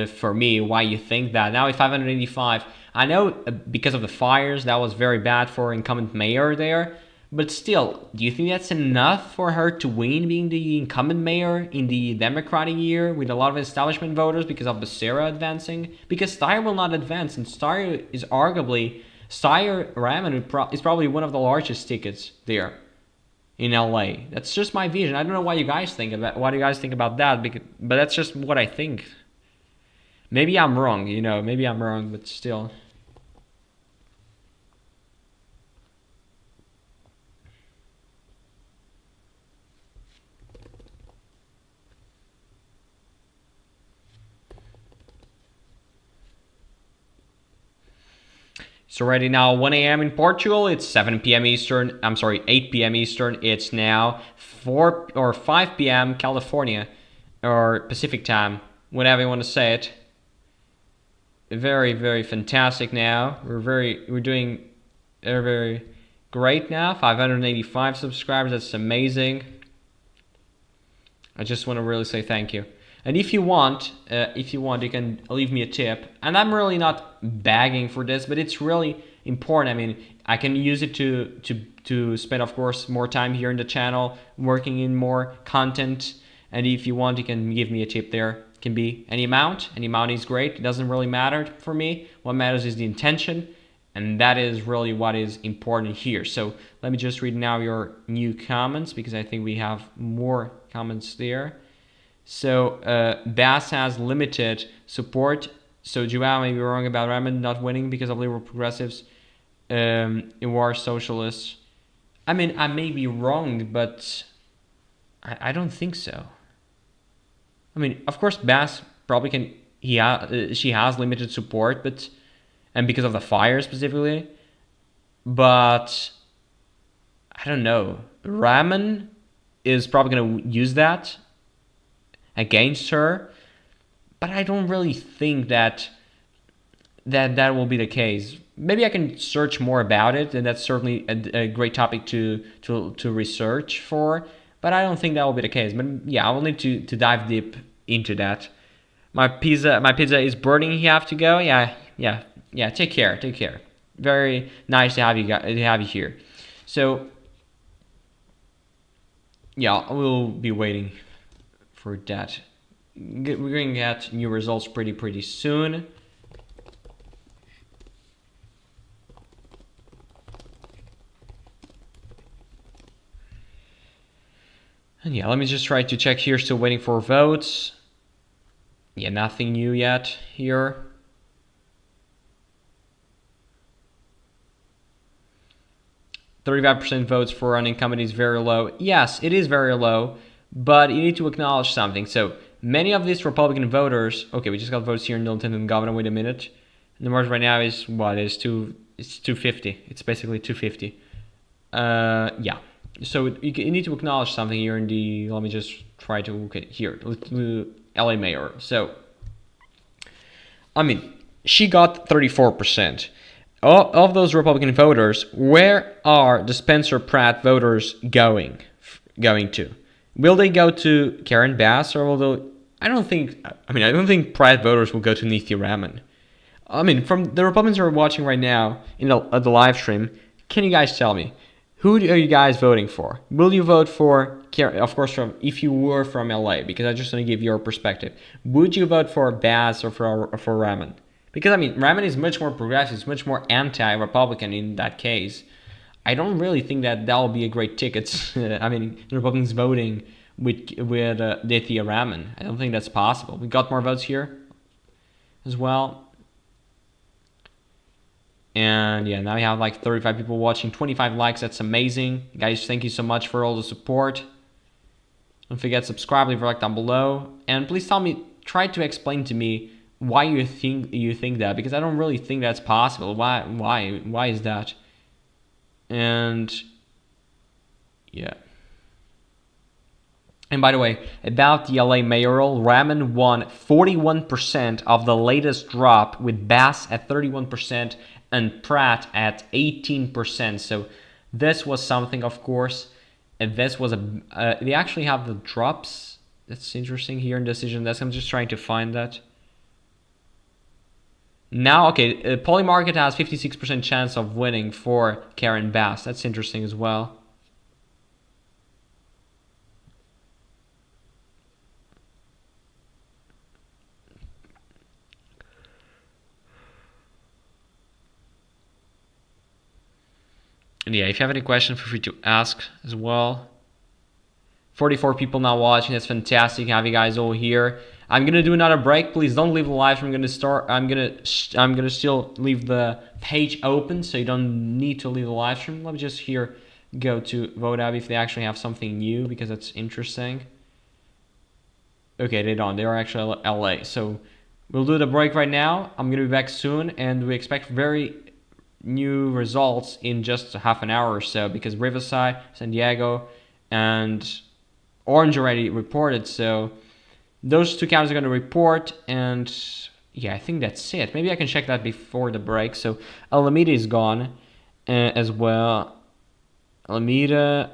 for me, why you think that. Now at 585, I know because of the fires, that was very bad for incumbent mayor there. But still, do you think that's enough for her to win being the incumbent mayor in the Democratic year with a lot of establishment voters because of Becerra advancing? Because Steyer will not advance, and Steyer is arguably, Raman is probably one of the largest tickets there in LA. That's just my vision. I don't know what you guys think about that, but that's just what I think. Maybe I'm wrong, but still. It's already now 1 a.m. in Portugal. It's 7 p.m. Eastern. I'm sorry, 8 p.m. Eastern. It's now 4 or 5 p.m. California or Pacific time, whatever you want to say it. Very, very fantastic now. We're doing very great now. 585 subscribers. That's amazing. I just want to really say thank you. And if you want, you can leave me a tip. And I'm really not begging for this, but it's really important. I mean, I can use it to spend, of course, more time here in the channel, working in more content. And if you want, you can give me a tip there. It can be any amount. Any amount is great. It doesn't really matter for me. What matters is the intention. And that is really what is important here. So let me just read now your new comments, because I think we have more comments there. So Bass has limited support. So João may be wrong about Raman not winning because of liberal progressives. Iwar socialists. I mean, I may be wrong, but I don't think so. I mean, of course, Bass probably can. She has limited support, but and because of the fire specifically. But I don't know. Raman is probably going to use that against her, but I don't really think that will be the case. Maybe I can search more about it, and that's certainly a great topic to research for. But I don't think that will be the case. But yeah, I will need to dive deep into that. My pizza is burning. You have to go. Yeah. Take care. Very nice to have you here. So yeah, we'll be waiting for that. We're going to get new results pretty soon. And yeah, let me just try to check here. Still waiting for votes. Yeah, nothing new yet here. %35% votes for an incumbent is very low. Yes, it is very low, but you need to acknowledge something. So many of these Republican voters. Okay, we just got votes here in the Lieutenant Governor. Wait a minute. The margin right now is what? It's 250. It's basically 250. Yeah. So you need to acknowledge something here in the. Let me just try to. Okay, here, LA mayor. So, I mean, she got 34%. Of those Republican voters, where are the Spencer Pratt voters going to? Will they go to Karen Bass, or will they? I don't think Pratt voters will go to Neethi Raman. I mean, from the Republicans who are watching right now at the live stream, can you guys tell me, who are you guys voting for? Will you vote for Karen? Of course, if you were from LA, because I just want to give your perspective. Would you vote for Bass or for Raman? Because, I mean, Raman is much more progressive, it's much more anti-Republican in that case. I don't really think that will be a great ticket. I mean, the Republicans voting with Neethi Raman. I don't think that's possible. We got more votes here as well. And yeah, now we have like 35 people watching, 25 likes. That's amazing. Guys, thank you so much for all the support. Don't forget to subscribe, leave a like down below. And please try to explain to me why you think that, because I don't really think that's possible. Why is that? And yeah. And by the way, about the LA mayoral, Raman won 41% of the latest drop, with Bass at 31% and Pratt at 18%. So this was something, of course. And this was they actually have the drops. That's interesting here in Decision Desk. I'm just trying to find that. Now, okay, Polymarket has 56% chance of winning for Karen Bass. That's interesting as well. And yeah, if you have any questions, feel free to ask as well. 44 people now watching. That's fantastic. Have you guys all here? I'm gonna do another break. Please don't leave the live stream. I'm gonna still leave the page open, so you don't need to leave the live stream. Let me just here go to VoteApp if they actually have something new, because that's interesting. Okay, they don't. They are actually LA. So we'll do the break right now. I'm gonna be back soon, and we expect very new results in just half an hour or so, because Riverside, San Diego, and Orange already reported. So those two counties are going to report, and yeah, I think that's it. Maybe I can check that before the break. So Alameda is gone as well. Alameda.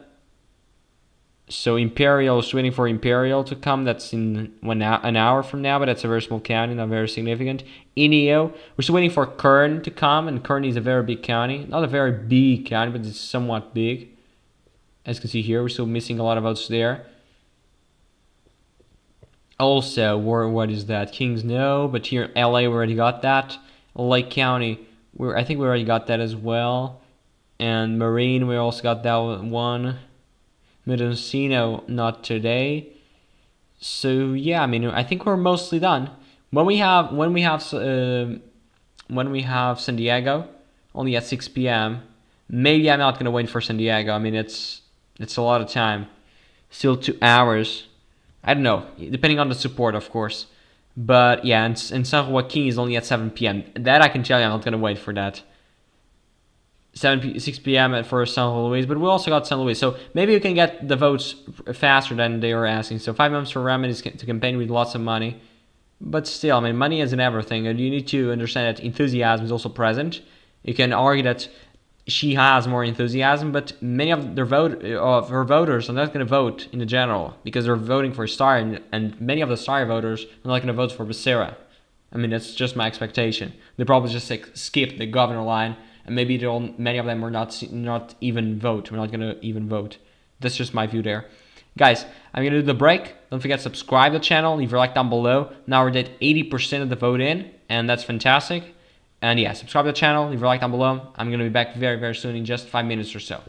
So Imperial is waiting for Imperial to come. That's in an hour from now, but that's a very small county, not very significant. Ineo, we're still waiting for Kern to come, and Kern is a very big county. Not a very big county, but it's somewhat big. As you can see here, we're still missing a lot of votes there. Also, what is that? Kings, no, but here LA, we already got that. Lake County, I think we already got that as well. And Marine, we also got that one. Mendocino, not today. So yeah, I mean, I think we're mostly done. When we have San Diego, only at 6 p.m. Maybe I'm not gonna wait for San Diego. I mean, it's a lot of time. Still 2 hours. I don't know, depending on the support, of course. But yeah, and San Joaquin is only at 7 p.m. That I can tell you, I'm not gonna wait for that. 6 p.m. for San Luis, but we also got San Luis. So maybe you can get the votes faster than they were asking. So 5 months for remedies to campaign with lots of money. But still, I mean, money isn't everything, and you need to understand that enthusiasm is also present. You can argue that she has more enthusiasm, but many of her voters are not going to vote in the general because they're voting for Star, and many of the Star voters are not going to vote for Becerra. I mean, that's just my expectation. They probably just skip the governor line, and maybe many of them are not even vote. We're not going to even vote. That's just my view there. Guys, I'm going to do the break. Don't forget to subscribe to the channel. Leave your like down below. Now we're at 80% of the vote in, and that's fantastic. And yeah, subscribe to the channel. Leave your like down below. I'm going to be back very, very soon in just 5 minutes or so.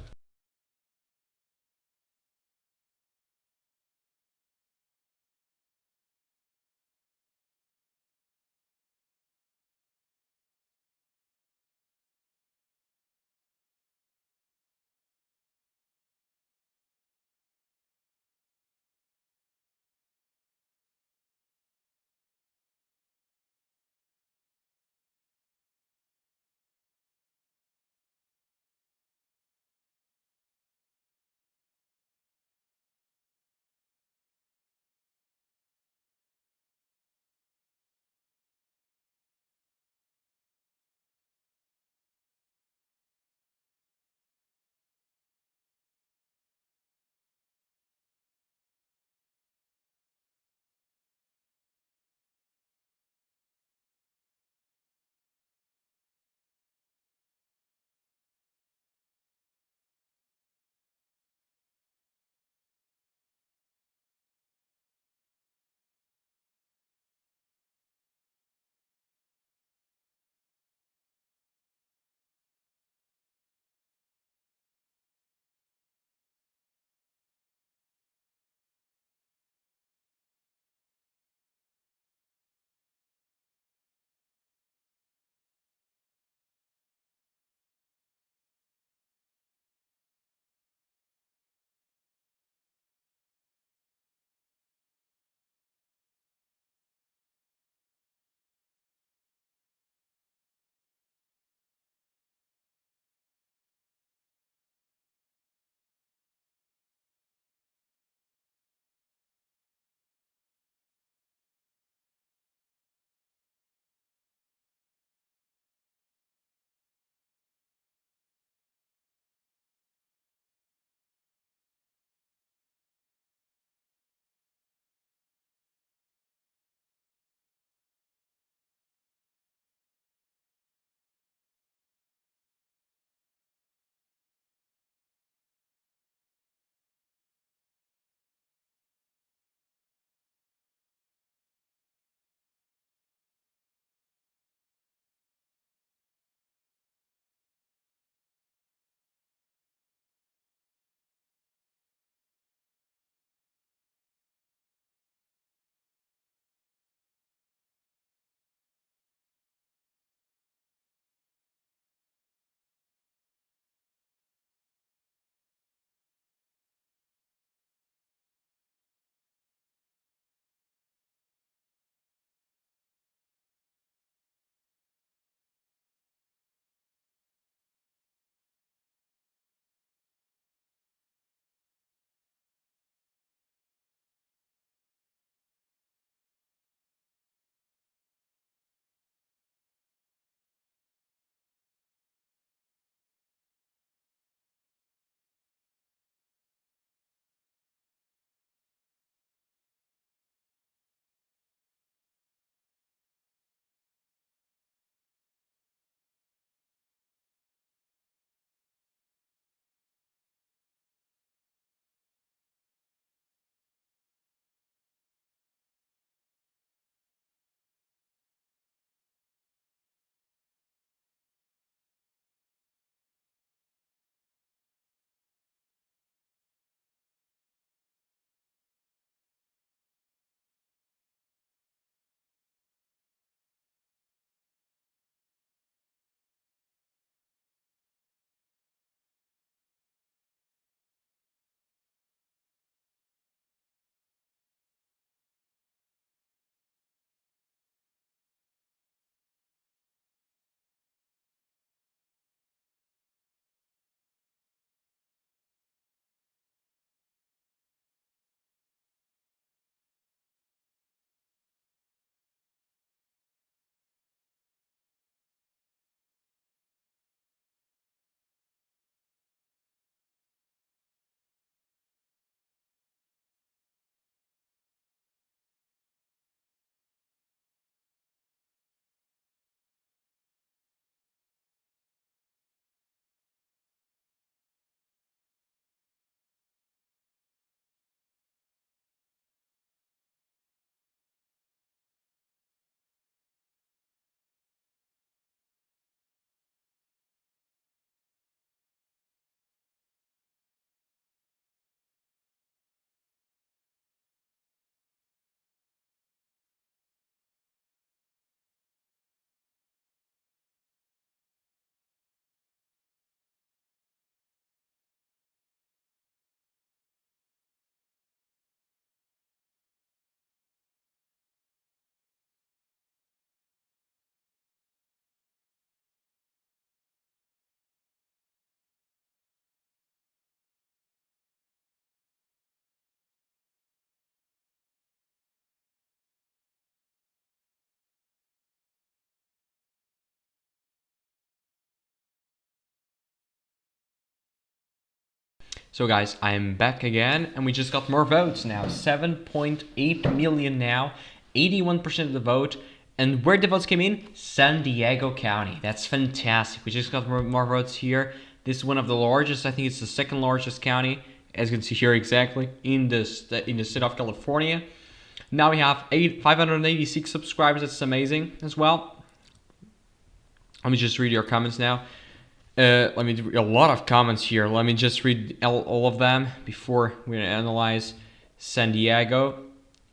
So guys, I am back again, and we just got more votes now. 7.8 million now, 81% of the vote. And where the votes came in? San Diego County. That's fantastic. We just got more votes here. This is one of the largest. I think it's the second largest county, as you can see here exactly, in the state of California. Now we have 586 subscribers. That's amazing as well. Let me just read your comments now. Let me do a lot of comments here. Let me just read all of them before we analyze San Diego.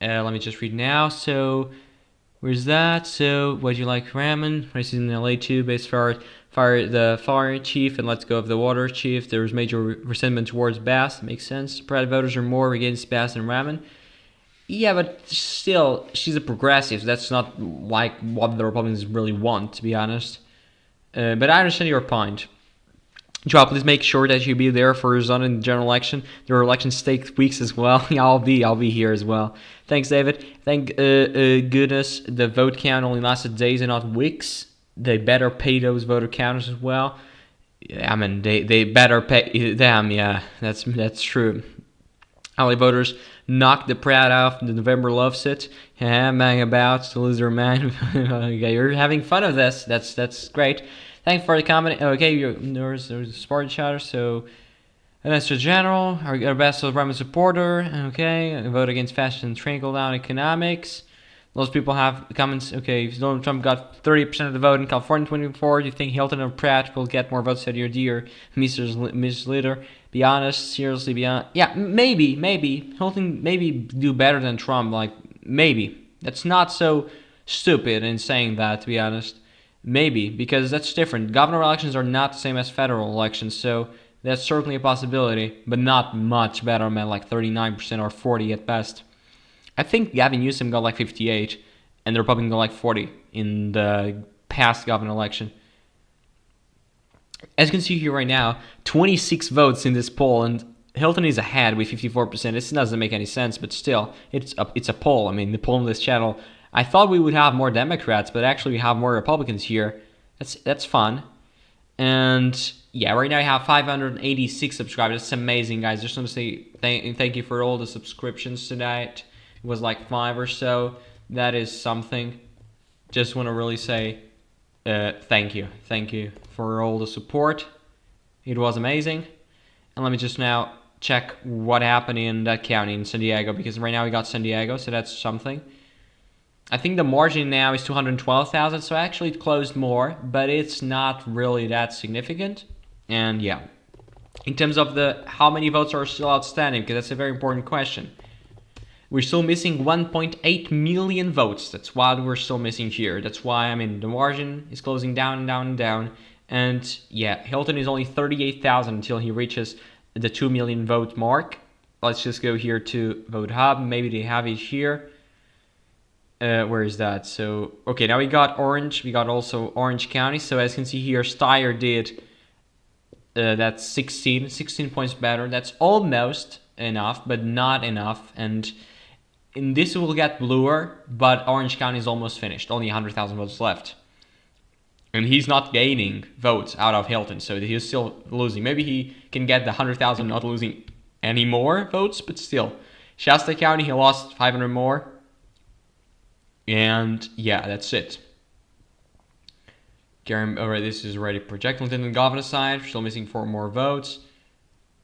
Let me just read now. So, where's that? So, what do you like ramen? Races in LA too. Base fire the fire chief and let's go of the water chief. There was major resentment towards Bass. Makes sense. Pride voters are more against Bass and ramen. Yeah, but still, she's a progressive. That's not like what the Republicans really want, to be honest. But I understand your point. Joao, please make sure that you be there for your son in the general election. There are elections take weeks as well. Yeah, I'll be here as well. Thanks, David. Thank goodness the vote count only lasted days and not weeks. They better pay those voter counters as well. Yeah, I mean, they better pay them. Yeah, that's true. LA voters knocked the Pratt off. The November loves it. Yeah, bang about to lose their mind. Okay, you're having fun of this. That's great. Thanks for the comment. Okay, there's a Spartan chatter. So, Mr. General, our best Roman supporter. Okay, vote against fashion and trickle down economics. Most people have comments. Okay, if Donald Trump got 30% of the vote in California in 2024, do you think Hilton or Pratt will get more votes than your dear Mrs. Leader? Be honest, seriously, be honest. Yeah, maybe Hilton maybe do better than Trump. Like maybe that's not so stupid in saying that. To be honest. Maybe, because that's different. Governor elections are not the same as federal elections, so that's certainly a possibility, but not much better, man, like 39% or 40 at best. I think Gavin Newsom got like 58, and the Republican got like 40 in the past governor election. As you can see here right now, 26 votes in this poll, and Hilton is ahead with 54%. This doesn't make any sense, but still, it's a poll. I mean, the poll on this channel, I thought we would have more Democrats, but actually we have more Republicans here. That's fun. And yeah, right now I have 586 subscribers. That's amazing, guys. Just want to say thank you for all the subscriptions tonight. It was like 5 or so. That is something. Just want to really say thank you. Thank you for all the support. It was amazing. And let me just now check what happened in that county in San Diego, because right now we got San Diego, so that's something. I think the margin now is 212,000, so actually it closed more, but it's not really that significant. And yeah, in terms of how many votes are still outstanding, because that's a very important question. We're still missing 1.8 million votes. That's what we're still missing here. That's why, I mean, the margin is closing down and down and down. And yeah, Hilton is only 38,000 until he reaches the 2 million vote mark. Let's just go here to Vote Hub. Maybe they have it here. Where is that? So, okay, now we got Orange. We got also Orange County. So as you can see here, Steyer did, that's 16 points better. That's almost enough, but not enough. And in this it will get bluer, but Orange County is almost finished. Only 100,000 votes left. And he's not gaining votes out of Hilton, so he's still losing. Maybe he can get the 100,000 not losing any more votes, but still. Shasta County, he lost 500 more. And yeah, that's it. Alright, this is already projected on the governor side. We're still missing 4 more votes.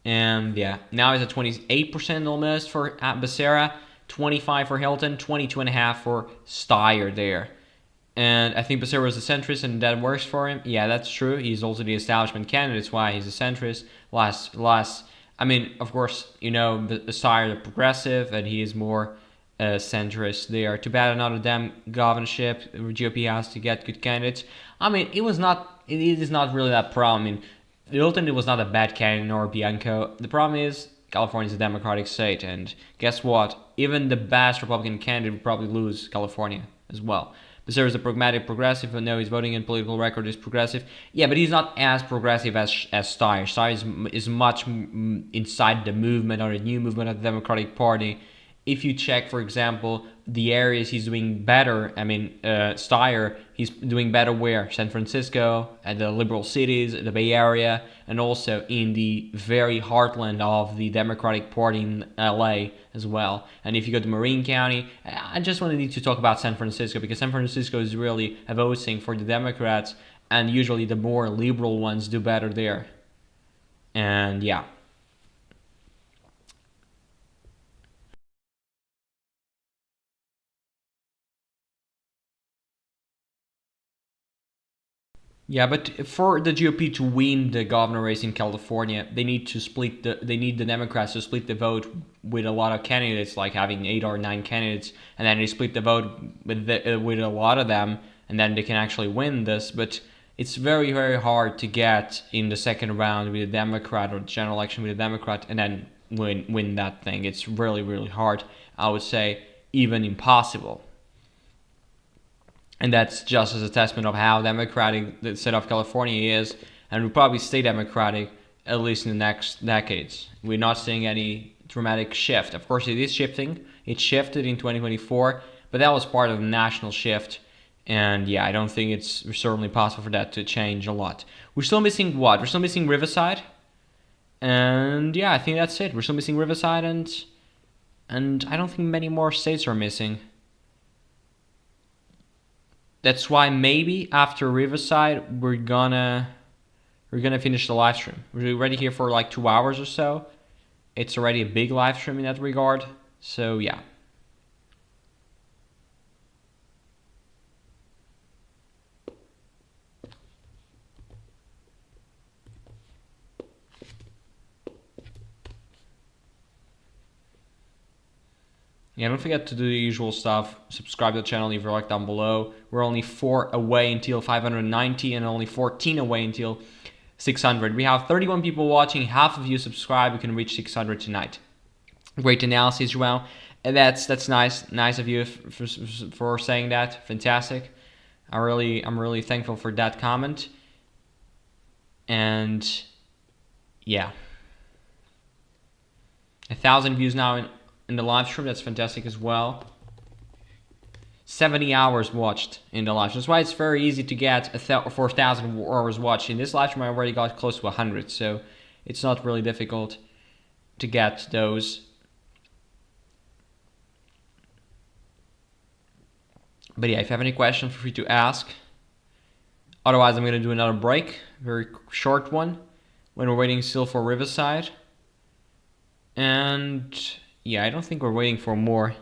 And yeah, now it's at 28% almost for Becerra, 25 for Hilton, 22.5 for Steyer there. And I think Becerra was a centrist, and that works for him. Yeah, that's true. He's also the establishment candidate. That's why he's a centrist. I mean, of course, you know, Steyer the progressive, and he is more centrist there. Too bad another damn governorship. GOP has to get good candidates. I mean, it is not really that problem. I mean, Hilton, it was not a bad candidate, nor Bianco. The problem is California is a Democratic state, and guess what? Even the best Republican candidate would probably lose California as well. Becerra is a pragmatic progressive, and no, his voting and political record is progressive. Yeah, but he's not as progressive as Steyer. Steyer is much inside the movement, or the new movement of the Democratic Party, if you check, for example, the areas he's doing better, I mean, Steyer, he's doing better where? San Francisco, at the liberal cities, the Bay Area, and also in the very heartland of the Democratic Party in LA as well. And if you go to Marin County, I just wanted to talk about San Francisco, because San Francisco is really a voting for the Democrats, and usually the more liberal ones do better there. And yeah. Yeah, but for the GOP to win the governor race in California, they need the Democrats to split the vote with a lot of candidates, like having 8 or 9 candidates, and then they split the vote with a lot of them, and then they can actually win this. But it's very, very hard to get in the second round with a Democrat, or the general election with a Democrat, and then win that thing. It's really, really hard. I would say even impossible. And that's just as a testament of how democratic the state of California is, and will probably stay democratic at least in the next decades. We're not seeing any dramatic shift. Of course, it is shifting. It shifted in 2024, but that was part of the national shift. And yeah, I don't think it's certainly possible for that to change a lot. We're still missing what? We're still missing Riverside. And yeah, I think that's it. We're still missing Riverside, and I don't think many more states are missing. That's why maybe after Riverside we're gonna finish the live stream. We're already here for like 2 hours or so. It's already a big live stream in that regard. So yeah. Yeah, don't forget to do the usual stuff. Subscribe to the channel, leave a like down below. We're only 4 away until 590 and only 14 away until 600. We have 31 people watching. Half of you subscribe. We can reach 600 tonight. Great analysis, João. And that's nice. Nice of you for saying that. Fantastic. I'm really thankful for that comment. And yeah, 1,000 views now in the live stream. That's fantastic as well. 70 hours watched in the live stream. That's why it's very easy to get 4,000 hours watched. In this live stream I already got close to 100, so it's not really difficult to get those. But yeah, if you have any questions, feel free to ask. Otherwise, I'm going to do another break, very short one, when we're waiting still for Riverside. And yeah, I don't think we're waiting for more,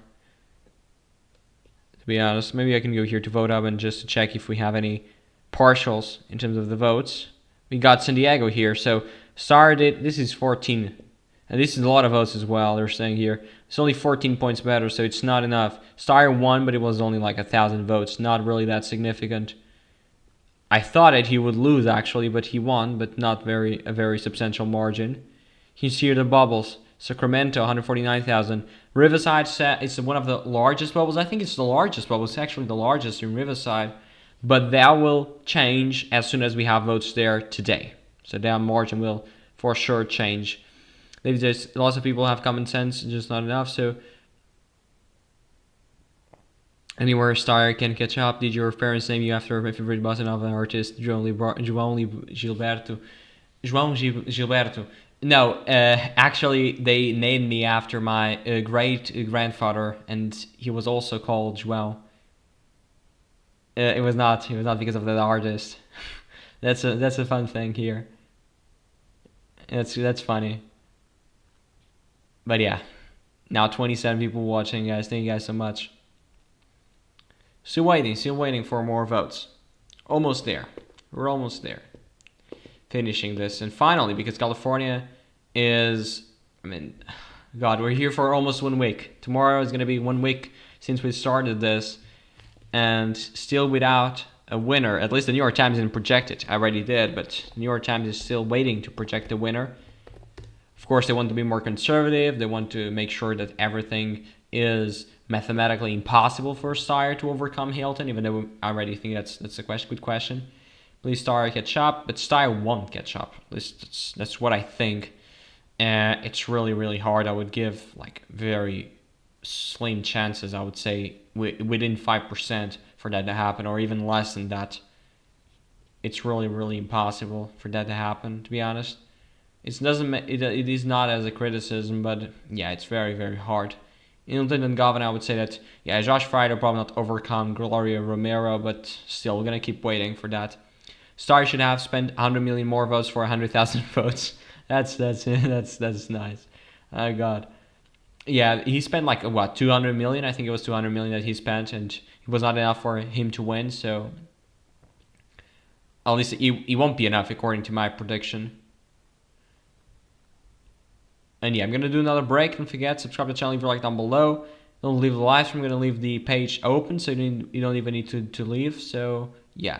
to be honest. Maybe I can go here to vote up and just to check if we have any partials in terms of the votes. We got San Diego here, so started. This is 14, and this is a lot of votes as well. They're saying here it's only 14 points better, so it's not enough. Star won, but it was only like 1,000 votes, not really that significant. I thought that he would lose actually, but he won, but not a very substantial margin. You see here the bubbles. Sacramento, 149,000. Riverside is one of the largest bubbles. I think it's the largest bubble. It's actually the largest in Riverside. But that will change as soon as we have votes there today. So that margin will for sure change. Maybe there's lots of people have common sense, just not enough. So anywhere Star can catch up. Did your parents name you after my favorite button of an artist, João Gilberto? No, actually, they named me after my great grandfather, and he was also called João. It was not because of that artist. That's a fun thing here. That's funny. But yeah, now 27 people watching, guys. Thank you guys so much. Still waiting for more votes. Almost there. We're almost there. Finishing this, and finally, because California is, God, we're here for almost 1 week. Tomorrow is going to be 1 week since we started this, and still without a winner. At least the New York Times didn't project it. I already did, but the New York Times is still waiting to project the winner. Of course, they want to be more conservative. They want to make sure that everything is mathematically impossible for Steyer to overcome Hilton, even though I already think that's a good question. Please Steyer catch up, but Steyer won't catch up. At least that's what I think. It's really, really hard. I would give like very slim chances, I would say, within 5% for that to happen, or even less than that. It's really impossible for that to happen, to be honest. It is not as a criticism, but yeah, it's very hard. In Lieutenant Governor, I would say that yeah, Josh Friday probably not overcome Gloria Romero, but still, we're gonna keep waiting for that. Star should have spent 100 million more votes for 100,000 votes. That's nice. Oh God. Yeah, he spent like what 200 million. I think it was 200 million that he spent, and it was not enough for him to win. So at least it won't be enough according to my prediction. And yeah, I'm gonna do another break. Don't forget, subscribe to the channel, leave a like down below. Don't leave the live stream. I'm gonna leave the page open, so you don't even need to leave. So yeah.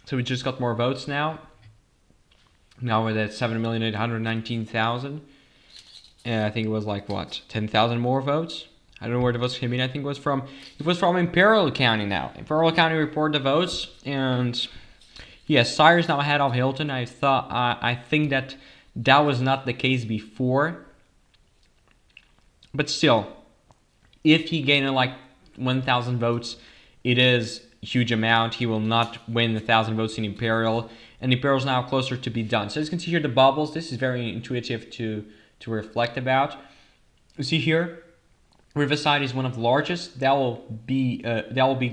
So we just got more votes now. Now we're at 7,819,000. I think it was like what 10,000 more votes. I don't know where the votes came in. I think it was from Imperial County now. Imperial County reported the votes, and yes, Cyrus now ahead of Hilton. I think that was not the case before, but still, if he gained like 1,000 votes, it is a huge amount. He will not win 1,000 votes in Imperial, and Imperial is now closer to be done. So as you can see here, the bubbles. This is very intuitive to reflect about. You see here, Riverside is one of the largest. That will be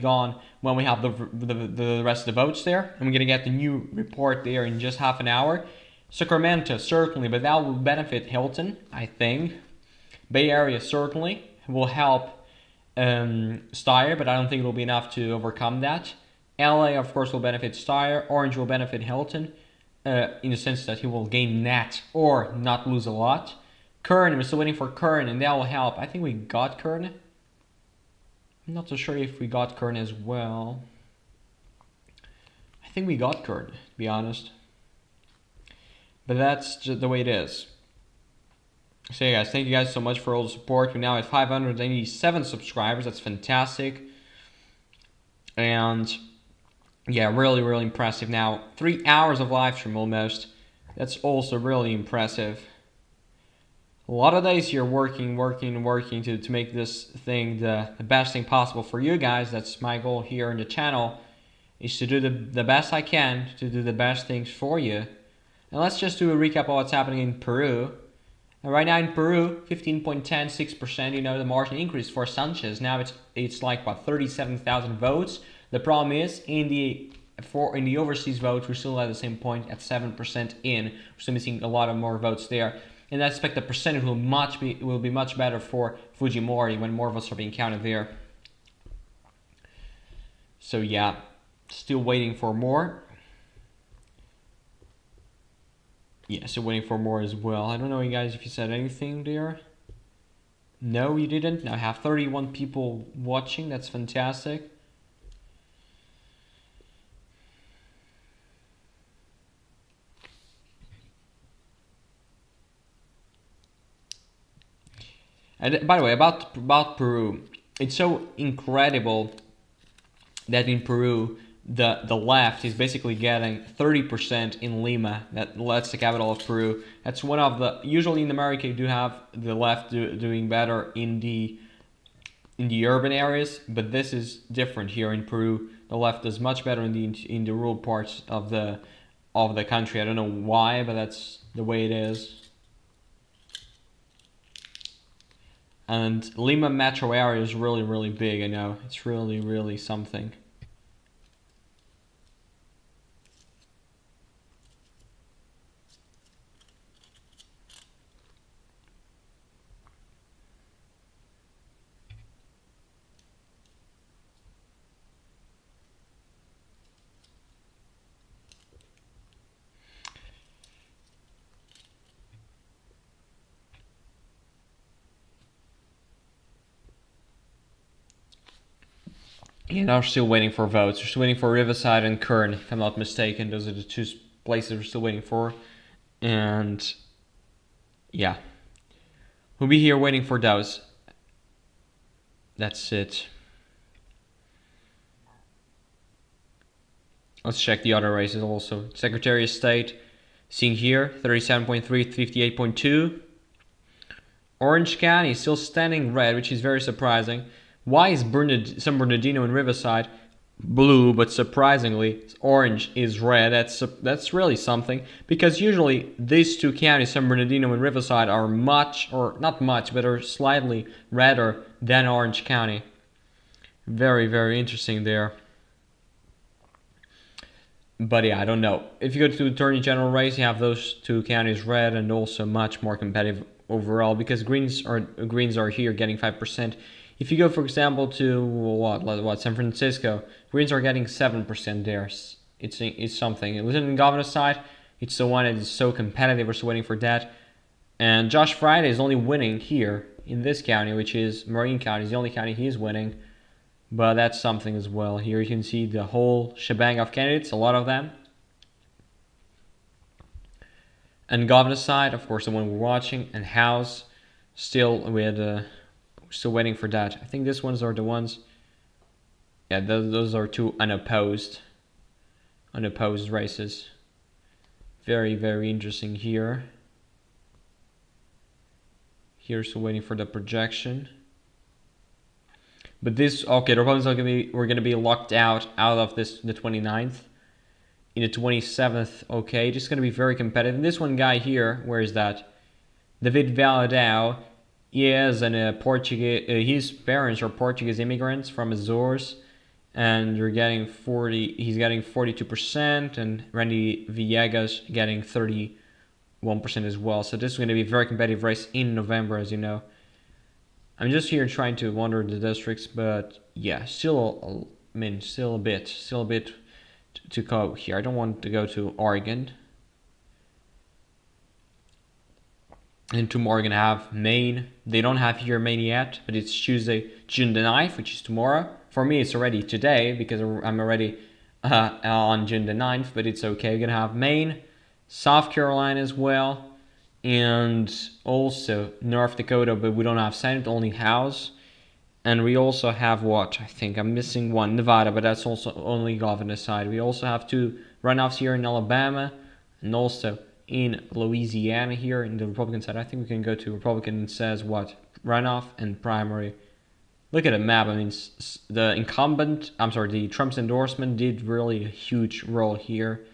gone when we have the rest of the votes there, and we're gonna get the new report there in just half an hour. Sacramento certainly, but that will benefit Hilton, I think. Bay Area certainly will help Steyr, but I don't think it will be enough to overcome that. LA, of course, will benefit Steyr. Orange will benefit Hilton, in the sense that he will gain net or not lose a lot. Kern, we're still waiting for Kern, and that will help. I think we got Kern. I'm not so sure if we got Kern as well. I think we got Kern, to be honest. But that's just the way it is. So yeah, guys, thank you guys so much for all the support. We're now at 587 subscribers. That's fantastic. And yeah, really, really impressive. Now, 3 hours of live stream almost. That's also really impressive. A lot of days here working to make this thing the best thing possible for you guys. That's my goal here in the channel, is to do the best I can, to do the best things for you. And let's just do a recap of what's happening in Peru. And right now in Peru, 15.106%, you know, the margin increase for Sanchez. Now it's like what, 37,000 votes. The problem is in the overseas votes, we're still at the same point at 7% in. We're still missing a lot of more votes there. And I expect the percentage will be much better for Fujimori when more votes are being counted there. So yeah, still waiting for more. Yeah, still waiting for more as well. I don't know, you guys, if you said anything there. No, you didn't. Now I have 31 people watching. That's fantastic. And by the way, about Peru, it's so incredible that in Peru the left is basically getting 30% in Lima. That's the capital of Peru. That's one of the, usually in America you do have the left doing better in the urban areas, but this is different here in Peru. The left does much better in the rural parts of the country. I don't know why, but that's the way it is. And Lima metro area is really, really big, I know. It's really, really something. Yeah, now we're still waiting for votes. We're still waiting for Riverside and Kern, if I'm not mistaken. Those are the two places we're still waiting for. And yeah, we'll be here waiting for those. That's it. Let's check the other races also. Secretary of State, seeing here, 37.3, 58.2. Orange County is still standing red, which is very surprising. Why is San Bernardino and Riverside blue, but surprisingly orange is red? That's really something, because usually these two counties, San Bernardino and Riverside, are much, or not much, but are slightly redder than Orange County. Very, very interesting there. But yeah, I don't know. If you go to the Attorney General race, you have those two counties red and also much more competitive overall, because Greens are here getting 5%. If you go, for example, to what San Francisco, Greens are getting 7% there. It's something. Lieutenant Governor's side, it's the one that is so competitive. We're still waiting for that. And Josh Friday is only winning here in this county, which is Marin County. Is the only county he's winning. But that's something as well. Here you can see the whole shebang of candidates, a lot of them. And Governor's side, of course, the one we're watching, and House, still still waiting for that. I think these ones are the ones. Yeah, those are two unopposed races. Very, very interesting here. Here's still waiting for the projection. But this, okay, the Republicans we're gonna be locked out of this, the 29th. In the 27th, okay, just gonna be very competitive. And this one guy here, where is that? David Valadao Yes, and Portuguese. His parents are Portuguese immigrants from Azores, and you're getting 40. He's getting 42%, and Randy Villegas getting 31% as well. So this is going to be a very competitive race in November, as you know. I'm just here trying to wander the districts, but yeah, still, still a bit to go here. I don't want to go to Oregon. And tomorrow we're gonna have Maine. They don't have here Maine yet, but it's Tuesday, June the 9th, which is tomorrow. For me, it's already today because I'm already on June the 9th, but it's okay. We're gonna have Maine, South Carolina as well, and also North Dakota, but we don't have Senate, only House. And we also have what? I think I'm missing one, Nevada, but that's also only governor side. We also have 2 runoffs here in Alabama, and also in Louisiana here in the Republican side. I think we can go to Republican says what? Runoff and primary. Look at the map. I mean, the Trump's endorsement did really a huge role here.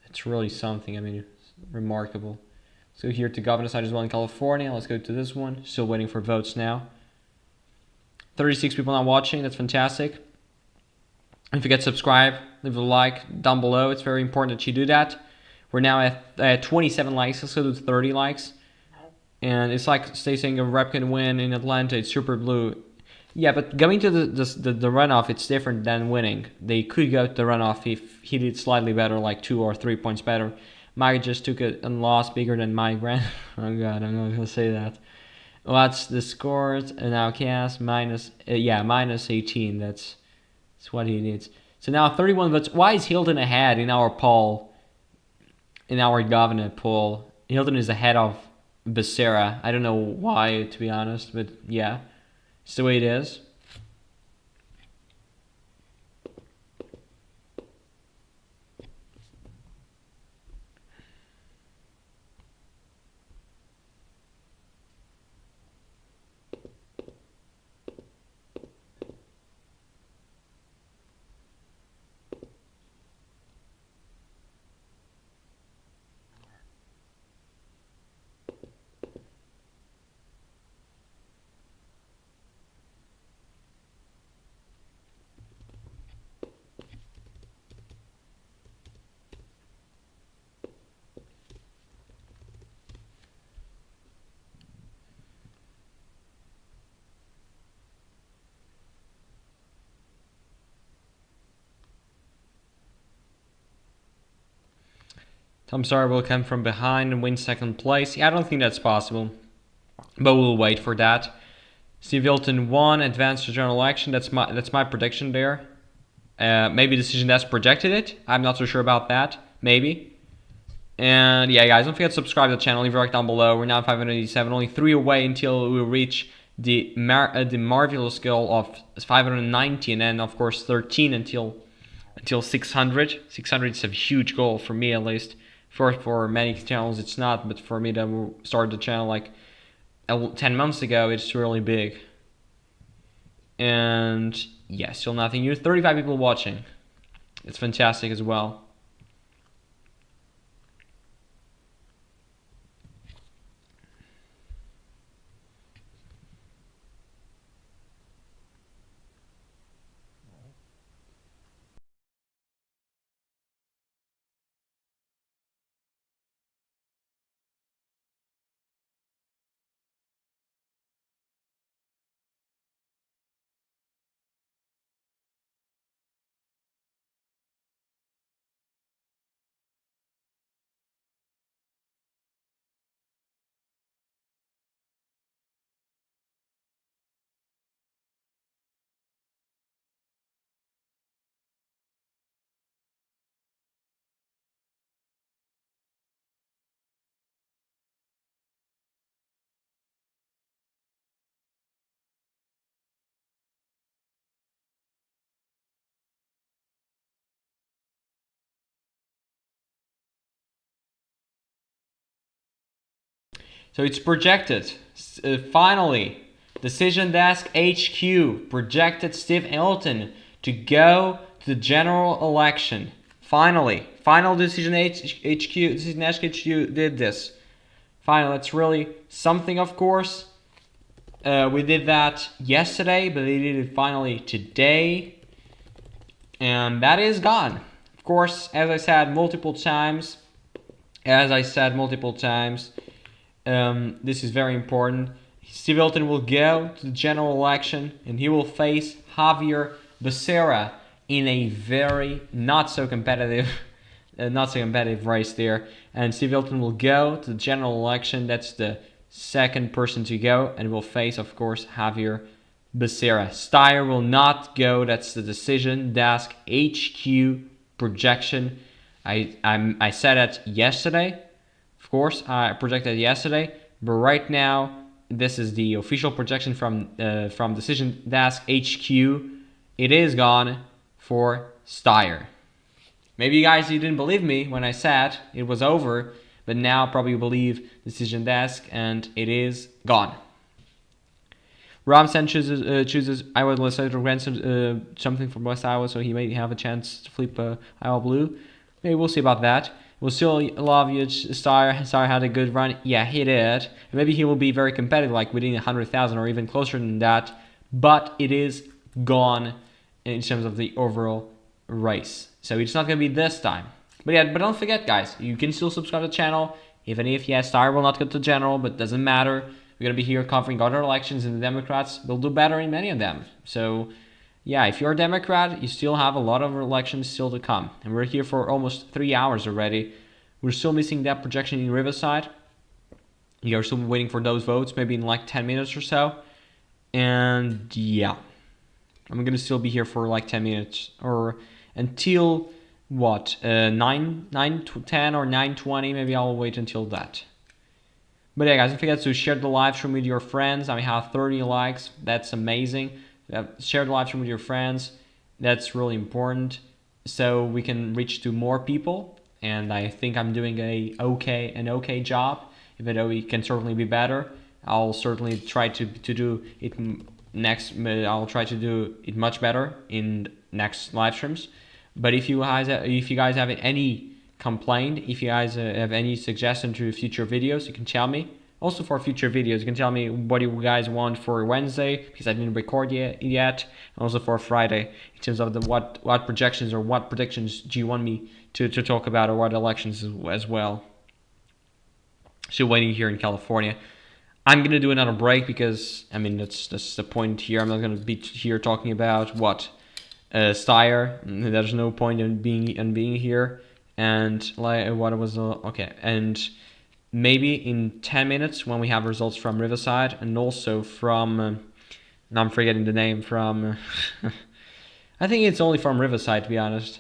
It's really something. I mean, remarkable. Let's go here to governor side as well in California. Let's go to this one. Still waiting for votes now. 36 people now watching. That's fantastic. Don't forget to subscribe, leave a like down below. It's very important that you do that. We're now at 27 likes. Let's go to 30 likes. And it's like saying a rep can win in Atlanta. It's super blue. Yeah, but going to the runoff, it's different than winning. They could go to the runoff if he did slightly better, like 2 or 3 points better. Mike just took a loss bigger than Mike Brand. Oh god, I'm not gonna say that. What's the scores? Now Cass minus 18. That's what he needs. So now 31 votes. Why is Hilton ahead in our poll? In our governor poll, Hilton is ahead of Becerra. I don't know why, to be honest, but yeah, it's the way it is. Tom Sawyer will come from behind and win second place. Yeah, I don't think that's possible, but we'll wait for that. Steve Hilton won, advanced to general election. That's my prediction there. Maybe decision that's projected it. I'm not so sure about that. Maybe. And yeah, guys, don't forget to subscribe to the channel. Leave a like down below. We're now 587, only 3 away until we reach the marvelous goal of 590, and then of course 13 until 600. 600 is a huge goal for me, at least. For many channels it's not, but for me that started the channel like 10 months ago, it's really big. And yeah, still nothing new. 35 people watching. It's fantastic as well. So it's projected. Finally, Decision Desk HQ projected Steve Hilton to go to the general election. Finally, final Decision HQ did this. Finally, it's really something, of course. We did that yesterday, but they did it finally today. And that is gone. Of course, as I said multiple times, this is very important. Steve Hilton will go to the general election and he will face Javier Becerra in a very not so competitive race there. And Steve Hilton will go to the general election. That's the second person to go, and will face, of course, Javier Becerra. Steyer will not go. That's the Decision Desk HQ projection. I said it yesterday. Of course, I projected yesterday, but right now this is the official projection from Decision Desk HQ. It is gone for Steyer. Maybe you guys didn't believe me when I said it was over, but now probably you believe Decision Desk, and it is gone. Ramsen chooses Iowa legislator grandson something from West Iowa, so he may have a chance to flip Iowa blue. Maybe we'll see about that. We'll still love you, Steyer. Steyer had a good run. Yeah, he did. Maybe he will be very competitive, like within 100,000 or even closer than that. But it is gone in terms of the overall race. So it's not going to be this time. But yeah, but don't forget, guys, you can still subscribe to the channel. Even if, yes, Steyer will not go to general, but doesn't matter. We're going to be here covering other elections, and the Democrats will do better in many of them. So yeah, if you're a Democrat, you still have a lot of elections still to come. And we're here for almost 3 hours already. We're still missing that projection in Riverside. You're still waiting for those votes, maybe in like 10 minutes or so. And yeah, I'm going to still be here for like 10 minutes or until what, 9 to 10 or 9:20. Maybe I'll wait until that. But yeah, guys, don't forget to share the live stream with your friends. I have 30 likes. That's amazing. Share the live stream with your friends. That's really important, so we can reach to more people. And I think I'm doing an okay job, even though it can certainly be better. I'll certainly try to do it next. I'll try to do it much better in next live streams. But if you guys have any complaint, if you guys have any suggestion to future videos, you can tell me. Also for future videos, you can tell me what you guys want for Wednesday, because I didn't record yet. And also for Friday, in terms of the what projections or what predictions do you want me to talk about, or what elections as well. Still waiting here in California. I'm gonna do another break because I mean that's the point here. I'm not gonna be here talking about what Steyer. There's no point in being here. And like what was okay, and maybe in 10 minutes when we have results from Riverside and also from now I'm forgetting the name from I think it's only from Riverside, to be honest.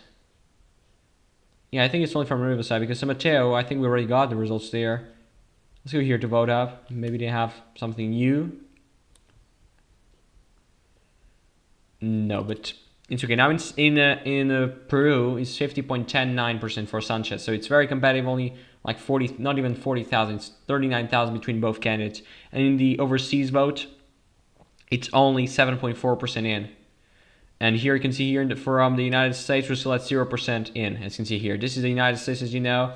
Yeah, I think it's only from Riverside, because San Mateo, I think we already got the results there. Let's go here to vote up. Maybe they have something new. No, but it's okay. Now in Peru, it's 50.109% for Sanchez. So it's very competitive, only like 40, not even 40,000. It's 39,000 between both candidates. And in the overseas vote, it's only 7.4% in. And here you can see here from the United States, we're still at 0% in, as you can see here. This is the United States, as you know.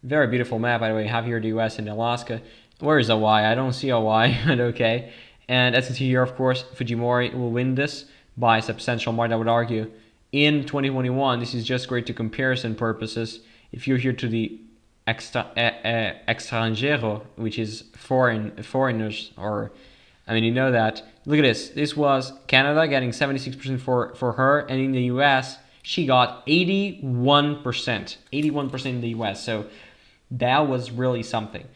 Very beautiful map, by the way. I have here the US and Alaska. Where is Hawaii? I don't see Hawaii, but okay. And as you can see here, of course, Fujimori will win this by a substantial margin, I would argue. In 2021, this is just great to comparison purposes. If you're here to the extranjero, which is foreigners, or I mean, you know that. Look at this. This was Canada getting 76% for her, and in the US, she got 81%. 81% in the US. So that was really something.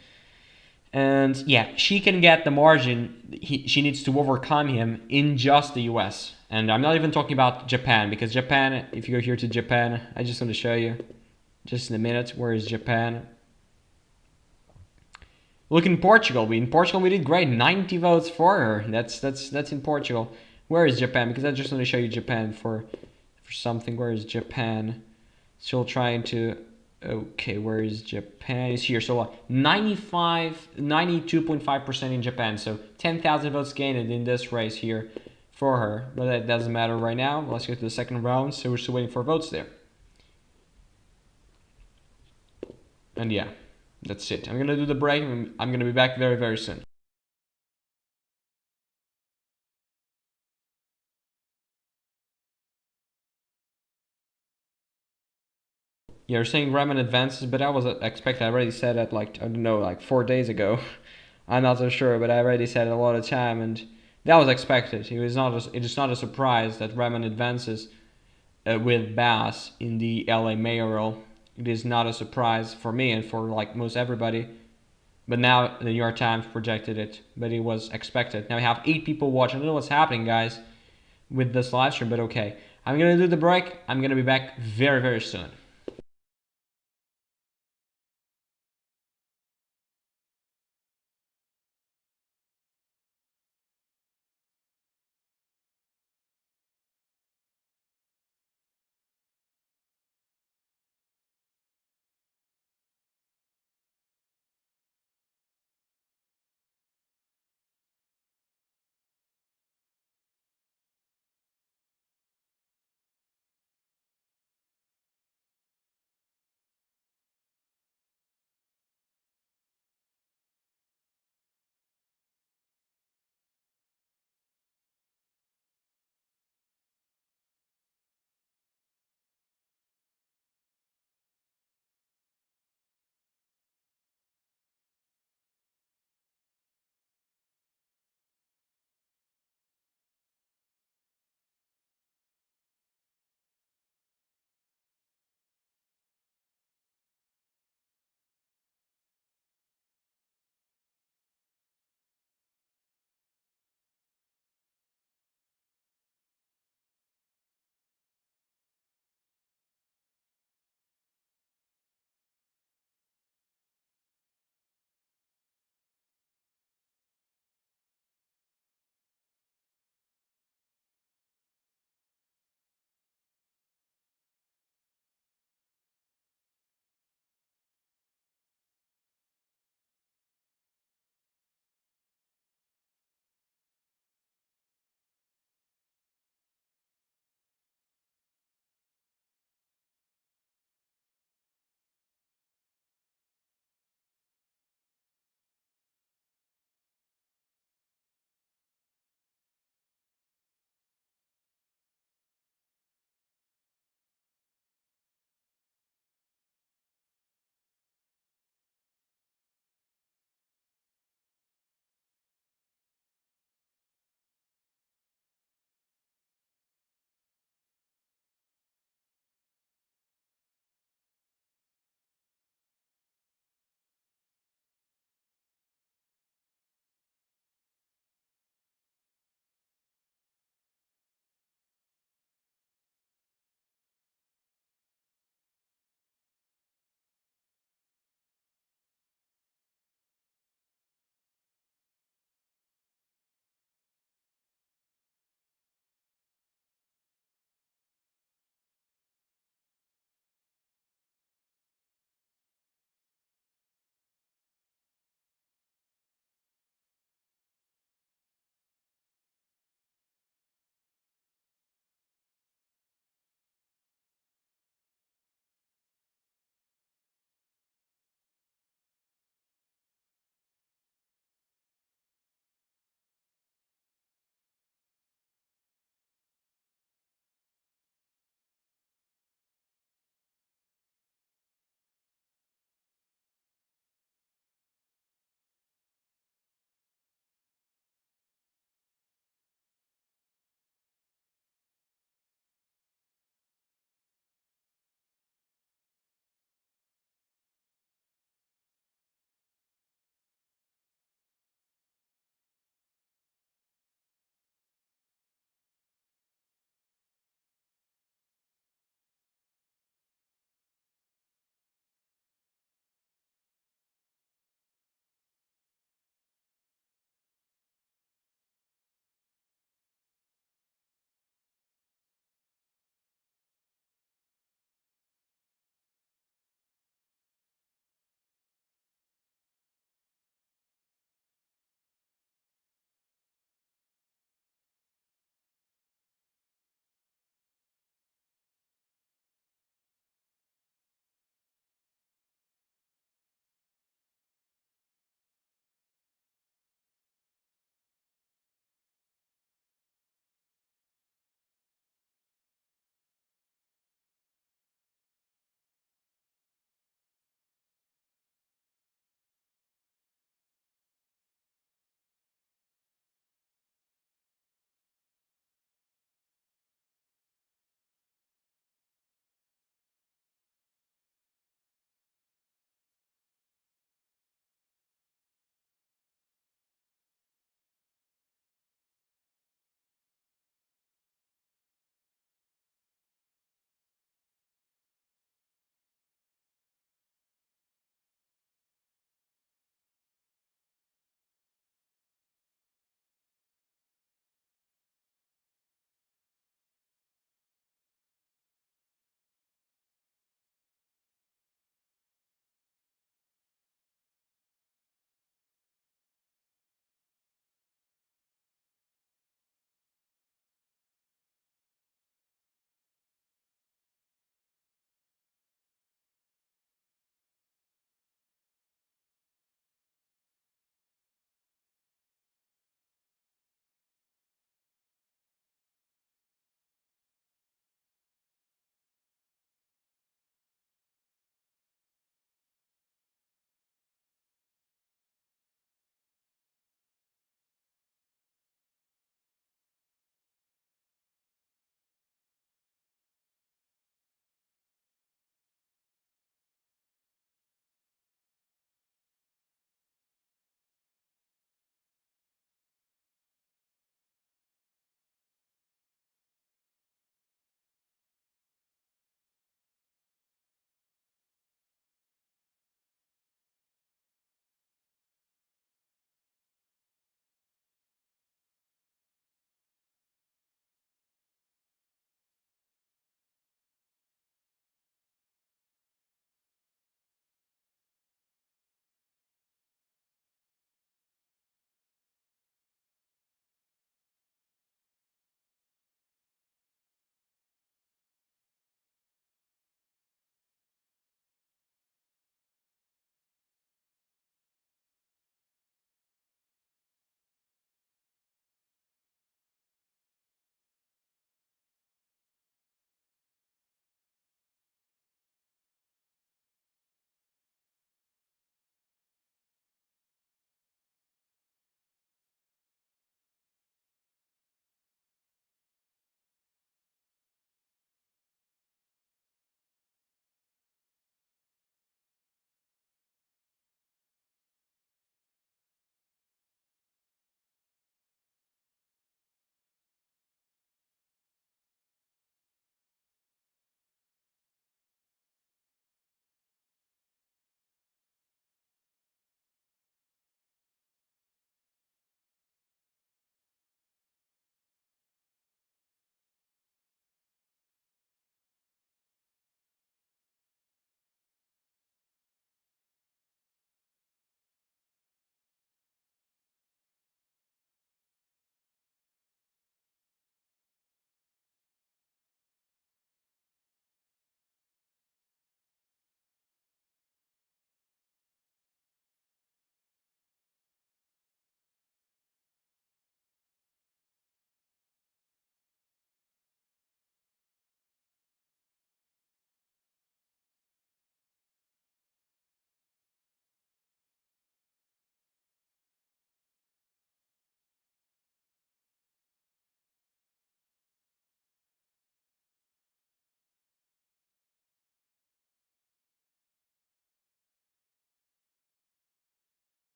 And yeah, she can get the margin. She needs to overcome him in just the US. And I'm not even talking about Japan, because Japan, if you go here to Japan, I just want to show you just in a minute. Where is Japan? Look in Portugal. In Portugal we did great. 90 votes for her. That's in Portugal. Where is Japan? Because I just want to show you Japan for something. Where is Japan? Still trying to. Okay, where is Japan? It's here. So 92.5% in Japan. So 10,000 votes gained in this race here for her. But that doesn't matter right now. Let's go to the second round. So we're still waiting for votes there. And yeah, that's it. I'm gonna do the break. I'm gonna be back very, very soon. You're saying Ramen advances, but I was expected. I already said that like I don't know, like 4 days ago. I'm not so sure, but I already said it a lot of time, and that was expected. It is not a surprise that Ramen advances with Bass in the LA mayoral. It is not a surprise for me and for like most everybody. But now the New York Times projected it, but it was expected. Now we have 8 people watching. I don't know what's happening, guys, with this live stream, but okay. I'm gonna do the break. I'm gonna be back very, very soon.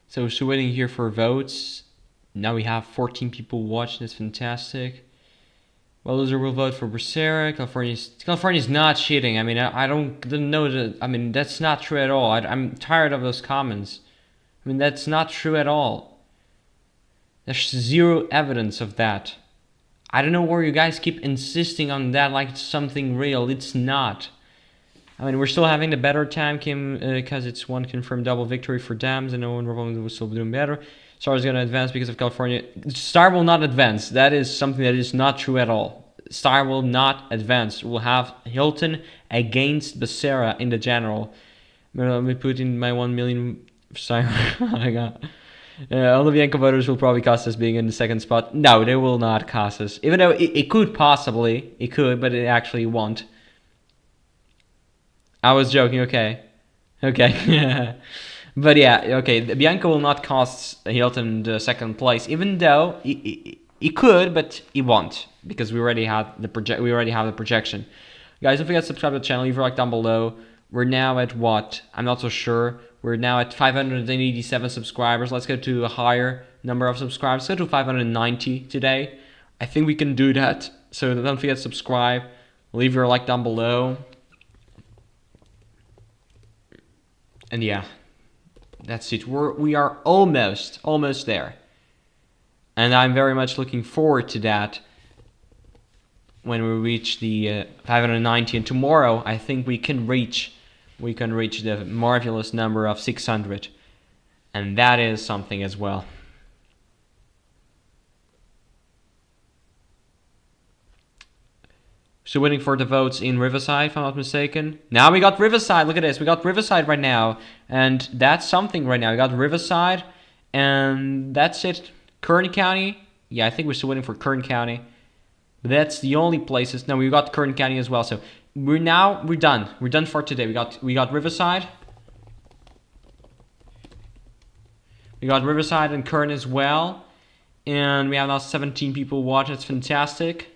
So still waiting here for votes. Now we have 14 people watching. That's fantastic. Well, loser will vote for Becerra. California's not cheating. I mean, I don't know that. I mean, that's not true at all. I'm tired of those comments. I mean, that's not true at all. There's zero evidence of that. I don't know where you guys keep insisting on that like it's something real. It's not. I mean, we're still having the better time, Kim, because it's one confirmed double victory for Dems, and no one Republican will still be doing better. Star is going to advance because of California. Star will not advance. That is something that is not true at all. Star will not advance. We'll have Hilton against Becerra in the general. Let me put in my 1 million. Sorry, oh my god. All the Yanko voters will probably cost us being in the second spot. No, they will not cost us. Even though it could possibly. It could, but it actually won't. I was joking, okay. Okay. But yeah, okay, Bianco will not cost Hilton the second place, even though it could, but it won't, because we already have the projection. Guys, don't forget to subscribe to the channel, leave a like down below. We're now at what? I'm not so sure. We're now at 587 subscribers. Let's go to a higher number of subscribers. Let's go to 590 today. I think we can do that. So don't forget to subscribe, leave your like down below. And yeah. That's it. We are almost there. And I'm very much looking forward to that when we reach the 590. And tomorrow, I think we can reach the marvelous number of 600. And that is something as well. Still waiting for the votes in Riverside, if I'm not mistaken. Now we got Riverside. Look at this. We got Riverside right now. And that's something right now. We got Riverside. And that's it. Kern County. Yeah, I think we're still waiting for Kern County. But that's the only places. No, we got Kern County as well. So we're done. We're done for today. We got Riverside. We got Riverside and Kern as well. And we have now 17 people watching. It's fantastic.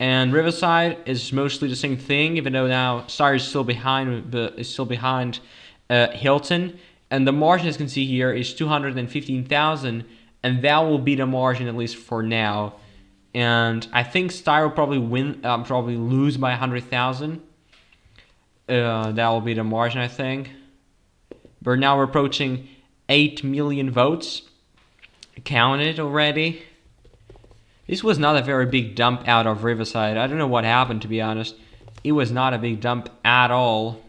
And Riverside is mostly the same thing, even though now Star is still behind, Hilton. And the margin, as you can see here, is 215,000, and that will be the margin at least for now. And I think Star will probably lose by 100,000. That will be the margin, I think. But now we're approaching 8 million votes. Counted already. This was not a very big dump out of Riverside. I don't know what happened, to be honest. It was not a big dump at all.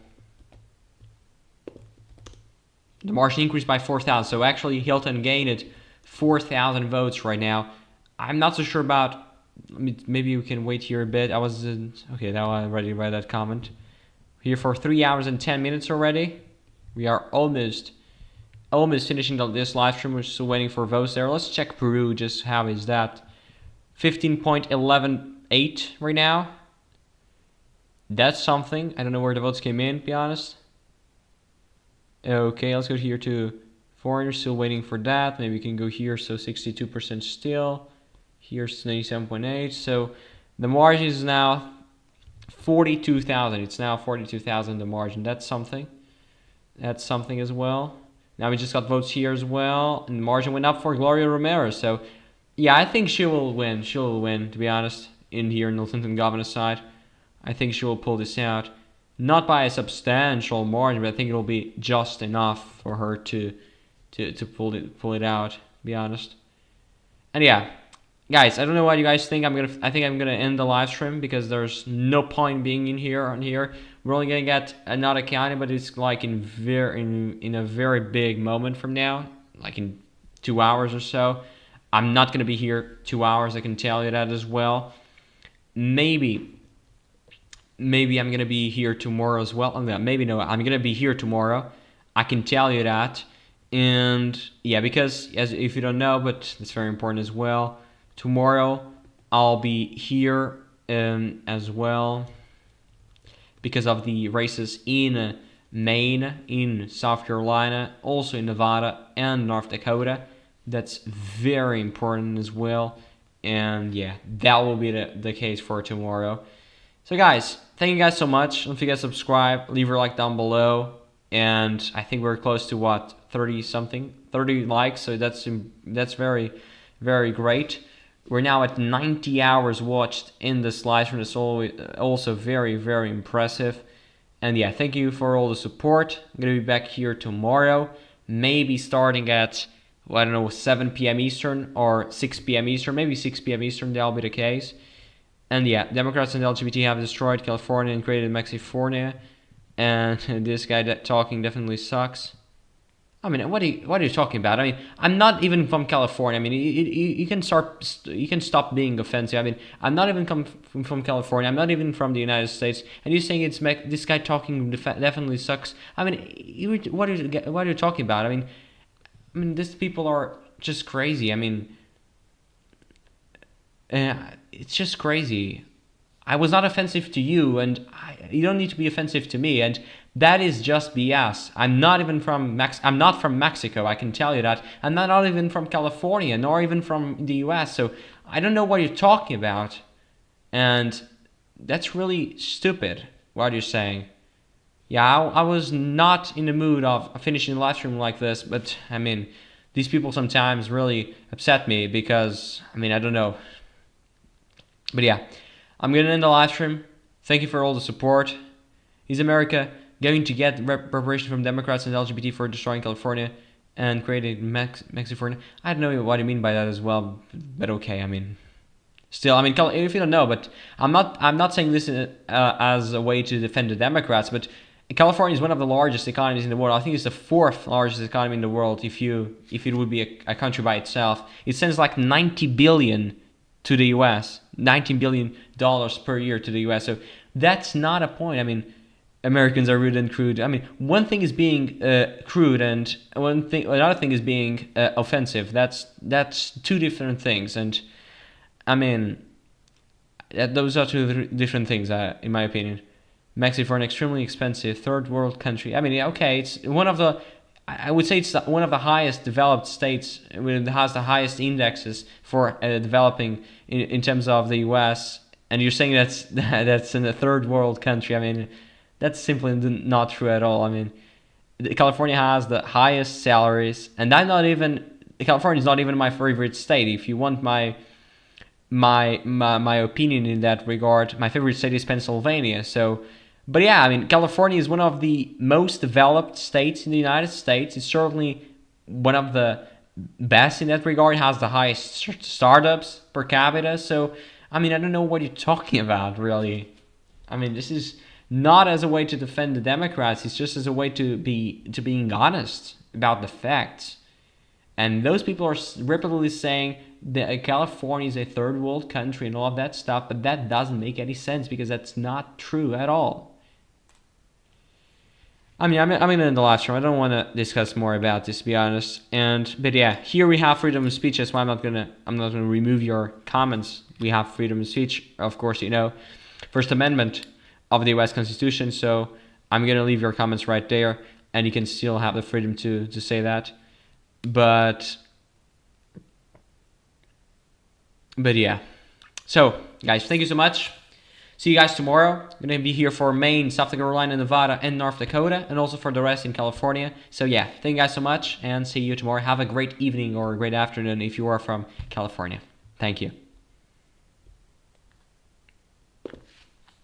The margin increased by 4,000. So actually Hilton gained 4,000 votes right now. I'm not so sure about... Maybe we can wait here a bit. Okay, now I already read that comment. Here for 3 hours and 10 minutes already. We are almost finishing this live stream. We're still waiting for votes there. Let's check Peru. Just how is that? 15.118 right now. That's something. I don't know where the votes came in, to be honest. Okay, let's go here to foreigners. Still waiting for that. Maybe we can go here. So 62% still. Here's 97.8. So the margin is now 42,000. It's now 42,000 the margin. That's something. That's something as well. Now we just got votes here as well. And the margin went up for Gloria Romero. So yeah, I think she will win. She will win, to be honest, in here in the Clinton governor's side. I think she will pull this out. Not by a substantial margin, but I think it will be just enough for her to pull it out, to be honest. And yeah, guys, I don't know what you guys think. I think I'm gonna end the live stream because there's no point being in here on here. We're only gonna get another county, but it's like in a very big moment from now, like in 2 hours or so. I'm not gonna be here 2 hours. I can tell you that as well. Maybe I'm gonna be here tomorrow as well. Maybe no, I'm gonna be here tomorrow. I can tell you that. And yeah, because if you don't know, but it's very important as well. Tomorrow I'll be here as well because of the races in Maine, in South Carolina, also in Nevada and North Dakota. That's very important as well. And yeah, that will be the case for tomorrow. So guys, thank you guys so much. Don't forget to subscribe, leave your like down below. and I think we're close to what, 30 likes. So that's very, very great. We're now at 90 hours watched in this live stream. That's also very, very impressive. And yeah, thank you for all the support. I'm gonna be back here tomorrow, maybe starting at, well, I don't know, 7 p.m. Eastern or 6 p.m. Eastern, maybe 6 p.m. Eastern, that'll be the case. And yeah, Democrats and LGBT have destroyed California and created Mexifornia. And this guy talking definitely sucks. I mean, what are you talking about? I mean, I'm not even from California. I mean, you can stop being offensive. I mean, I'm not even from California. I'm not even from the United States. And you're saying this guy talking definitely sucks. I mean, what are you talking about? I mean, these people are just crazy. I mean, it's just crazy. I was not offensive to you, and you don't need to be offensive to me. And that is just BS. I'm not from Mexico. I can tell you that. I'm not even from California, nor even from the U.S. So I don't know what you're talking about, and that's really stupid. What you're saying. Yeah, I was not in the mood of finishing the live stream like this, but I mean, these people sometimes really upset me because, I mean, I don't know. But yeah, I'm going to end the live stream. Thank you for all the support. Is America going to get reparation from Democrats and LGBT for destroying California and creating Mexifornia? I don't know what you mean by that as well, but okay, I mean, still, I mean, if you don't know, but I'm not saying this as a way to defend the Democrats, but California is one of the largest economies in the world. I think it's the 4th largest economy in the world if it would be a country by itself. It sends like 90 billion to the US, $19 billion per year to the US. So that's not a point. I mean, Americans are rude and crude. I mean, one thing is being crude, and another thing is being offensive. That's two different things. And I mean, those are two different things, in my opinion. Mexico for an extremely expensive third world country. I mean, okay, it's one of the. I would say it's one of the highest developed states. It has the highest indexes for developing in terms of the U.S. And you're saying that's in a third world country. I mean, that's simply not true at all. I mean, California has the highest salaries, and California is not even my favorite state. If you want my opinion in that regard, my favorite state is Pennsylvania. So. But yeah, I mean, California is one of the most developed states in the United States. It's certainly one of the best in that regard. It has the highest startups per capita. So, I mean, I don't know what you're talking about, really. I mean, this is not as a way to defend the Democrats. It's just as a way to being honest about the facts. And those people are repeatedly saying that California is a third world country and all of that stuff, but that doesn't make any sense because that's not true at all. I mean, I'm going to end the live stream. I don't want to discuss more about this, to be honest. But yeah, here we have freedom of speech. That's why I'm not gonna remove your comments. We have freedom of speech, of course. You know, First Amendment of the U.S. Constitution. So I'm gonna leave your comments right there, and you can still have the freedom to say that. But yeah. So guys, thank you so much. See you guys tomorrow. I'm going to be here for Maine, South Carolina, Nevada, and North Dakota, and also for the rest in California. So yeah, thank you guys so much, and see you tomorrow. Have a great evening or a great afternoon if you are from California. Thank you.